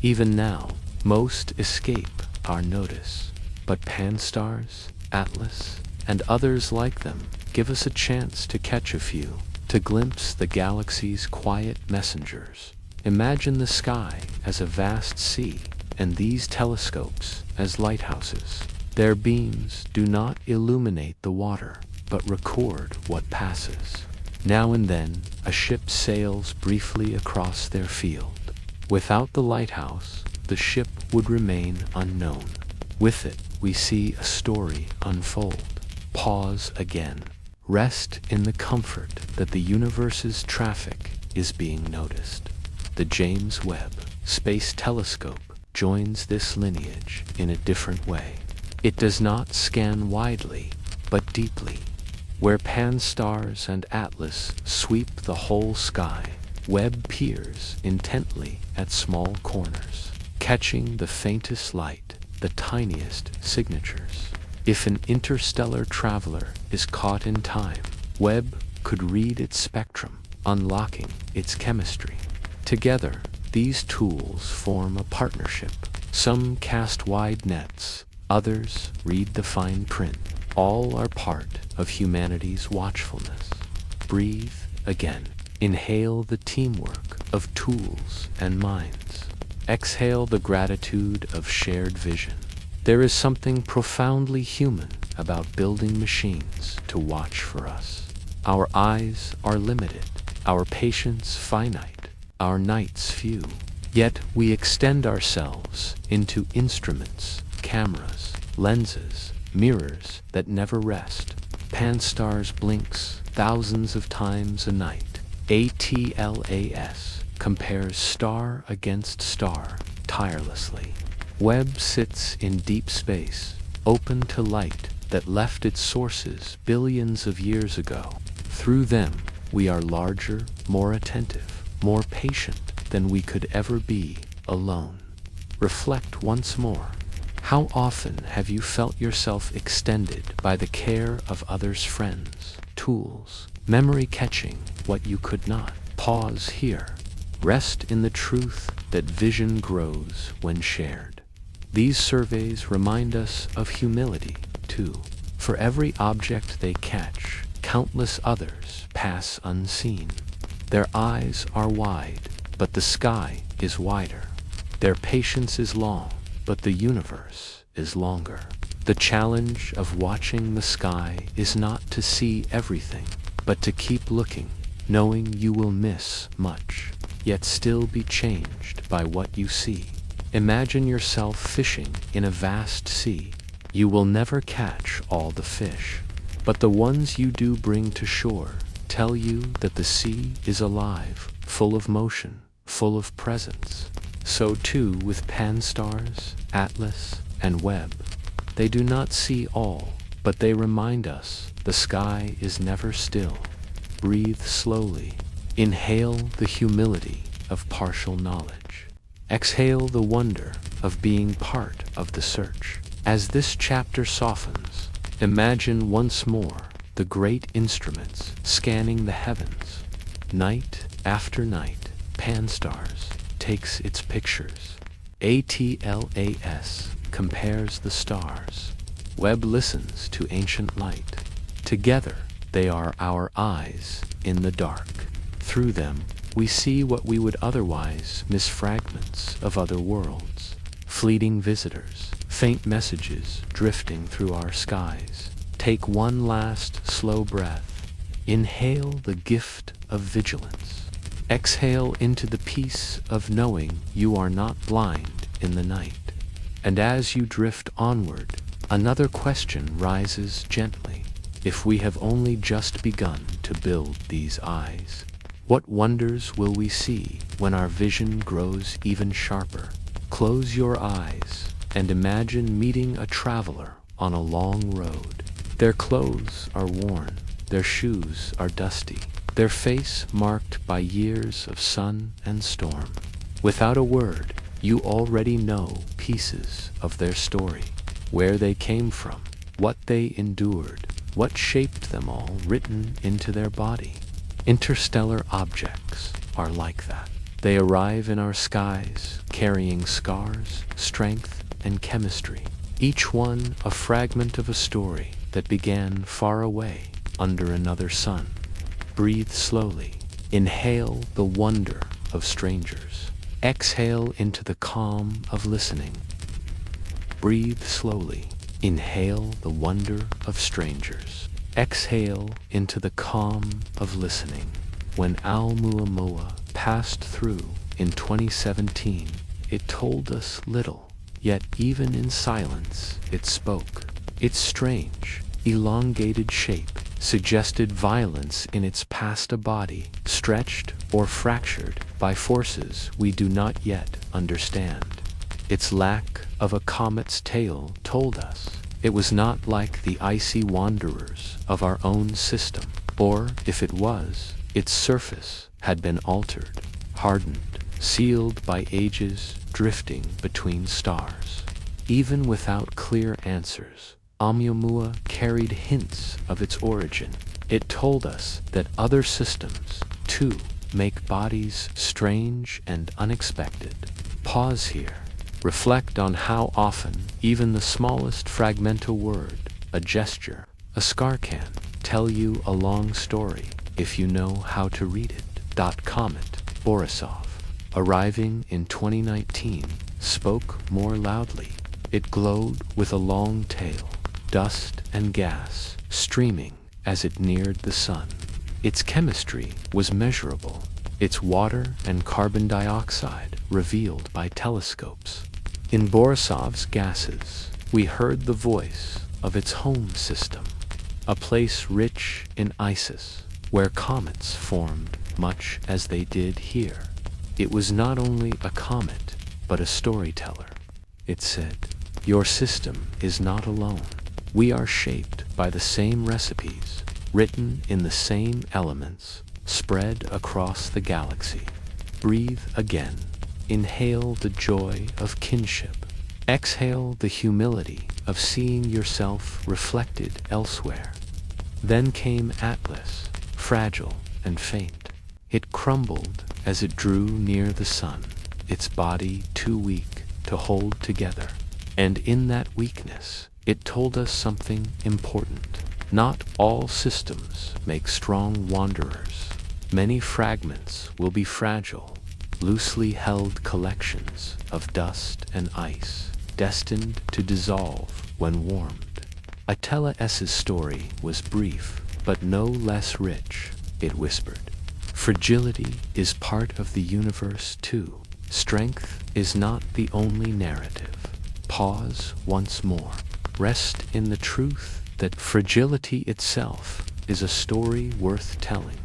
Even now, most escape our notice. But Pan-STARRS, Atlas, and others like them give us a chance to catch a few, to glimpse the galaxy's quiet messengers. Imagine the sky as a vast sea, and these telescopes as lighthouses. Their beams do not illuminate the water, but record what passes. Now and then, a ship sails briefly across their field. Without the lighthouse, the ship would remain unknown. With it, we see a story unfold. Pause again. Rest in the comfort that the universe's traffic is being noticed. The James Webb Space Telescope joins this lineage in a different way. It does not scan widely, but deeply. Where Pan-STARRS and Atlas sweep the whole sky, Webb peers intently at small corners, catching the faintest light, the tiniest signatures. If an interstellar traveler is caught in time, Webb could read its spectrum, unlocking its chemistry. Together, these tools form a partnership. Some cast wide nets, others read the fine print. All are part of humanity's watchfulness. Breathe again. Inhale the teamwork of tools and minds. Exhale the gratitude of shared vision. There is something profoundly human about building machines to watch for us. Our eyes are limited, our patience finite, our nights few. Yet we extend ourselves into instruments, cameras, lenses, mirrors that never rest. Pan-STARRS blinks thousands of times a night. ATLAS compares star against star tirelessly. Webb sits in deep space, open to light that left its sources billions of years ago. Through them, we are larger, more attentive, more patient than we could ever be alone. Reflect once more. How often have you felt yourself extended by the care of others' friends, tools, memory catching what you could not? Pause here. Rest in the truth that vision grows when shared. These surveys remind us of humility, too. For every object they catch, countless others pass unseen. Their eyes are wide, but the sky is wider. Their patience is long, but the universe is longer. The challenge of watching the sky is not to see everything, but to keep looking, knowing you will miss much, yet still be changed by what you see. Imagine yourself fishing in a vast sea. You will never catch all the fish, but the ones you do bring to shore tell you that the sea is alive, full of motion, full of presence. So too with Pan-STARRS, Atlas, and Webb. They do not see all, but they remind us the sky is never still. Breathe slowly. Inhale the humility of partial knowledge. Exhale the wonder of being part of the search. As this chapter softens, imagine once more the great instruments scanning the heavens. Night after night, Pan-STARRS takes its pictures. ATLAS compares the stars. Webb listens to ancient light. Together, they are our eyes in the dark. Through them, we see what we would otherwise miss: fragments of other worlds, fleeting visitors, faint messages drifting through our skies. Take one last slow breath. Inhale the gift of vigilance. Exhale into the peace of knowing you are not blind in the night. And as you drift onward, another question rises gently. If we have only just begun to build these eyes, what wonders will we see when our vision grows even sharper? Close your eyes and imagine meeting a traveler on a long road. Their clothes are worn, their shoes are dusty, their face marked by years of sun and storm. Without a word, you already know pieces of their story, where they came from, what they endured, what shaped them, all written into their body. Interstellar objects are like that. They arrive in our skies, carrying scars, strength, and chemistry. Each one a fragment of a story that began far away under another sun. Breathe slowly. Inhale the wonder of strangers. Exhale into the calm of listening. Breathe slowly. Inhale the wonder of strangers. Exhale into the calm of listening. When Oumuamua passed through in 2017, it told us little, yet even in silence it spoke. Its strange, elongated shape suggested violence in its past, a body stretched or fractured by forces we do not yet understand. Its lack of a comet's tail told us it was not like the icy wanderers of our own system, or if it was, its surface had been altered, hardened, sealed by ages drifting between stars. Even without clear answers, Oumuamua carried hints of its origin. It told us that other systems, too, make bodies strange and unexpected. Pause here. Reflect on how often even the smallest fragmental word, a gesture, a scar can tell you a long story if you know how to read it. Comment Borisov. arriving in 2019, spoke more loudly. It glowed with a long tail, dust and gas streaming as it neared the sun. Its chemistry was measurable, its water and carbon dioxide revealed by telescopes. In Borisov's gases, we heard the voice of its home system, a place rich in ices, where comets formed much as they did here. It was not only a comet, but a storyteller. It said, "Your system is not alone. We are shaped by the same recipes, written in the same elements, spread across the galaxy. Breathe again. Inhale the joy of kinship. Exhale the humility of seeing yourself reflected elsewhere." Then came Atlas, fragile and faint. It crumbled as it drew near the sun, its body too weak to hold together. And in that weakness, it told us something important. Not all systems make strong wanderers. Many fragments will be fragile, loosely held collections of dust and ice, destined to dissolve when warmed. Atella S's story was brief, but no less rich. It whispered, "Fragility is part of the universe too. Strength is not the only narrative. Pause once more. Rest in the truth that fragility itself is a story worth telling."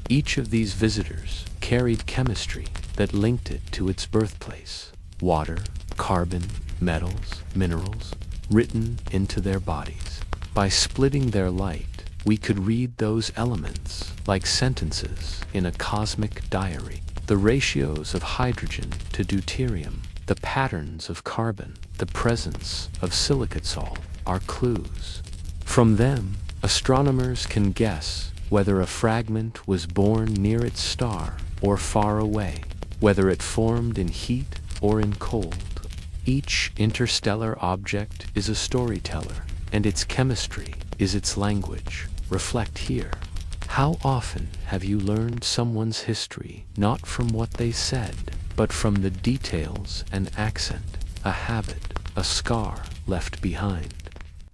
Each of these visitors carried chemistry that linked it to its birthplace. Water, carbon, metals, minerals, written into their bodies. By splitting their light, we could read those elements like sentences in a cosmic diary. The ratios of hydrogen to deuterium, the patterns of carbon, the presence of silicate salt are clues. From them, astronomers can guess whether a fragment was born near its star or far away, whether it formed in heat or in cold. Each interstellar object is a storyteller, and its chemistry is its language. Reflect here. How often have you learned someone's history not from what they said, but from the details and accent, a habit, a scar left behind?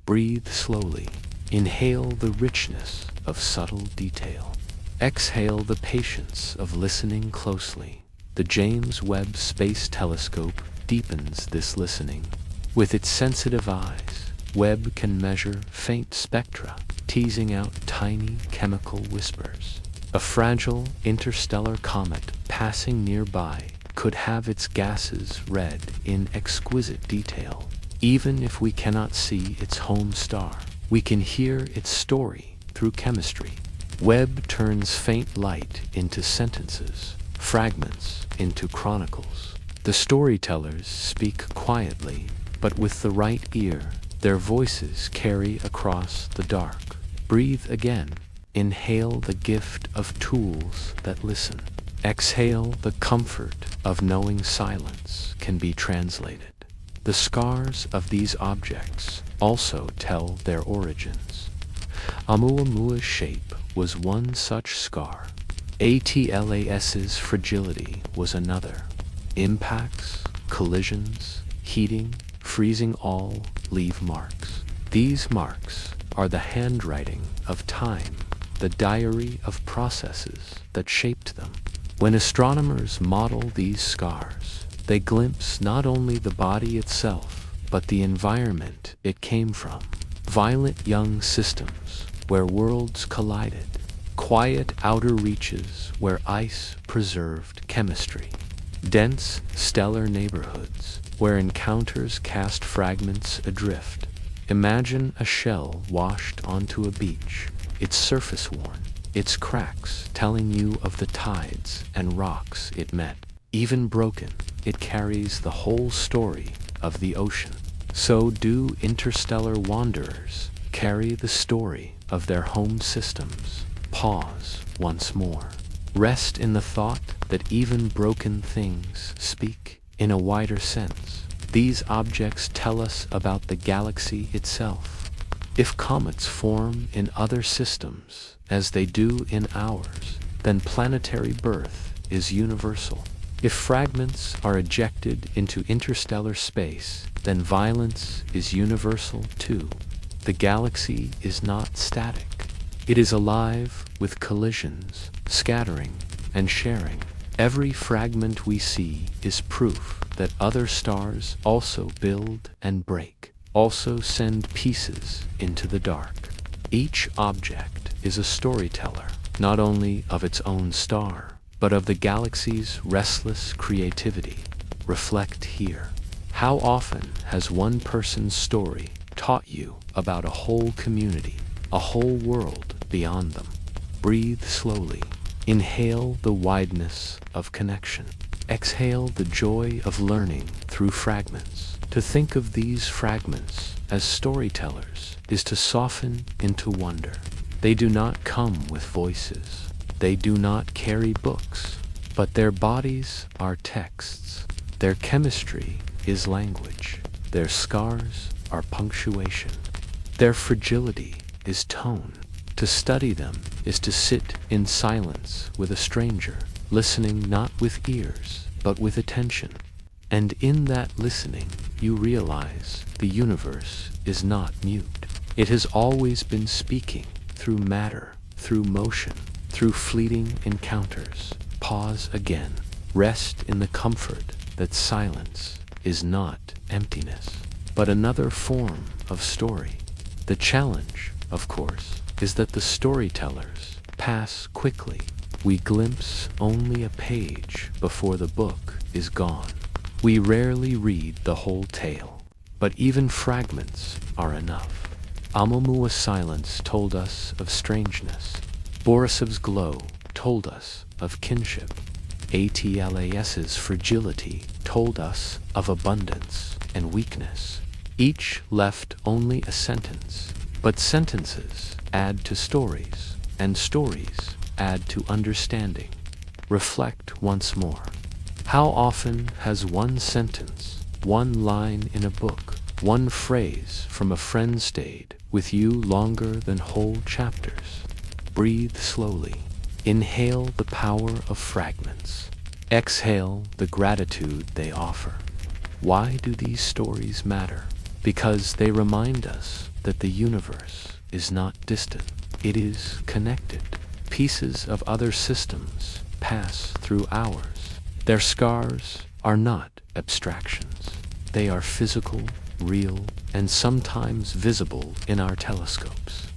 Breathe slowly. Inhale the richness of subtle detail. Exhale the patience of listening closely. The James Webb Space Telescope deepens this listening. With its sensitive eyes, Webb can measure faint spectra, teasing out tiny chemical whispers. A fragile interstellar comet passing nearby could have its gases read in exquisite detail. Even if we cannot see its home star, we can hear its story through chemistry. Webb turns faint light into sentences, fragments into chronicles. The storytellers speak quietly, but with the right ear, their voices carry across the dark. Breathe again. Inhale the gift of tools that listen. Exhale the comfort of knowing silence can be translated. The scars of these objects also tell their origins. Oumuamua's shape was one such scar. Atlas's fragility was another. Impacts, collisions, heating, freezing all leave marks. These marks are the handwriting of time, the diary of processes that shaped them. When astronomers model these scars, they glimpse not only the body itself, but the environment it came from. Violent young systems where worlds collided, quiet outer reaches where ice preserved chemistry, dense stellar neighborhoods where encounters cast fragments adrift. Imagine a shell washed onto a beach, its surface worn, its cracks telling you of the tides and rocks it met. Even broken, it carries the whole story of the ocean. So do interstellar wanderers carry the story of their home systems. Pause once more. Rest in the thought that even broken things speak in a wider sense. These objects tell us about the galaxy itself. If comets form in other systems, as they do in ours, then planetary birth is universal. If fragments are ejected into interstellar space, then violence is universal too. The galaxy is not static. It is alive with collisions, scattering, and sharing. Every fragment we see is proof that other stars also build and break, also send pieces into the dark. Each object is a storyteller, not only of its own star, but of the galaxy's restless creativity. Reflect here. How often has one person's story taught you about a whole community, a whole world beyond them? Breathe slowly. Inhale the wideness of connection. Exhale the joy of learning through fragments. To think of these fragments as storytellers is to soften into wonder. They do not come with voices. They do not carry books, but their bodies are texts. Their chemistry is language. Their scars are punctuation. Their fragility is tone. To study them is to sit in silence with a stranger, listening not with ears, but with attention. And in that listening, you realize the universe is not mute. It has always been speaking through matter, through motion, through fleeting encounters. Pause again. Rest in the comfort that silence is not emptiness, but another form of story. The challenge, of course, is that the storytellers pass quickly. We glimpse only a page before the book is gone. We rarely read the whole tale, but even fragments are enough. Amomua's silence told us of strangeness. Borisov's glow told us of kinship. Atlas's fragility told us of abundance and weakness. Each left only a sentence, but sentences add to stories, and stories add to understanding. Reflect once more. How often has one sentence, one line in a book, one phrase from a friend stayed with you longer than whole chapters? Breathe slowly. Inhale the power of fragments. Exhale the gratitude they offer. Why do these stories matter? Because they remind us that the universe is not distant. It is connected. Pieces of other systems pass through ours. Their scars are not abstractions. They are physical, real, and sometimes visible in our telescopes.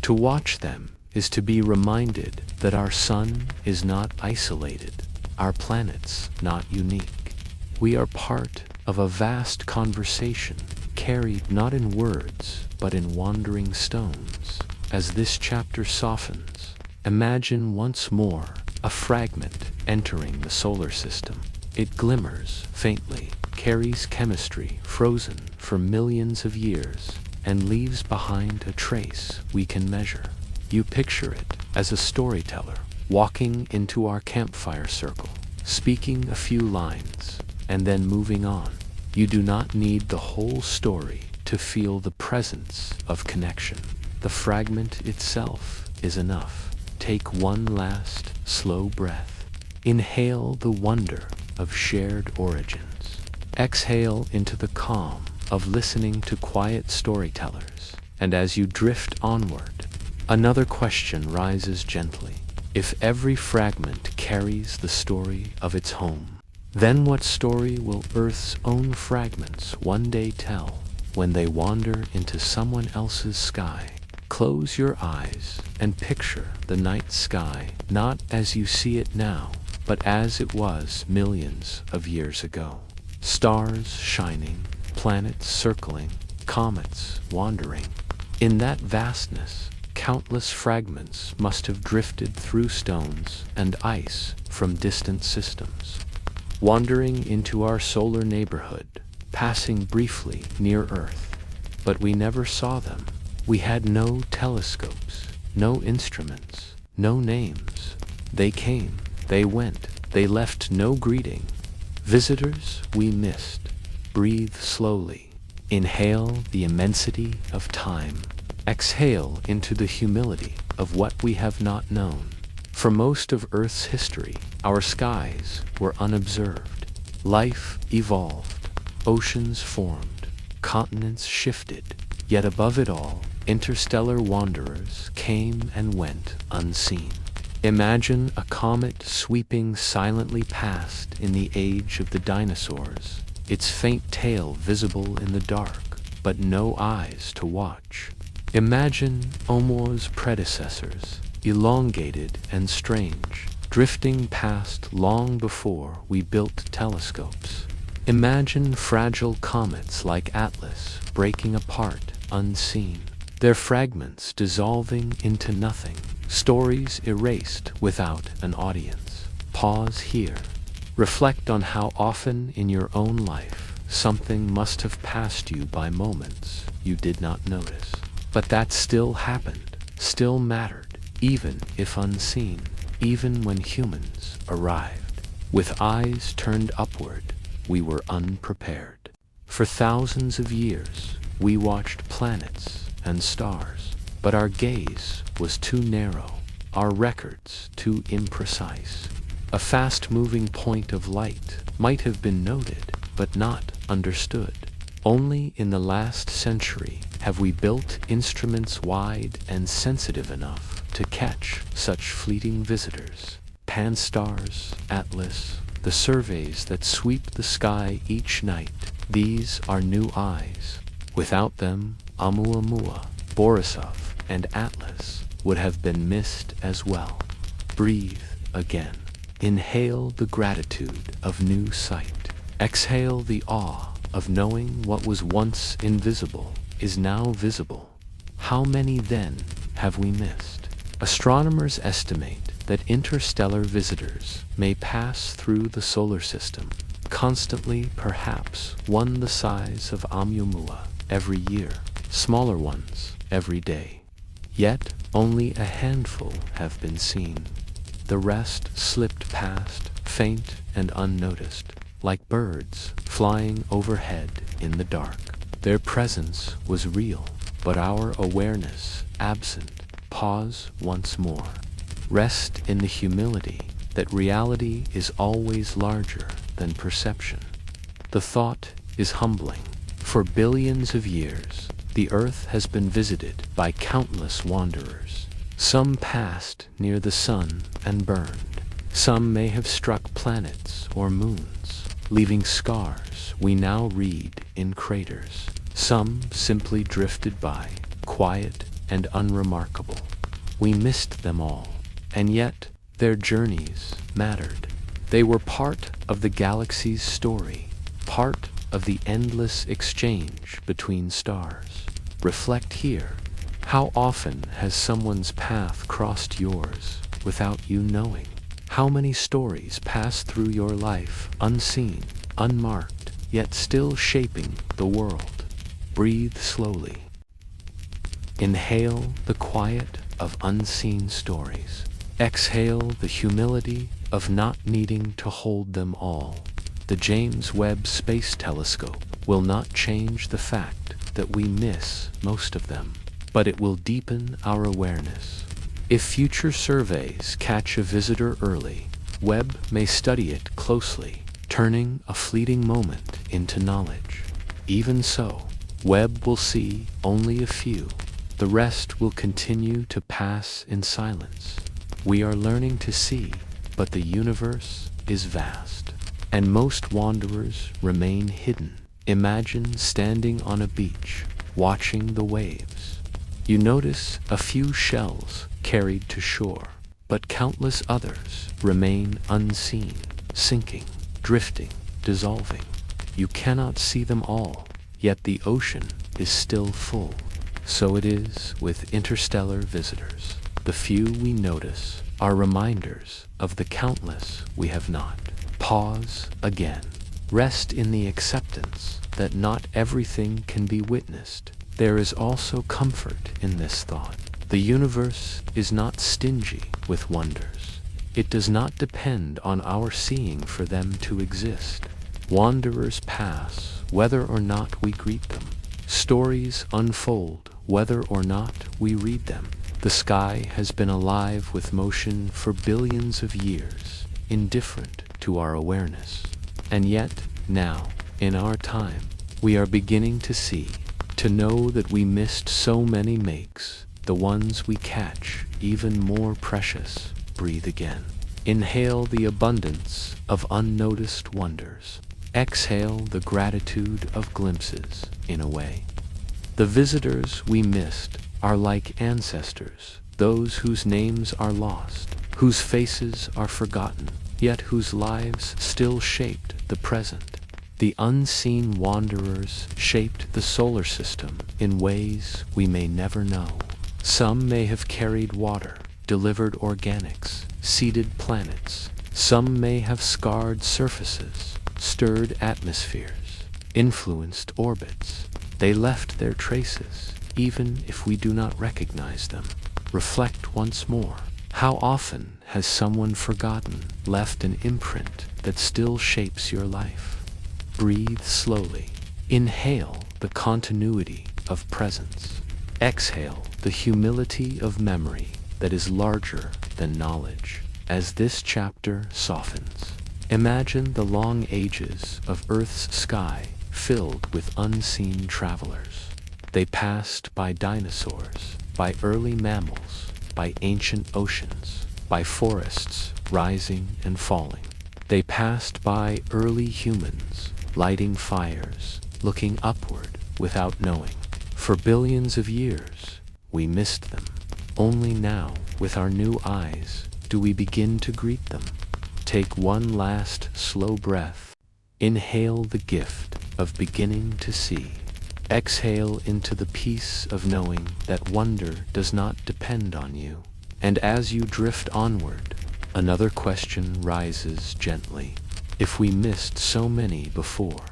To watch them is to be reminded that our sun is not isolated, our planets not unique. We are part of a vast conversation, carried not in words, but in wandering stones. As this chapter softens, imagine once more a fragment entering the solar system. It glimmers faintly, carries chemistry frozen for millions of years, and leaves behind a trace we can measure. You picture it as a storyteller walking into our campfire circle, speaking a few lines, and then moving on. You do not need the whole story to feel the presence of connection. The fragment itself is enough. Take one last slow breath. Inhale the wonder of shared origins. Exhale into the calm of listening to quiet storytellers. And as you drift onward, another question rises gently. If every fragment carries the story of its home, then what story will Earth's own fragments one day tell when they wander into someone else's sky? Close your eyes and picture the night sky not as you see it now, but as it was millions of years ago. Stars shining, planets circling, comets wandering. In that vastness, countless fragments must have drifted through stones and ice from distant systems, wandering into our solar neighborhood, passing briefly near Earth. But we never saw them. We had no telescopes, no instruments, no names. They came, they went, they left no greeting. Visitors we missed. Breathe slowly. Inhale the immensity of time. Exhale into the humility of what we have not known. For most of Earth's history, our skies were unobserved. Life evolved, oceans formed, continents shifted, yet above it all, interstellar wanderers came and went unseen. Imagine a comet sweeping silently past in the age of the dinosaurs, its faint tail visible in the dark, but no eyes to watch. Imagine Oumuam's predecessors, elongated and strange, drifting past long before we built telescopes. Imagine fragile comets like Atlas breaking apart unseen, their fragments dissolving into nothing, stories erased without an audience. Pause here. Reflect on how often in your own life something must have passed you by moments you did not notice. But that still happened, still mattered, even if unseen, even when humans arrived. With eyes turned upward, we were unprepared. For thousands of years, we watched planets and stars, but our gaze was too narrow, our records too imprecise. A fast-moving point of light might have been noted, but not understood. Only in the last century have we built instruments wide and sensitive enough to catch such fleeting visitors. Pan-STARRS, Atlas, the surveys that sweep the sky each night, these are new eyes. Without them, Oumuamua, Borisov, and Atlas would have been missed as well. Breathe again. Inhale the gratitude of new sight. Exhale the awe of knowing what was once invisible is now visible. How many then have we missed? Astronomers estimate that interstellar visitors may pass through the solar system, constantly perhaps one the size of Oumuamua every year, smaller ones every day. Yet only a handful have been seen. The rest slipped past, faint and unnoticed, like birds flying overhead in the dark. Their presence was real, but our awareness absent. Pause once more. Rest in the humility that reality is always larger than perception. The thought is humbling. For billions of years, the Earth has been visited by countless wanderers. Some passed near the sun and burned. Some may have struck planets or moons, leaving scars we now read in craters. Some simply drifted by, quiet and unremarkable. We missed them all, and yet their journeys mattered. They were part of the galaxy's story, part of the endless exchange between stars. Reflect here. How often has someone's path crossed yours without you knowing? How many stories pass through your life unseen, unmarked, yet still shaping the world? Breathe slowly. Inhale the quiet of unseen stories. Exhale the humility of not needing to hold them all. The James Webb Space Telescope will not change the fact that we miss most of them, but it will deepen our awareness. If future surveys catch a visitor early, Webb may study it closely, turning a fleeting moment into knowledge. Even so, Webb will see only a few. The rest will continue to pass in silence. We are learning to see, but the universe is vast, and most wanderers remain hidden. Imagine standing on a beach, watching the waves. You notice a few shells carried to shore, but countless others remain unseen, sinking, drifting, dissolving. You cannot see them all, yet the ocean is still full. So it is with interstellar visitors. The few we notice are reminders of the countless we have not. Pause again. Rest in the acceptance that not everything can be witnessed. There is also comfort in this thought. The universe is not stingy with wonders. It does not depend on our seeing for them to exist. Wanderers pass whether or not we greet them. Stories unfold whether or not we read them. The sky has been alive with motion for billions of years, indifferent to our awareness. And yet, now, in our time, we are beginning to see, to know that we missed so many makes, the ones we catch even more precious. Breathe again. Inhale the abundance of unnoticed wonders. Exhale the gratitude of glimpses, in a way. The visitors we missed are like ancestors, those whose names are lost, whose faces are forgotten, yet whose lives still shaped the present. The unseen wanderers shaped the solar system in ways we may never know. Some may have carried water, delivered organics, seeded planets. Some may have scarred surfaces, stirred atmospheres, influenced orbits. They left their traces, even if we do not recognize them. Reflect once more. How often has someone forgotten left an imprint that still shapes your life? Breathe slowly. Inhale the continuity of presence. Exhale the humility of memory that is larger than knowledge. As this chapter softens, imagine the long ages of Earth's sky filled with unseen travelers. They passed by dinosaurs, by early mammals, by ancient oceans, by forests rising and falling. They passed by early humans, lighting fires, looking upward without knowing. For billions of years, we missed them. Only now, with our new eyes, do we begin to greet them. Take one last slow breath. Inhale the gift of beginning to see. Exhale into the peace of knowing that wonder does not depend on you. And as you drift onward, another question rises gently. If we missed so many before,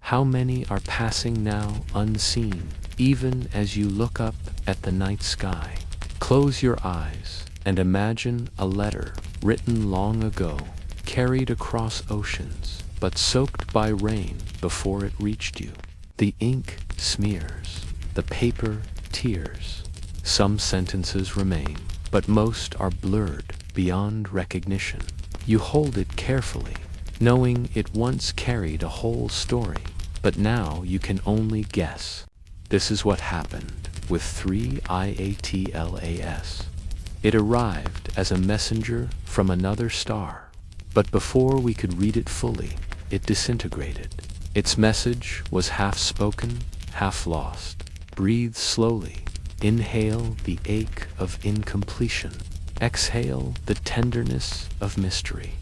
how many are passing now unseen, even as you look up at the night sky? Close your eyes and imagine a letter written long ago, carried across oceans, but soaked by rain before it reached you. The ink smears, the paper tears. Some sentences remain, but most are blurred beyond recognition. You hold it carefully, knowing it once carried a whole story, but now you can only guess. This is what happened with 3IATLAS. It arrived as a messenger from another star, but before we could read it fully, it disintegrated. Its message was half spoken, half lost. Breathe slowly. Inhale the ache of incompletion. Exhale the tenderness of mystery.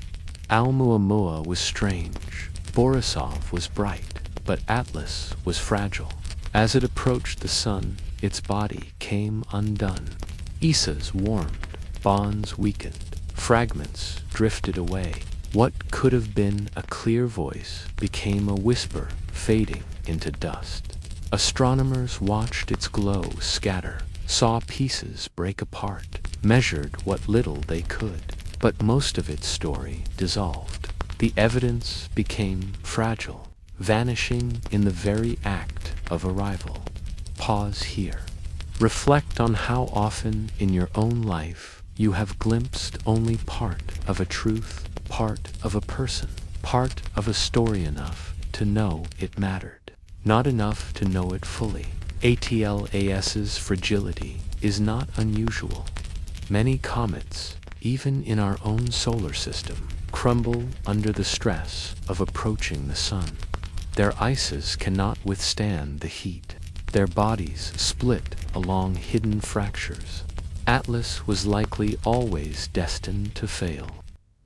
Oumuamua was strange. Borisov was bright, but Atlas was fragile. As it approached the sun, its body came undone. Isas warmed, bonds weakened, fragments drifted away. What could have been a clear voice became a whisper, fading into dust. Astronomers watched its glow scatter, saw pieces break apart, measured what little they could, but most of its story dissolved. The evidence became fragile, vanishing in the very act of arrival. Pause here. Reflect on how often in your own life you have glimpsed only part of a truth, part of a person, part of a story enough to know it mattered, not enough to know it fully. ATLAS's fragility is not unusual. Many comets, even in our own solar system, crumble under the stress of approaching the sun. Their ices cannot withstand the heat. Their bodies split along hidden fractures. Atlas was likely always destined to fail.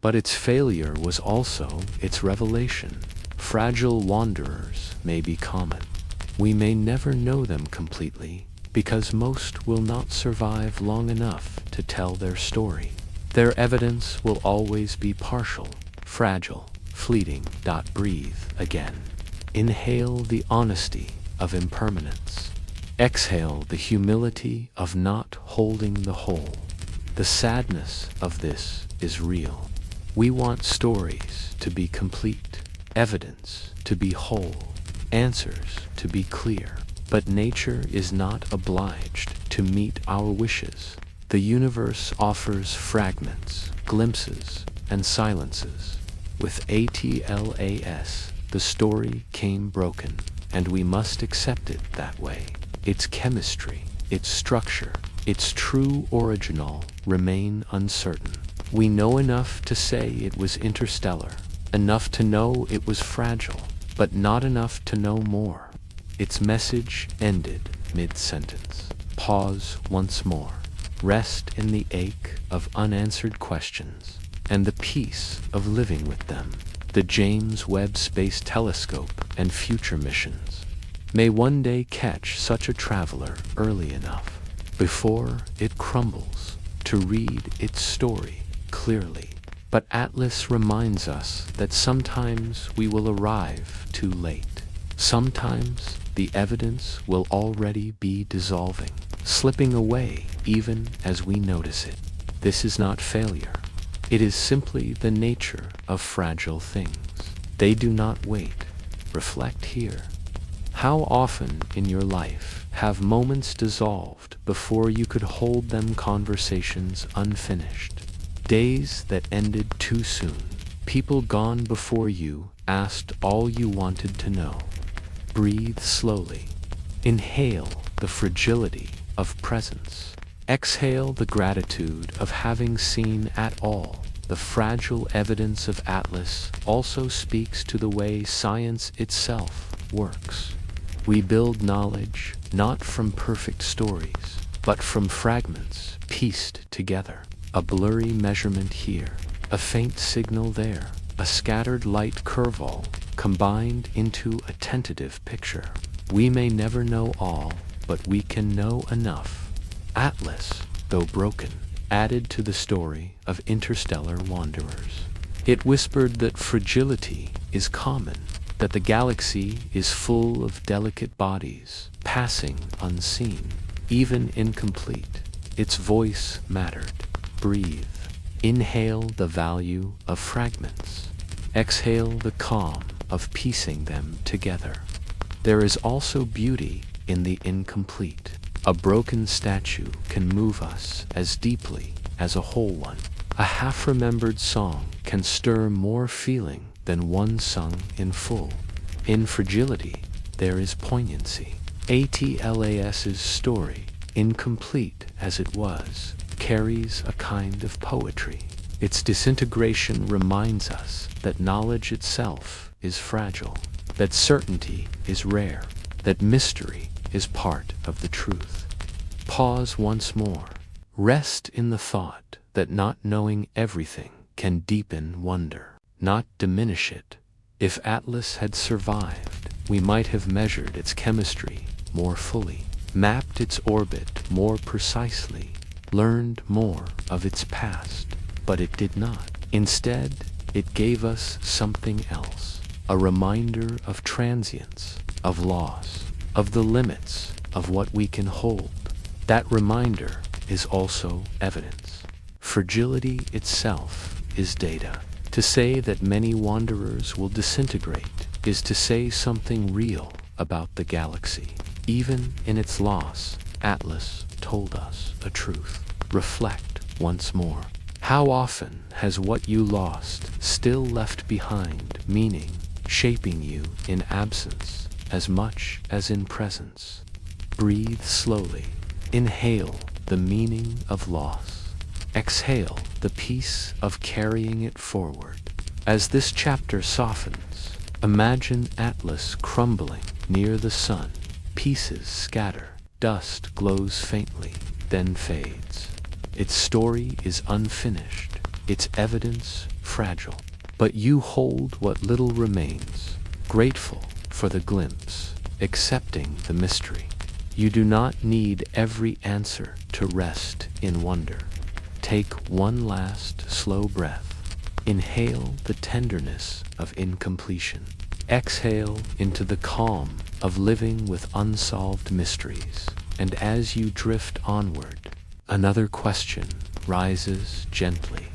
But its failure was also its revelation. Fragile wanderers may be common. We may never know them completely, because most will not survive long enough to tell their story. Their evidence will always be partial, fragile, fleeting. Breathe again. Inhale the honesty of impermanence. Exhale the humility of not holding the whole. The sadness of this is real. We want stories to be complete, evidence to be whole, answers to be clear. But nature is not obliged to meet our wishes. The universe offers fragments, glimpses, and silences. With Atlas, the story came broken, and we must accept it that way. Its chemistry, its structure, its true original remain uncertain. We know enough to say it was interstellar, enough to know it was fragile, but not enough to know more. Its message ended mid-sentence. Pause once more. Rest in the ache of unanswered questions, and the peace of living with them. The James Webb Space Telescope and future missions may one day catch such a traveler early enough, before it crumbles, to read its story clearly. But Atlas reminds us that sometimes we will arrive too late. Sometimes the evidence will already be dissolving, slipping away even as we notice it. This is not failure. It is simply the nature of fragile things. They do not wait. Reflect here. How often in your life have moments dissolved before you could hold them, conversations unfinished? Days that ended too soon. People gone before you asked all you wanted to know. Breathe slowly. Inhale the fragility of presence. Exhale the gratitude of having seen at all. The fragile evidence of Atlas also speaks to the way science itself works. We build knowledge not from perfect stories, but from fragments pieced together. A blurry measurement here, a faint signal there, a scattered light curveball combined into a tentative picture. We may never know all, but we can know enough. Atlas, though broken, added to the story of interstellar wanderers. It whispered that fragility is common, that the galaxy is full of delicate bodies, passing unseen, even incomplete. Its voice mattered. Breathe. Inhale the value of fragments. Exhale the calm of piecing them together. There is also beauty in the incomplete. A broken statue can move us as deeply as a whole one. A half-remembered song can stir more feeling than one sung in full. In fragility, there is poignancy. Atlas's story, incomplete as it was, carries a kind of poetry. Its disintegration reminds us that knowledge itself is fragile, that certainty is rare, that mystery is part of the truth. Pause once more. Rest in the thought that not knowing everything can deepen wonder, not diminish it. If Atlas had survived, we might have measured its chemistry more fully, mapped its orbit more precisely, learned more of its past, but it did not. Instead, it gave us something else, a reminder of transience, of loss, of the limits of what we can hold. That reminder is also evidence. Fragility itself is data. To say that many wanderers will disintegrate is to say something real about the galaxy. Even in its loss, Atlas told us a truth. Reflect once more. How often has what you lost still left behind meaning, shaping you in absence as much as in presence? Breathe slowly. Inhale the meaning of loss. Exhale the peace of carrying it forward. As this chapter softens, imagine Atlas crumbling near the sun. Pieces scatter, dust glows faintly, then fades. Its story is unfinished, its evidence fragile. But you hold what little remains, grateful for the glimpse, accepting the mystery. You do not need every answer to rest in wonder. Take one last slow breath. Inhale the tenderness of incompletion. Exhale into the calm of living with unsolved mysteries. And as you drift onward, another question rises gently.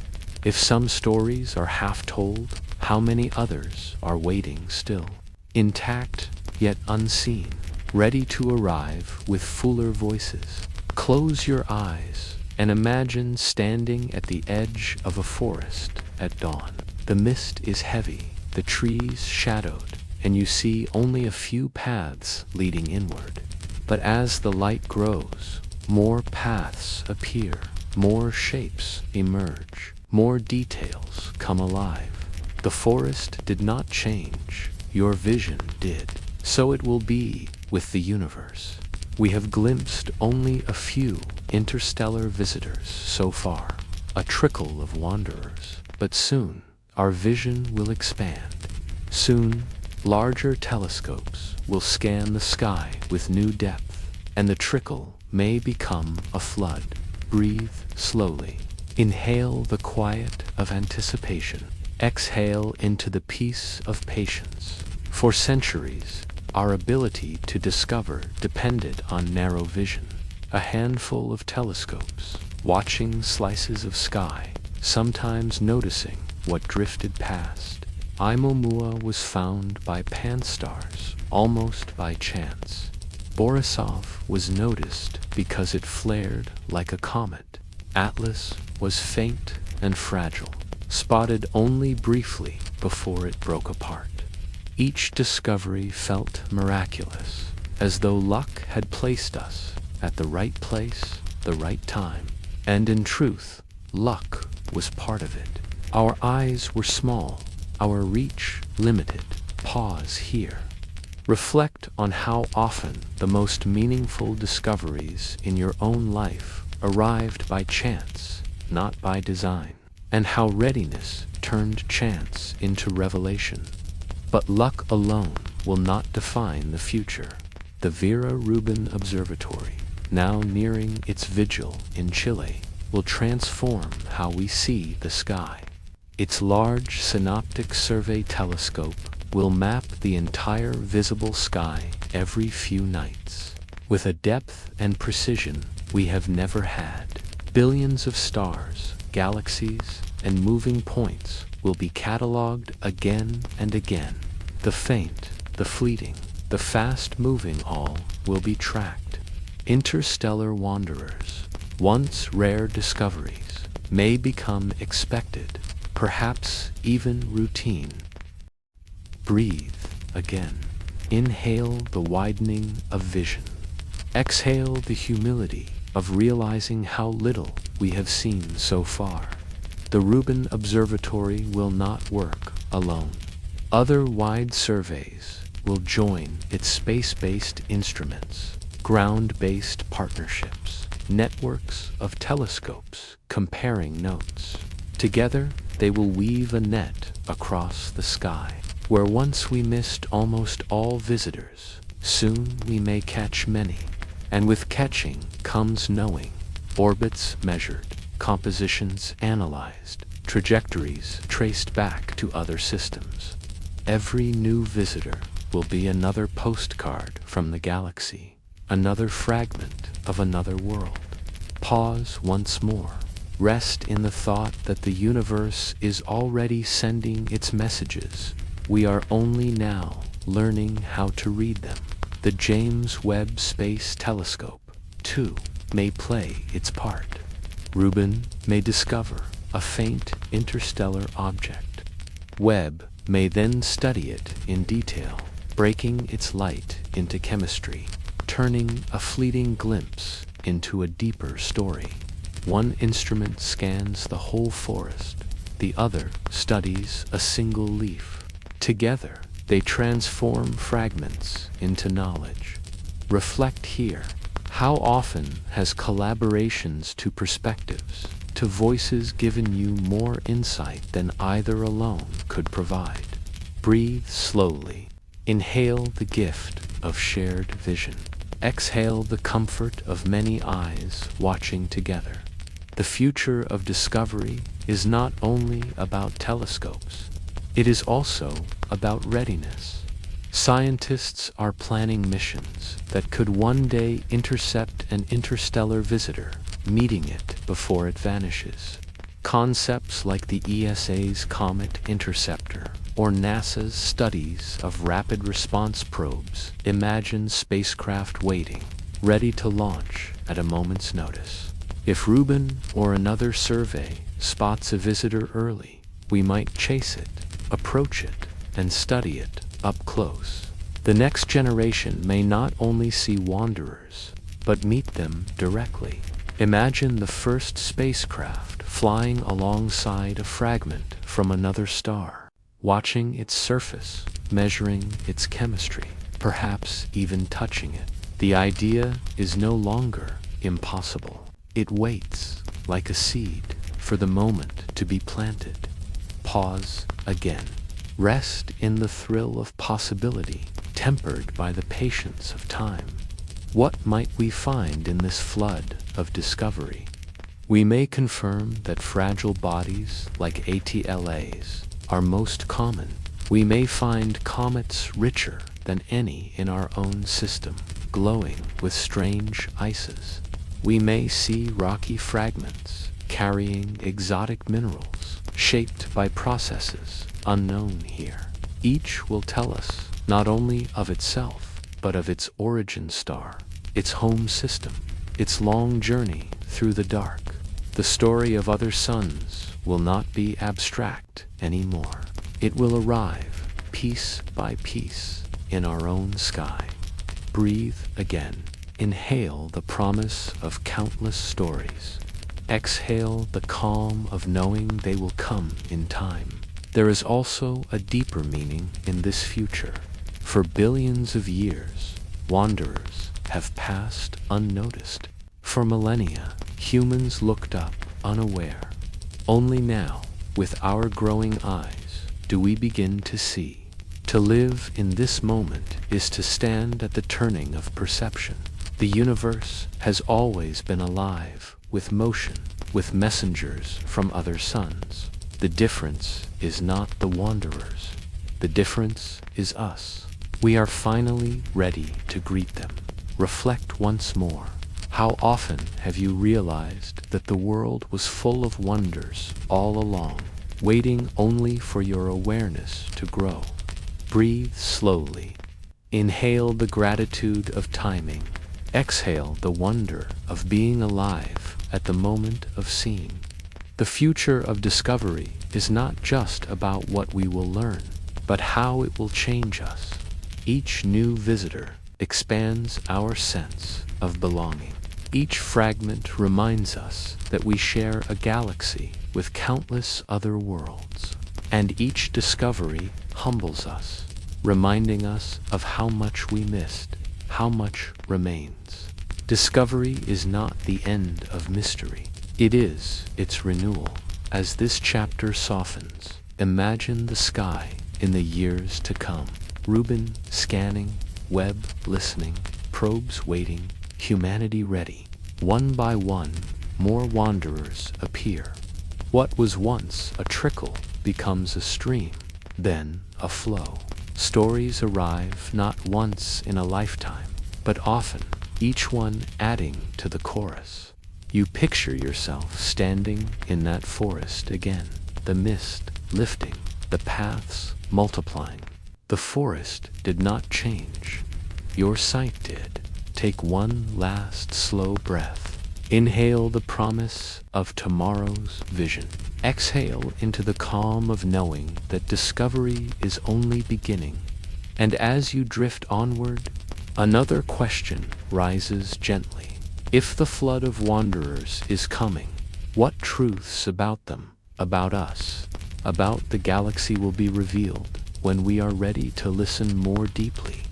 If some stories are half told, how many others are waiting still? Intact, yet unseen, ready to arrive with fuller voices. Close your eyes, And imagine standing at the edge of a forest at dawn. The mist is heavy, the trees shadowed, and you see only a few paths leading inward. But as the light grows, more paths appear, more shapes emerge, more details come alive. The forest did not change, your vision did. So it will be with the universe. We have glimpsed only a few interstellar visitors so far, a trickle of wanderers. But soon, our vision will expand. Soon, larger telescopes will scan the sky with new depth, and the trickle may become a flood. Breathe slowly. Inhale the quiet of anticipation. Exhale into the peace of patience. For centuries, our ability to discover depended on narrow vision. A handful of telescopes, watching slices of sky, sometimes noticing what drifted past. Oumuamua was found by pan-stars, almost by chance. Borisov was noticed because it flared like a comet. Atlas was faint and fragile, spotted only briefly before it broke apart. Each discovery felt miraculous, as though luck had placed us at the right place, the right time. And in truth, luck was part of it. Our eyes were small, our reach limited. Pause here. Reflect on how often the most meaningful discoveries in your own life arrived by chance, not by design, and how readiness turned chance into revelation. But luck alone will not define the future. The Vera Rubin Observatory, now nearing its vigil in Chile, will transform how we see the sky. Its large synoptic survey telescope will map the entire visible sky every few nights, with a depth and precision we have never had. Billions of stars, galaxies, and moving points will be catalogued again and again. The faint, the fleeting, the fast-moving all will be tracked. Interstellar wanderers, once rare discoveries, may become expected, perhaps even routine. Breathe again. Inhale the widening of vision. Exhale the humility of realizing how little we have seen so far. The Rubin Observatory will not work alone. Other wide surveys will join its space-based instruments, ground-based partnerships, networks of telescopes comparing notes. Together, they will weave a net across the sky. Where once we missed almost all visitors, soon we may catch many. And with catching comes knowing. Orbits measured, compositions analyzed, trajectories traced back to other systems. Every new visitor will be another postcard from the galaxy, another fragment of another world. Pause once more. Rest in the thought that the universe is already sending its messages. We are only now learning how to read them. The James Webb Space Telescope, too, may play its part. Rubin may discover a faint interstellar object. Webb may then study it in detail, breaking its light into chemistry, turning a fleeting glimpse into a deeper story. One instrument scans the whole forest, the other studies a single leaf. Together, they transform fragments into knowledge. Reflect here. How often has collaborations to perspectives, to voices given you more insight than either alone could provide? Breathe slowly. Inhale the gift of shared vision. Exhale the comfort of many eyes watching together. The future of discovery is not only about telescopes. It is also about readiness. Scientists are planning missions that could one day intercept an interstellar visitor, meeting it before it vanishes. Concepts like the ESA's Comet Interceptor or NASA's studies of rapid response probes imagine spacecraft waiting, ready to launch at a moment's notice. If Reuben or another survey spots a visitor early, we might chase it, approach it, and study it up close. The next generation may not only see wanderers, but meet them directly. Imagine the first spacecraft flying alongside a fragment from another star, watching its surface, measuring its chemistry, perhaps even touching it. The idea is no longer impossible. It waits, like a seed, for the moment to be planted. Pause again. Rest in the thrill of possibility, tempered by the patience of time. What might we find in this flood of discovery? We may confirm that fragile bodies like ATLAs are most common. We may find comets richer than any in our own system, glowing with strange ices. We may see rocky fragments carrying exotic minerals, shaped by processes unknown here. Each will tell us not only of itself, but of its origin star, its home system, its long journey through the dark. The story of other suns will not be abstract anymore. It will arrive, piece by piece, in our own sky. Breathe again. Inhale the promise of countless stories. Exhale the calm of knowing they will come in time. There is also a deeper meaning in this future. For billions of years, wanderers have passed unnoticed. For millennia, humans looked up unaware. Only now, with our growing eyes, do we begin to see. To live in this moment is to stand at the turning of perception. The universe has always been alive, with motion, with messengers from other suns. The difference is not the wanderers. The difference is us. We are finally ready to greet them. Reflect once more. How often have you realized that the world was full of wonders all along, waiting only for your awareness to grow? Breathe slowly. Inhale the gratitude of timing. Exhale the wonder of being alive at the moment of seeing. The future of discovery is not just about what we will learn, but how it will change us. Each new visitor expands our sense of belonging. Each fragment reminds us that we share a galaxy with countless other worlds. And each discovery humbles us, reminding us of how much we missed, how much remains. Discovery is not the end of mystery. It is its renewal. As this chapter softens, imagine the sky in the years to come. Reuben scanning, Webb listening, probes waiting, humanity ready. One by one, more wanderers appear. What was once a trickle becomes a stream, then a flow. Stories arrive not once in a lifetime, but often, each one adding to the chorus. You picture yourself standing in that forest again, the mist lifting, the paths multiplying. The forest did not change. Your sight did. Take one last slow breath. Inhale the promise of tomorrow's vision. Exhale into the calm of knowing that discovery is only beginning. And as you drift onward, another question rises gently. If the flood of wanderers is coming, what truths about them, about us, about the galaxy will be revealed when we are ready to listen more deeply?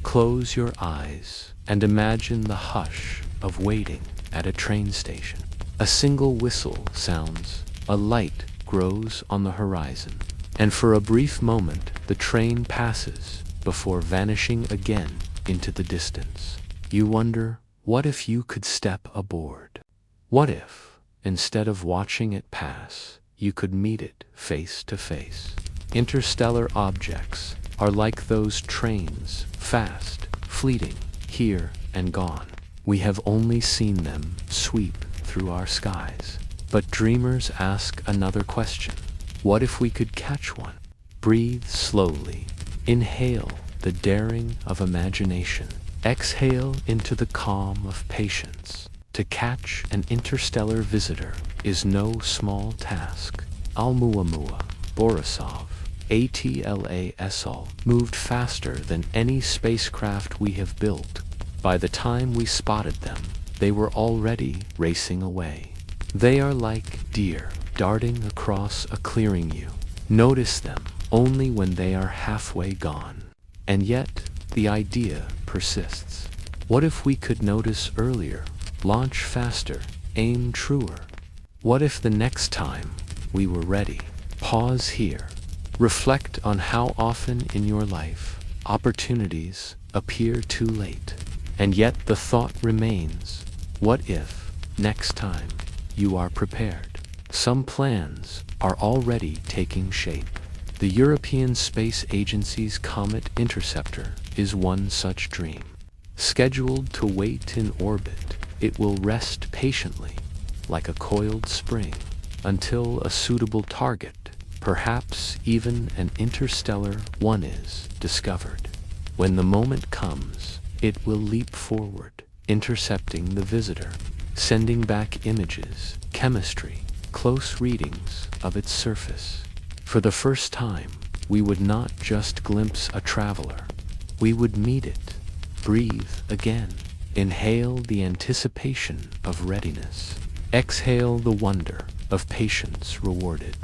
Close your eyes and imagine the hush of waiting at a train station. A single whistle sounds, a light grows on the horizon, and for a brief moment the train passes before vanishing again into the distance. You wonder, what if you could step aboard? What if, instead of watching it pass, you could meet it face to face? Interstellar objects are like those trains, fast, fleeting, here and gone. We have only seen them sweep through our skies. But dreamers ask another question. What if we could catch one? Breathe slowly. Inhale the daring of imagination. Exhale into the calm of patience. To catch an interstellar visitor is no small task. Oumuamua, Borisov, Atlasol moved faster than any spacecraft we have built. By the time we spotted them, they were already racing away. They are like deer darting across a clearing. You notice them only when they are halfway gone. And yet, the idea persists. What if we could notice earlier, launch faster, aim truer? What if the next time we were ready? Pause here. Reflect on how often in your life opportunities appear too late. And yet the thought remains, what if, next time, you are prepared? Some plans are already taking shape. The European Space Agency's Comet Interceptor is one such dream. Scheduled to wait in orbit, it will rest patiently, like a coiled spring, until a suitable target, perhaps even an interstellar one, is discovered. When the moment comes, it will leap forward, intercepting the visitor, sending back images, chemistry, close readings of its surface. For the first time, we would not just glimpse a traveler. We would meet it, breathe again, inhale the anticipation of readiness, exhale the wonder of patience rewarded.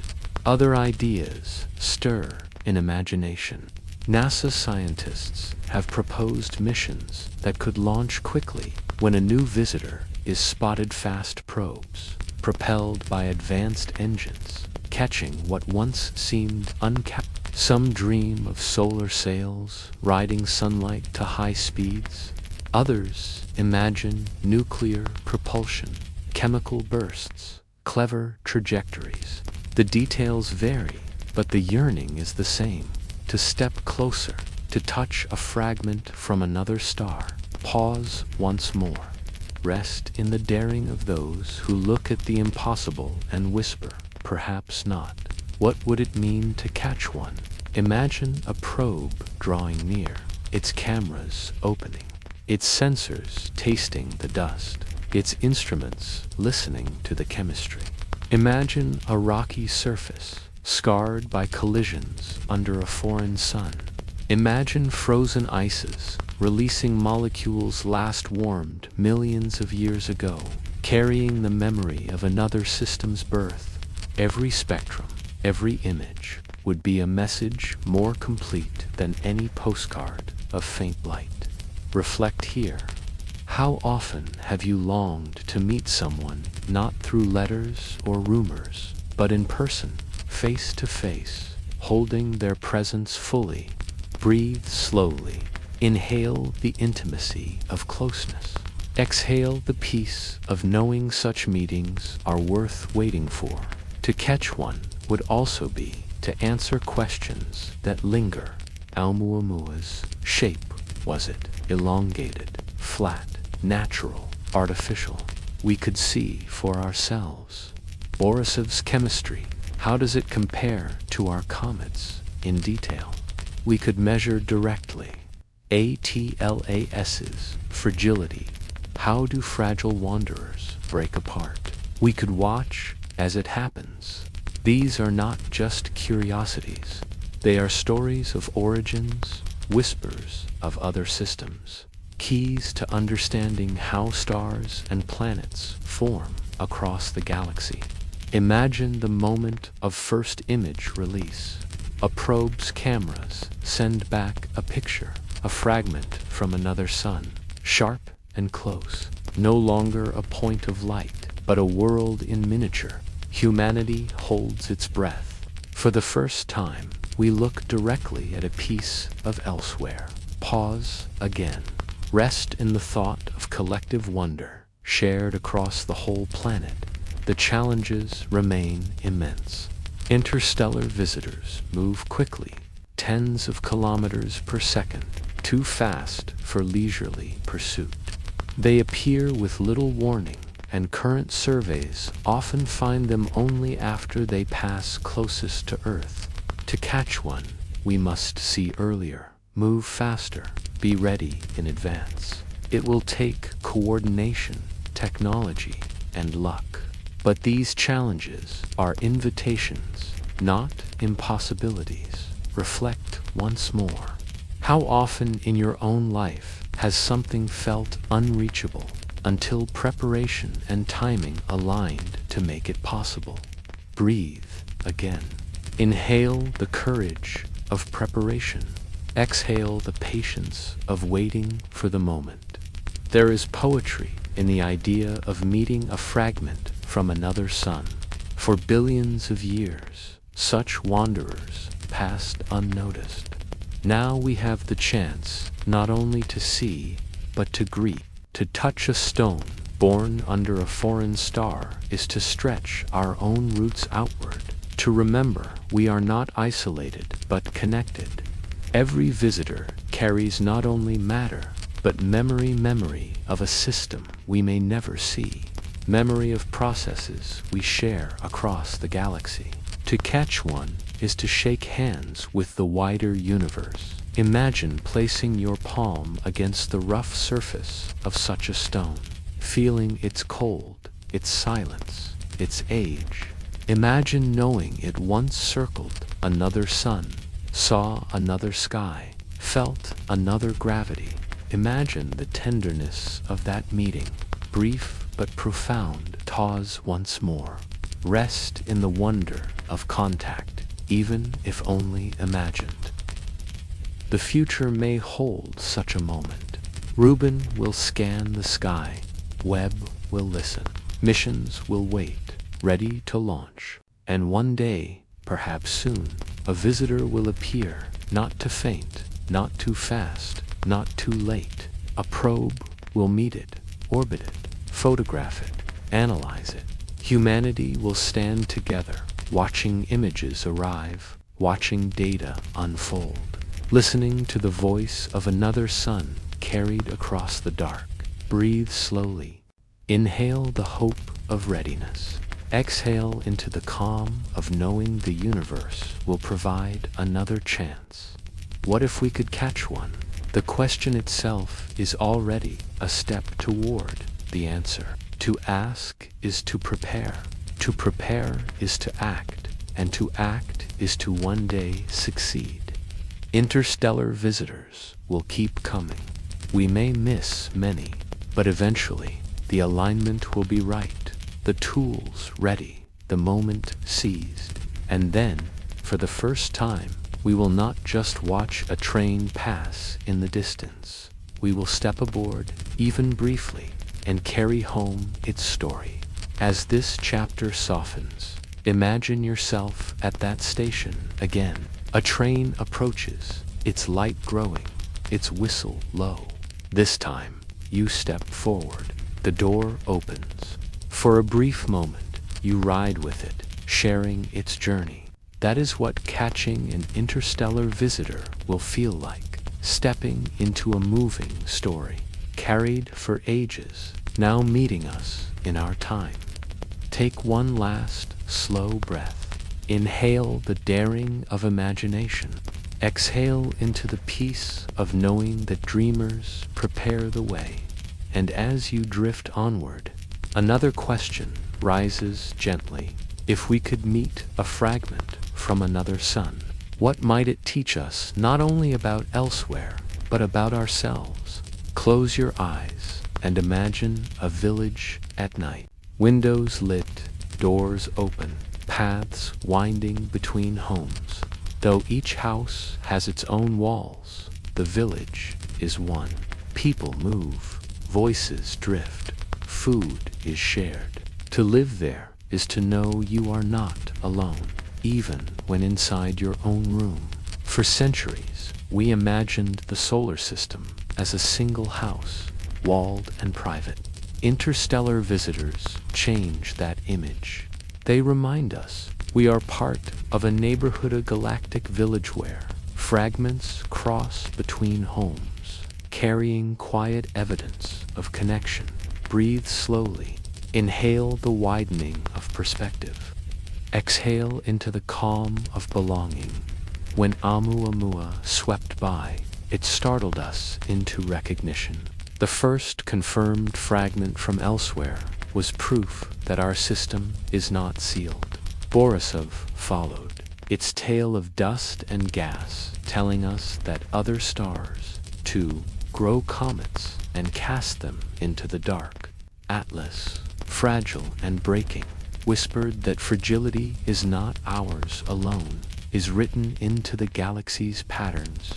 Other ideas stir in imagination. NASA scientists have proposed missions that could launch quickly when a new visitor is spotted. Fast probes, propelled by advanced engines, catching what once seemed uncapped. Some dream of solar sails, riding sunlight to high speeds. Others imagine nuclear propulsion, chemical bursts, clever trajectories. The details vary, but the yearning is the same. To step closer, to touch a fragment from another star. Pause once more. Rest in the daring of those who look at the impossible and whisper, perhaps not. What would it mean to catch one? Imagine a probe drawing near, its cameras opening, its sensors tasting the dust, its instruments listening to the chemistry. Imagine a rocky surface, scarred by collisions under a foreign sun. Imagine frozen ices, releasing molecules last warmed millions of years ago, carrying the memory of another system's birth. Every spectrum, every image, would be a message more complete than any postcard of faint light. Reflect here. How often have you longed to meet someone, not through letters or rumors, but in person, face to face, holding their presence fully? Breathe slowly. Inhale the intimacy of closeness. Exhale the peace of knowing such meetings are worth waiting for. To catch one would also be to answer questions that linger. Oumuamua's shape, was it elongated, flat, natural, artificial? We could see for ourselves. Borisov's chemistry, how does it compare to our comets in detail? We could measure directly. Atlas's fragility, how do fragile wanderers break apart? We could watch as it happens. These are not just curiosities. They are stories of origins, whispers of other systems, keys to understanding how stars and planets form across the galaxy. Imagine the moment of first image release. A probe's cameras send back a picture, a fragment from another sun, sharp and close, no longer a point of light, but a world in miniature. Humanity holds its breath. For the first time, we look directly at a piece of elsewhere. Pause again. Rest in the thought of collective wonder shared across the whole planet. The challenges remain immense. Interstellar visitors move quickly, tens of kilometers per second, too fast for leisurely pursuit. They appear with little warning, and current surveys often find them only after they pass closest to Earth. To catch one, we must see earlier, move faster, be ready in advance. It will take coordination, technology and luck. But these challenges are invitations, not impossibilities. Reflect once more. How often in your own life has something felt unreachable until preparation and timing aligned to make it possible? Breathe again. Inhale the courage of preparation. Exhale the patience of waiting for the moment. There is poetry in the idea of meeting a fragment from another sun. For billions of years, such wanderers passed unnoticed. Now we have the chance not only to see, but to greet. To touch a stone born under a foreign star is to stretch our own roots outward, to remember we are not isolated but connected. Every visitor carries not only matter, but memory of a system we may never see, memory of processes we share across the galaxy. To catch one is to shake hands with the wider universe. Imagine placing your palm against the rough surface of such a stone, feeling its cold, its silence, its age. Imagine knowing it once circled another sun, saw another sky, felt another gravity. Imagine the tenderness of that meeting, brief but profound. Pause once more. Rest in the wonder of contact, even if only imagined. The future may hold such a moment. Reuben will scan the sky, Webb will listen, missions will wait, ready to launch. And one day, perhaps soon, a visitor will appear, not to faint, not too fast, not too late. A probe will meet it, orbit it, photograph it, analyze it. Humanity will stand together, watching images arrive, watching data unfold, listening to the voice of another sun carried across the dark. Breathe slowly. Inhale the hope of readiness. Exhale into the calm of knowing the universe will provide another chance. What if we could catch one? The question itself is already a step toward the answer. To ask is to prepare. To prepare is to act, and to act is to one day succeed. Interstellar visitors will keep coming. We may miss many, but eventually the alignment will be right, the tools ready, the moment seized. And then, for the first time, we will not just watch a train pass in the distance. We will step aboard, even briefly, and carry home its story. As this chapter softens, imagine yourself at that station again. A train approaches, its light growing, its whistle low. This time, you step forward. The door opens. For a brief moment, you ride with it, sharing its journey. That is what catching an interstellar visitor will feel like. Stepping into a moving story, carried for ages, now meeting us in our time. Take one last, slow breath. Inhale the daring of imagination. Exhale into the peace of knowing that dreamers prepare the way. And as you drift onward, another question rises gently. If we could meet a fragment from another sun, what might it teach us not only about elsewhere, but about ourselves? Close your eyes and imagine a village at night. Windows lit, doors open, paths winding between homes. Though each house has its own walls, the village is one. People move, voices drift, food is shared. To live there is to know you are not alone, even when inside your own room. For centuries, we imagined the solar system as a single house, walled and private. Interstellar visitors change that image. They remind us we are part of a neighborhood, a galactic village where fragments cross between homes, carrying quiet evidence of connection. Breathe slowly. Inhale the widening of perspective. Exhale into the calm of belonging. When Oumuamua swept by, it startled us into recognition. The first confirmed fragment from elsewhere was proof that our system is not sealed. Borisov followed, its tail of dust and gas telling us that other stars, too, grow comets and cast them into the dark. Atlas, fragile and breaking, whispered that fragility is not ours alone, is written into the galaxy's patterns.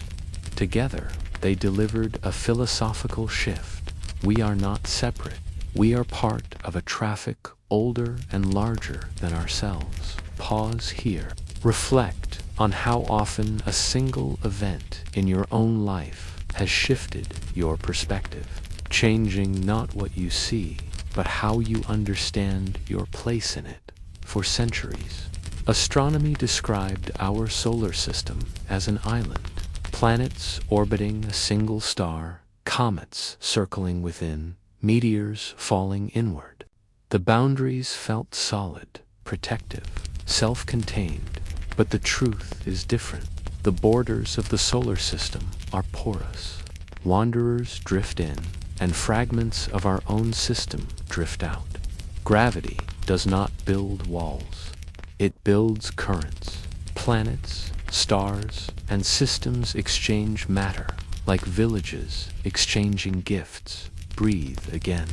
Together, they delivered a philosophical shift. We are not separate. We are part of a traffic older and larger than ourselves. Pause here. Reflect on how often a single event in your own life has shifted your perspective, changing not what you see, but how you understand your place in it. For centuries, astronomy described our solar system as an island. Planets orbiting a single star, comets circling within, meteors falling inward. The boundaries felt solid, protective, self-contained, but the truth is different. The borders of the solar system are porous. Wanderers drift in, and fragments of our own system drift out. Gravity does not build walls. It builds currents. Planets, stars, and systems exchange matter, like villages exchanging gifts. Breathe again.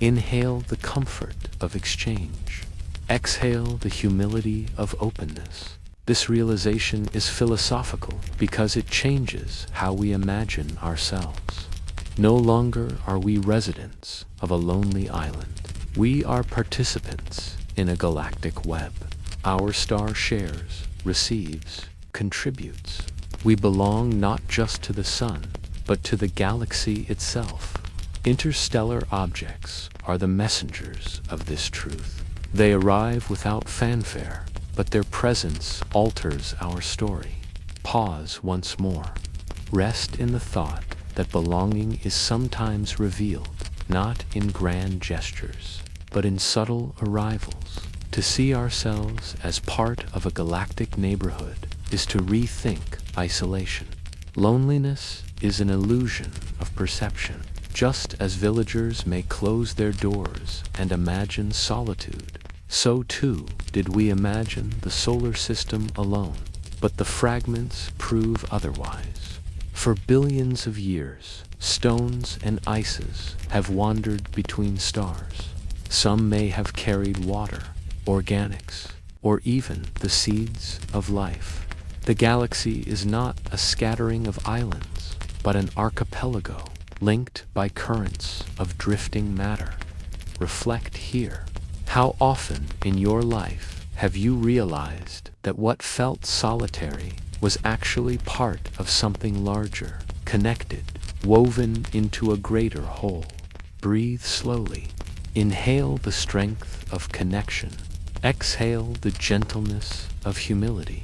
Inhale the comfort of exchange. Exhale the humility of openness. This realization is philosophical because it changes how we imagine ourselves. No longer are we residents of a lonely island. We are participants in a galactic web. Our star shares, receives, contributes. We belong not just to the sun, but to the galaxy itself. Interstellar objects are the messengers of this truth. They arrive without fanfare, but their presence alters our story. Pause once more. Rest in the thought that belonging is sometimes revealed, not in grand gestures, but in subtle arrivals. To see ourselves as part of a galactic neighborhood is to rethink isolation. Loneliness is an illusion of perception. Just as villagers may close their doors and imagine solitude, so too did we imagine the solar system alone. But the fragments prove otherwise. For billions of years, stones and ices have wandered between stars. Some may have carried water, organics, or even the seeds of life. The galaxy is not a scattering of islands, but an archipelago linked by currents of drifting matter. Reflect here. How often in your life have you realized that what felt solitary was actually part of something larger, connected, woven into a greater whole? Breathe slowly. Inhale the strength of connection. Exhale the gentleness of humility.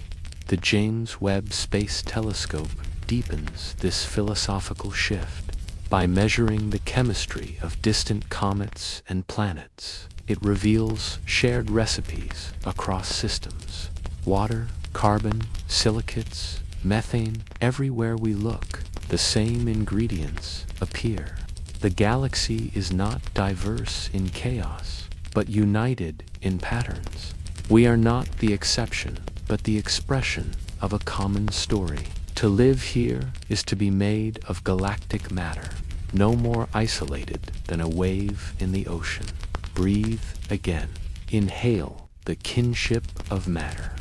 The James Webb Space Telescope deepens this philosophical shift. By measuring the chemistry of distant comets and planets, it reveals shared recipes across systems. Water, carbon, silicates, methane, everywhere we look, the same ingredients appear. The galaxy is not diverse in chaos, but united in patterns. We are not the exception, but the expression of a common story. To live here is to be made of galactic matter, no more isolated than a wave in the ocean. Breathe again. Inhale the kinship of matter.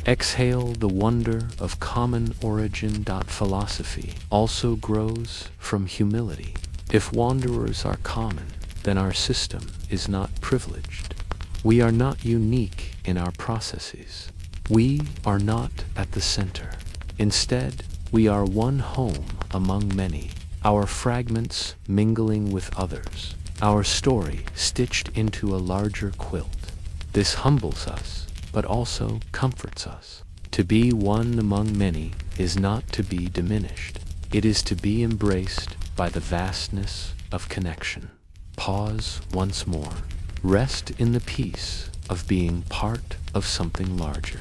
Exhale the wonder of common origin. Philosophy also grows from humility. If wanderers are common, then our system is not privileged. We are not unique in our processes. We are not at the center. Instead, we are one home among many, our fragments mingling with others, our story stitched into a larger quilt. This humbles us, but also comforts us. To be one among many is not to be diminished. It is to be embraced by the vastness of connection. Pause once more. Rest in the peace of being part of something larger.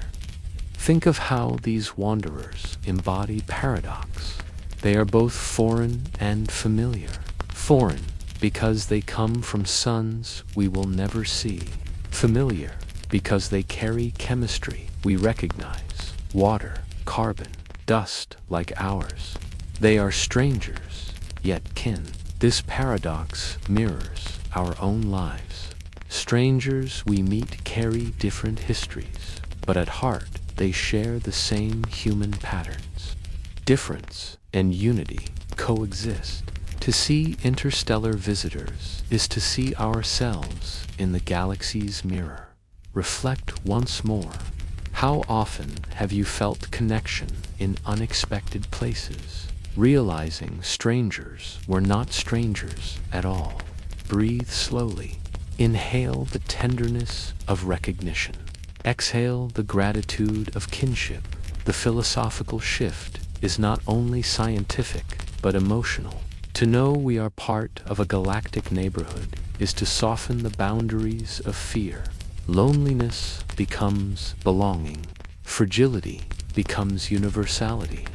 Think of how these wanderers embody paradox. They are both foreign and familiar. Foreign because they come from suns we will never see. Familiar, because they carry chemistry we recognize, water, carbon, dust like ours. They are strangers, yet kin. This paradox mirrors our own lives. Strangers we meet carry different histories, but at heart they share the same human patterns. Difference and unity coexist. To see interstellar visitors is to see ourselves in the galaxy's mirror. Reflect once more. How often have you felt connection in unexpected places, realizing strangers were not strangers at all? Breathe slowly. Inhale the tenderness of recognition. Exhale the gratitude of kinship. The philosophical shift is not only scientific, but emotional. To know we are part of a galactic neighborhood is to soften the boundaries of fear. Loneliness becomes belonging. Fragility becomes universality.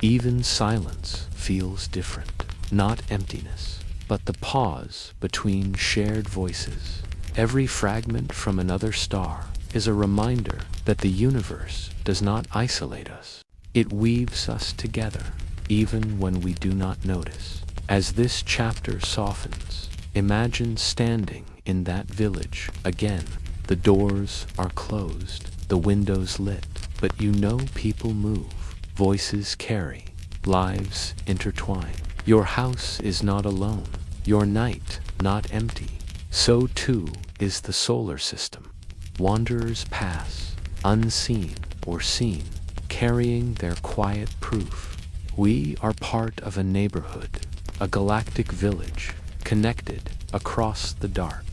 Even silence feels different. Not emptiness, but the pause between shared voices. Every fragment from another star is a reminder that the universe does not isolate us. It weaves us together, even when we do not notice. As this chapter softens, imagine standing in that village again. The doors are closed, the windows lit, but you know people move, voices carry, lives intertwine. Your house is not alone, your night not empty. So too is the solar system. Wanderers pass, unseen or seen, carrying their quiet proof. We are part of a neighborhood, a galactic village, connected across the dark.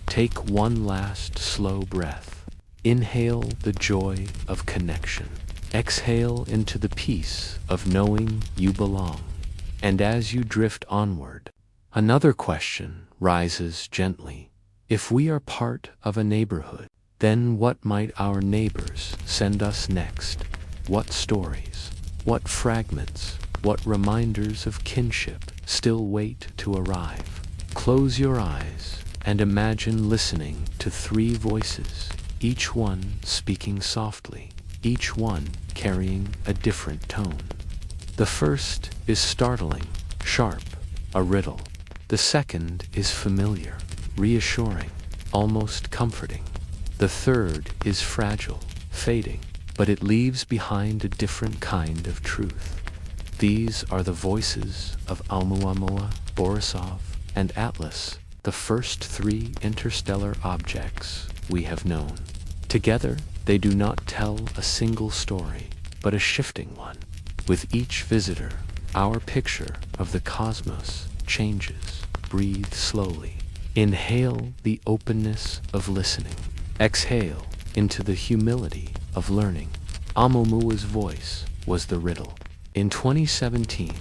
Take one last slow breath. Inhale the joy of connection. Exhale into the peace of knowing you belong. And as you drift onward, another question rises gently. If we are part of a neighborhood, then what might our neighbors send us next? What stories? What fragments? What reminders of kinship still wait to arrive? Close your eyes and imagine listening to 3 voices, each one speaking softly, each one carrying a different tone. The first is startling, sharp, a riddle. The second is familiar, reassuring, almost comforting. The third is fragile, fading, but it leaves behind a different kind of truth. These are the voices of Oumuamua, Borisov, and Atlas, the first 3 interstellar objects we have known. Together, they do not tell a single story, but a shifting one. With each visitor, our picture of the cosmos changes. Breathe slowly. Inhale the openness of listening. Exhale into the humility of learning. Oumuamua's voice was the riddle. In 2017,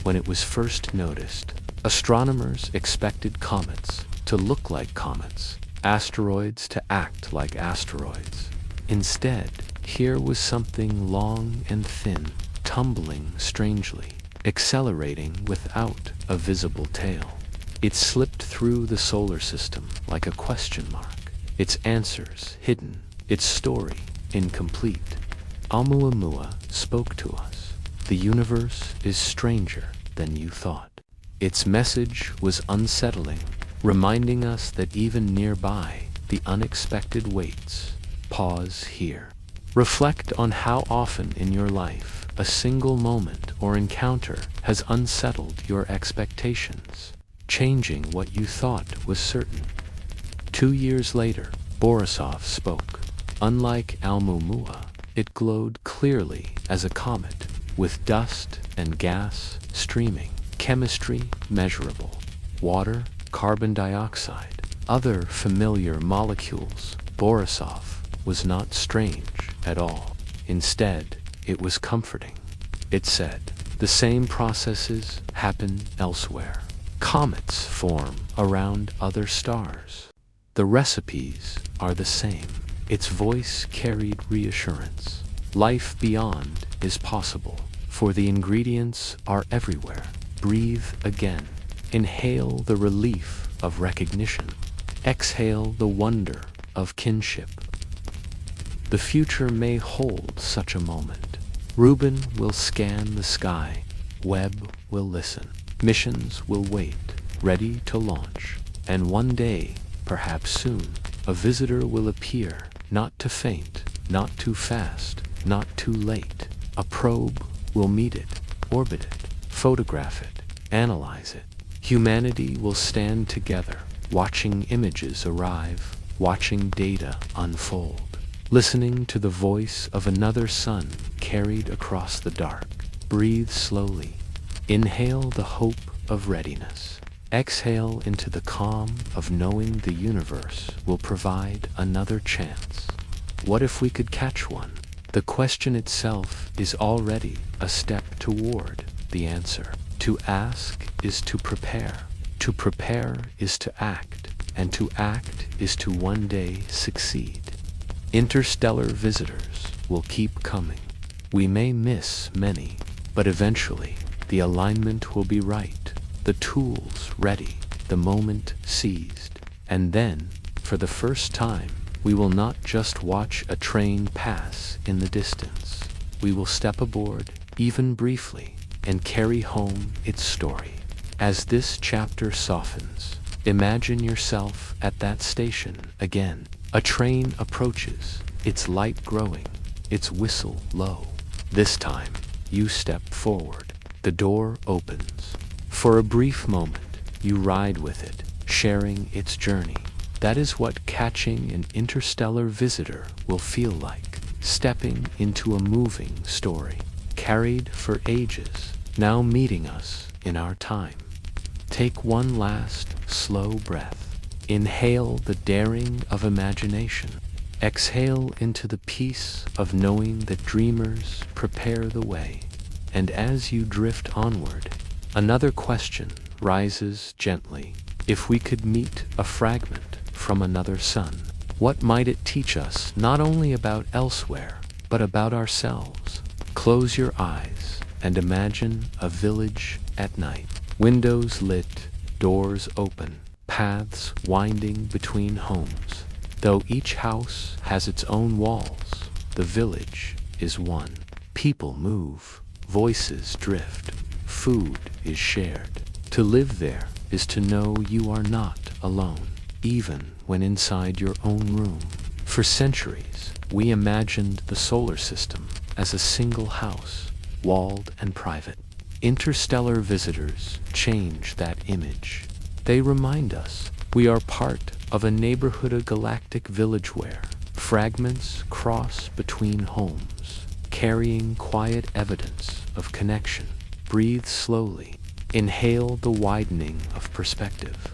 when it was first noticed, astronomers expected comets to look like comets, asteroids to act like asteroids. Instead, here was something long and thin, tumbling strangely, accelerating without a visible tail. It slipped through the solar system like a question mark, its answers hidden, its story incomplete. Oumuamua spoke to us. The universe is stranger than you thought. Its message was unsettling, reminding us that even nearby, the unexpected waits. Pause here. Reflect on how often in your life a single moment or encounter has unsettled your expectations, changing what you thought was certain. 2 years later, Borisov spoke. Unlike Oumuamua, it glowed clearly as a comet, with dust and gas streaming, chemistry measurable, water, carbon dioxide, other familiar molecules. Borisov was not strange at all. Instead, it was comforting. It said, the same processes happen elsewhere. Comets form around other stars. The recipes are the same. Its voice carried reassurance. Life beyond is possible, for the ingredients are everywhere. Breathe again. Inhale the relief of recognition. Exhale the wonder of kinship. The future may hold such a moment. Reuben will scan the sky. Webb will listen. Missions will wait, ready to launch. And one day, perhaps soon, a visitor will appear, not to faint, not too fast, not too late. A probe will meet it, orbit it, photograph it, analyze it. Humanity will stand together, watching images arrive, watching data unfold, listening to the voice of another sun carried across the dark. Breathe slowly. Inhale the hope of readiness. Exhale into the calm of knowing the universe will provide another chance. What if we could catch one? The question itself is already a step toward the answer. To ask is to prepare. To prepare is to act, and to act is to one day succeed. Interstellar visitors will keep coming. We may miss many, but eventually the alignment will be right, the tools ready, the moment seized. And then, for the first time, we will not just watch a train pass in the distance. We will step aboard, even briefly, and carry home its story. As this chapter softens, imagine yourself at that station again. A train approaches, its light growing, its whistle low. This time, you step forward. The door opens. For a brief moment, you ride with it, sharing its journey. That is what catching an interstellar visitor will feel like. Stepping into a moving story, carried for ages, now meeting us in our time. Take one last, slow breath. Inhale the daring of imagination. Exhale into the peace of knowing that dreamers prepare the way. And as you drift onward, another question rises gently. If we could meet a fragment from another sun, what might it teach us not only about elsewhere, but about ourselves? Close your eyes and imagine a village at night. Windows lit, doors open, paths winding between homes. Though each house has its own walls, the village is one. People move, voices drift, food is shared. To live there is to know you are not alone, even when inside your own room. For centuries, we imagined the solar system as a single house, walled and private. Interstellar visitors change that image. They remind us we are part of a neighborhood, a galactic village where fragments cross between homes, carrying quiet evidence of connection. Breathe slowly. Inhale the widening of perspective.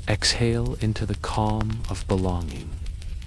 Exhale into the calm of belonging.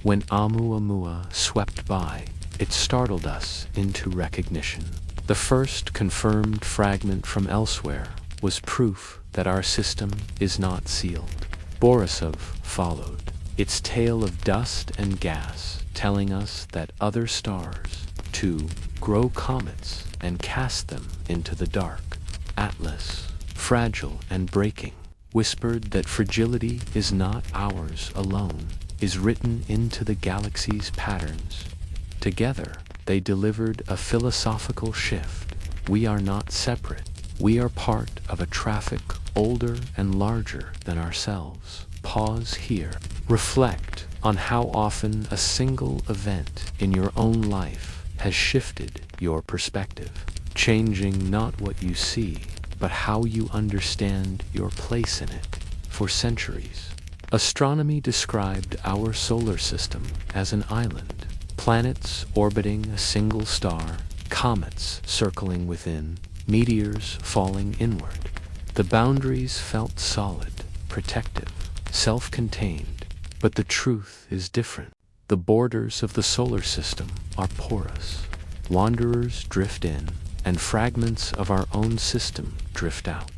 When Oumuamua swept by, it startled us into recognition. The first confirmed fragment from elsewhere was proof that our system is not sealed. Borisov followed, its tail of dust and gas telling us that other stars, too, grow comets and cast them into the dark. Atlas, fragile and breaking, whispered that fragility is not ours alone, is written into the galaxy's patterns. Together, they delivered a philosophical shift. We are not separate. We are part of a traffic older and larger than ourselves. Pause here. Reflect on how often a single event in your own life has shifted your perspective, changing not what you see, but how you understand your place in it. For centuries, astronomy described our solar system as an island. Planets orbiting a single star, comets circling within, meteors falling inward. The boundaries felt solid, protective, self-contained, but the truth is different. The borders of the solar system are porous. Wanderers drift in, and fragments of our own system drift out.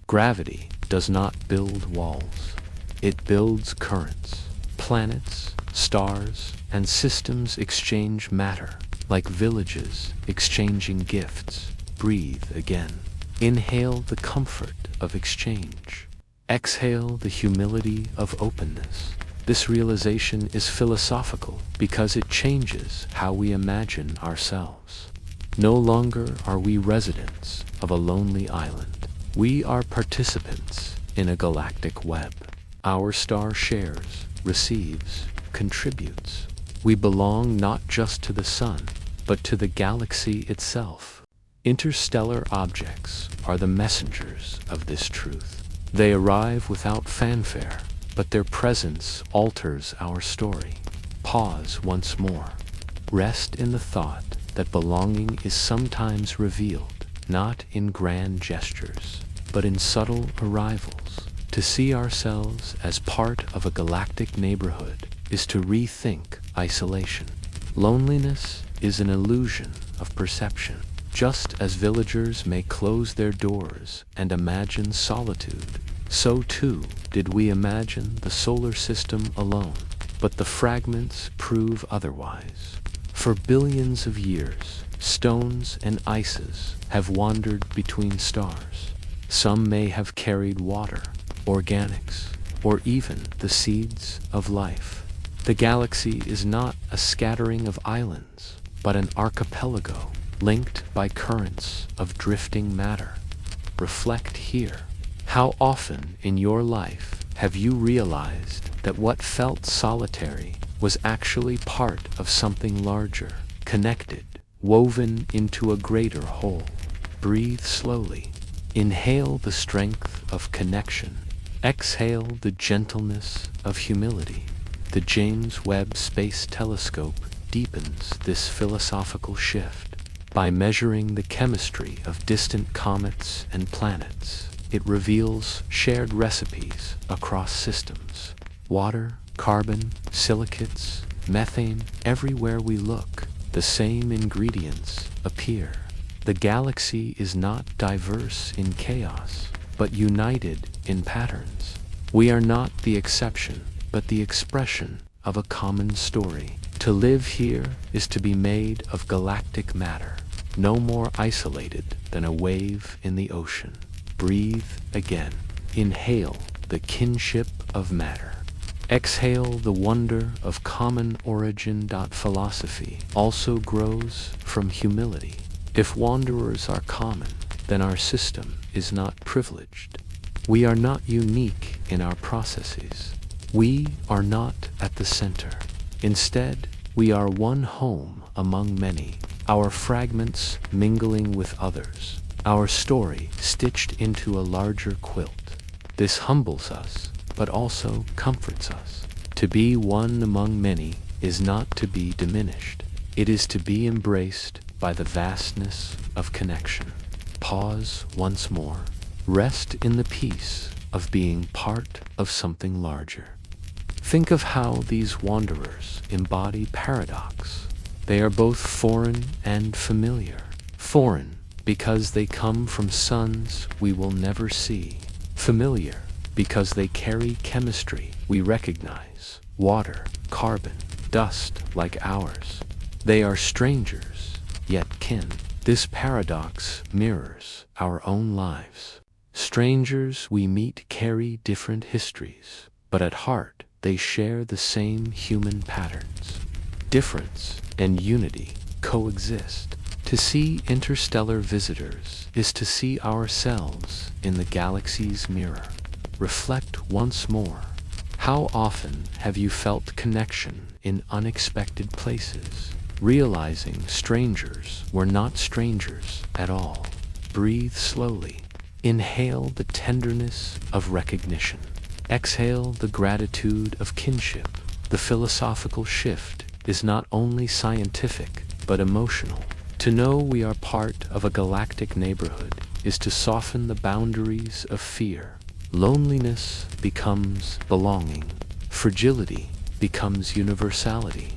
Gravity does not build walls. It builds currents. Planets, stars, and systems exchange matter, like villages exchanging gifts. Breathe again. Inhale the comfort of exchange. Exhale the humility of openness. This realization is philosophical because it changes how we imagine ourselves. No longer are we residents of a lonely island. We are participants in a galactic web. Our star shares, receives, contributes. We belong not just to the sun, but to the galaxy itself. Interstellar objects are the messengers of this truth. They arrive without fanfare, but their presence alters our story. Pause once more. Rest in the thought that belonging is sometimes revealed, not in grand gestures, but in subtle arrivals. To see ourselves as part of a galactic neighborhood is to rethink isolation. Loneliness is an illusion of perception. Just as villagers may close their doors and imagine solitude, so too did we imagine the solar system alone. But the fragments prove otherwise. For billions of years, stones and ices have wandered between stars. Some may have carried water, organics, or even the seeds of life. The galaxy is not a scattering of islands, but an archipelago linked by currents of drifting matter. Reflect here. How often in your life have you realized that what felt solitary was actually part of something larger, connected, woven into a greater whole? Breathe slowly. Inhale the strength of connection. Exhale the gentleness of humility. The James Webb Space Telescope deepens this philosophical shift. By measuring the chemistry of distant comets and planets, it reveals shared recipes across systems. Water, carbon, silicates, methane, everywhere we look, the same ingredients appear. The galaxy is not diverse in chaos, but united in patterns. We are not the exception, but the expression of a common story. To live here is to be made of galactic matter, no more isolated than a wave in the ocean. Breathe again. Inhale the kinship of matter. Exhale the wonder of common origin. Philosophy also grows from humility. If wanderers are common, then our system is not privileged. We are not unique in our processes. We are not at the center. Instead, we are one home among many, our fragments mingling with others, our story stitched into a larger quilt. This humbles us, but also comforts us. To be one among many is not to be diminished. It is to be embraced by the vastness of connection. Pause once more. Rest in the peace of being part of something larger. Think of how these wanderers embody paradox. They are both foreign and familiar. Foreign because they come from suns we will never see. Familiar because they carry chemistry we recognize. Water, carbon, dust like ours. They are strangers, yet kin. This paradox mirrors our own lives. Strangers we meet carry different histories, but at heart they share the same human patterns. Difference and unity coexist. To see interstellar visitors is to see ourselves in the galaxy's mirror. Reflect once more. How often have you felt connection in unexpected places, realizing strangers were not strangers at all? Breathe slowly. Inhale the tenderness of recognition. Exhale the gratitude of kinship. The philosophical shift is not only scientific, but emotional. To know we are part of a galactic neighborhood is to soften the boundaries of fear. Loneliness becomes belonging. Fragility becomes universality.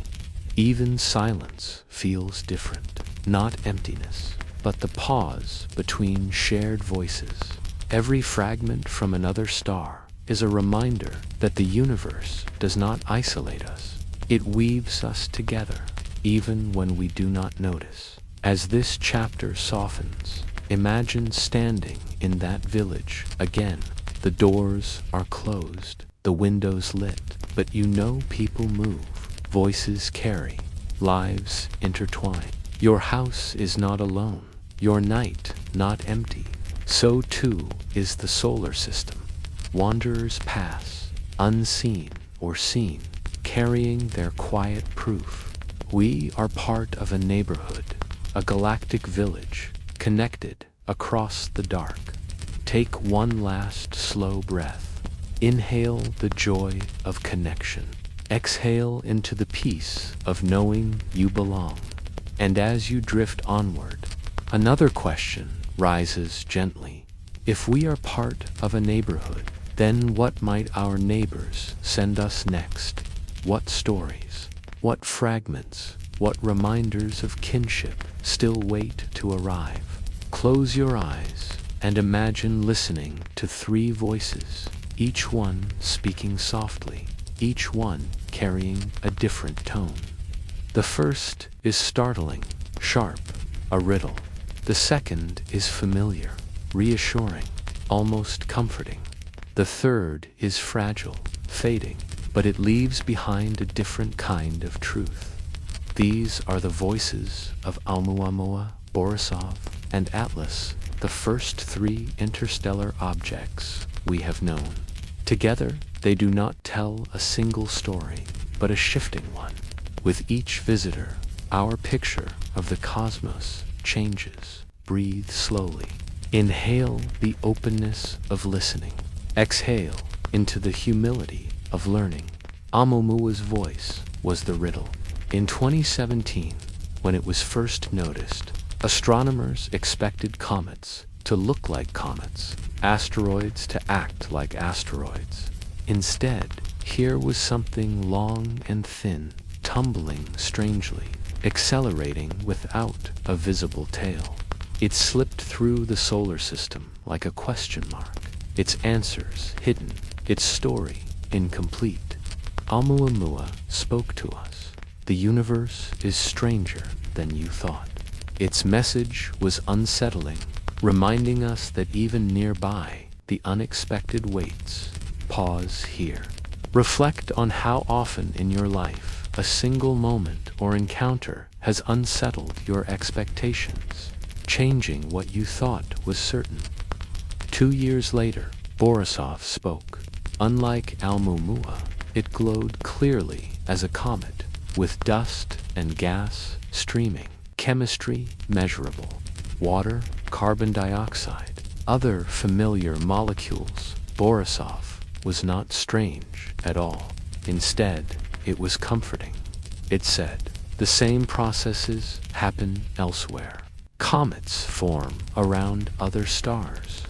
Even silence feels different. Not emptiness, but the pause between shared voices. Every fragment from another star is a reminder that the universe does not isolate us. It weaves us together, even when we do not notice. As this chapter softens, imagine standing in that village again, The doors are closed, the windows lit, but you know people move, voices carry, lives intertwine. Your house is not alone, your night not empty. So too is the solar system. Wanderers pass, unseen or seen, carrying their quiet proof. We are part of a neighborhood, a galactic village, connected across the dark. Take one last slow breath. Inhale the joy of connection. Exhale into the peace of knowing you belong. And as you drift onward, another question rises gently. If we are part of a neighborhood, then what might our neighbors send us next? What stories, what fragments, what reminders of kinship still wait to arrive? Close your eyes and imagine listening to 3 voices, each one speaking softly, each one carrying a different tone. The first is startling, sharp, a riddle. The second is familiar, reassuring, almost comforting. The third is fragile, fading, but it leaves behind a different kind of truth. These are the voices of Oumuamua, Borisov, and Atlas, the first 3 interstellar objects we have known. Together, they do not tell a single story, but a shifting one. With each visitor, our picture of the cosmos changes. Breathe slowly. Inhale the openness of listening. Exhale into the humility of learning. Oumuamua's voice was the riddle. In 2017, when it was first noticed, astronomers expected comets to look like comets, asteroids to act like asteroids. Instead, here was something long and thin, tumbling strangely, accelerating without a visible tail. It slipped through the solar system like a question mark, its answers hidden, its story incomplete. Oumuamua spoke to us. The universe is stranger than you thought. Its message was unsettling, reminding us that even nearby, the unexpected waits. Pause here. Reflect on how often in your life a single moment or encounter has unsettled your expectations, changing what you thought was certain. 2 years later, Borisov spoke. Unlike Oumuamua, it glowed clearly as a comet, with dust and gas streaming, chemistry measurable, water, carbon dioxide, other familiar molecules. Borisov was not strange at all. Instead, it was comforting. It said, the same processes happen elsewhere. Comets form around other stars.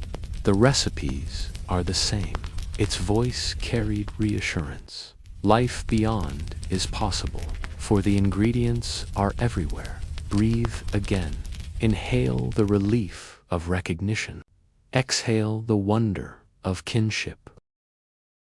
The recipes are the same. Its voice carried reassurance. Life beyond is possible, for the ingredients are everywhere. Breathe again. Inhale the relief of recognition. Exhale the wonder of kinship.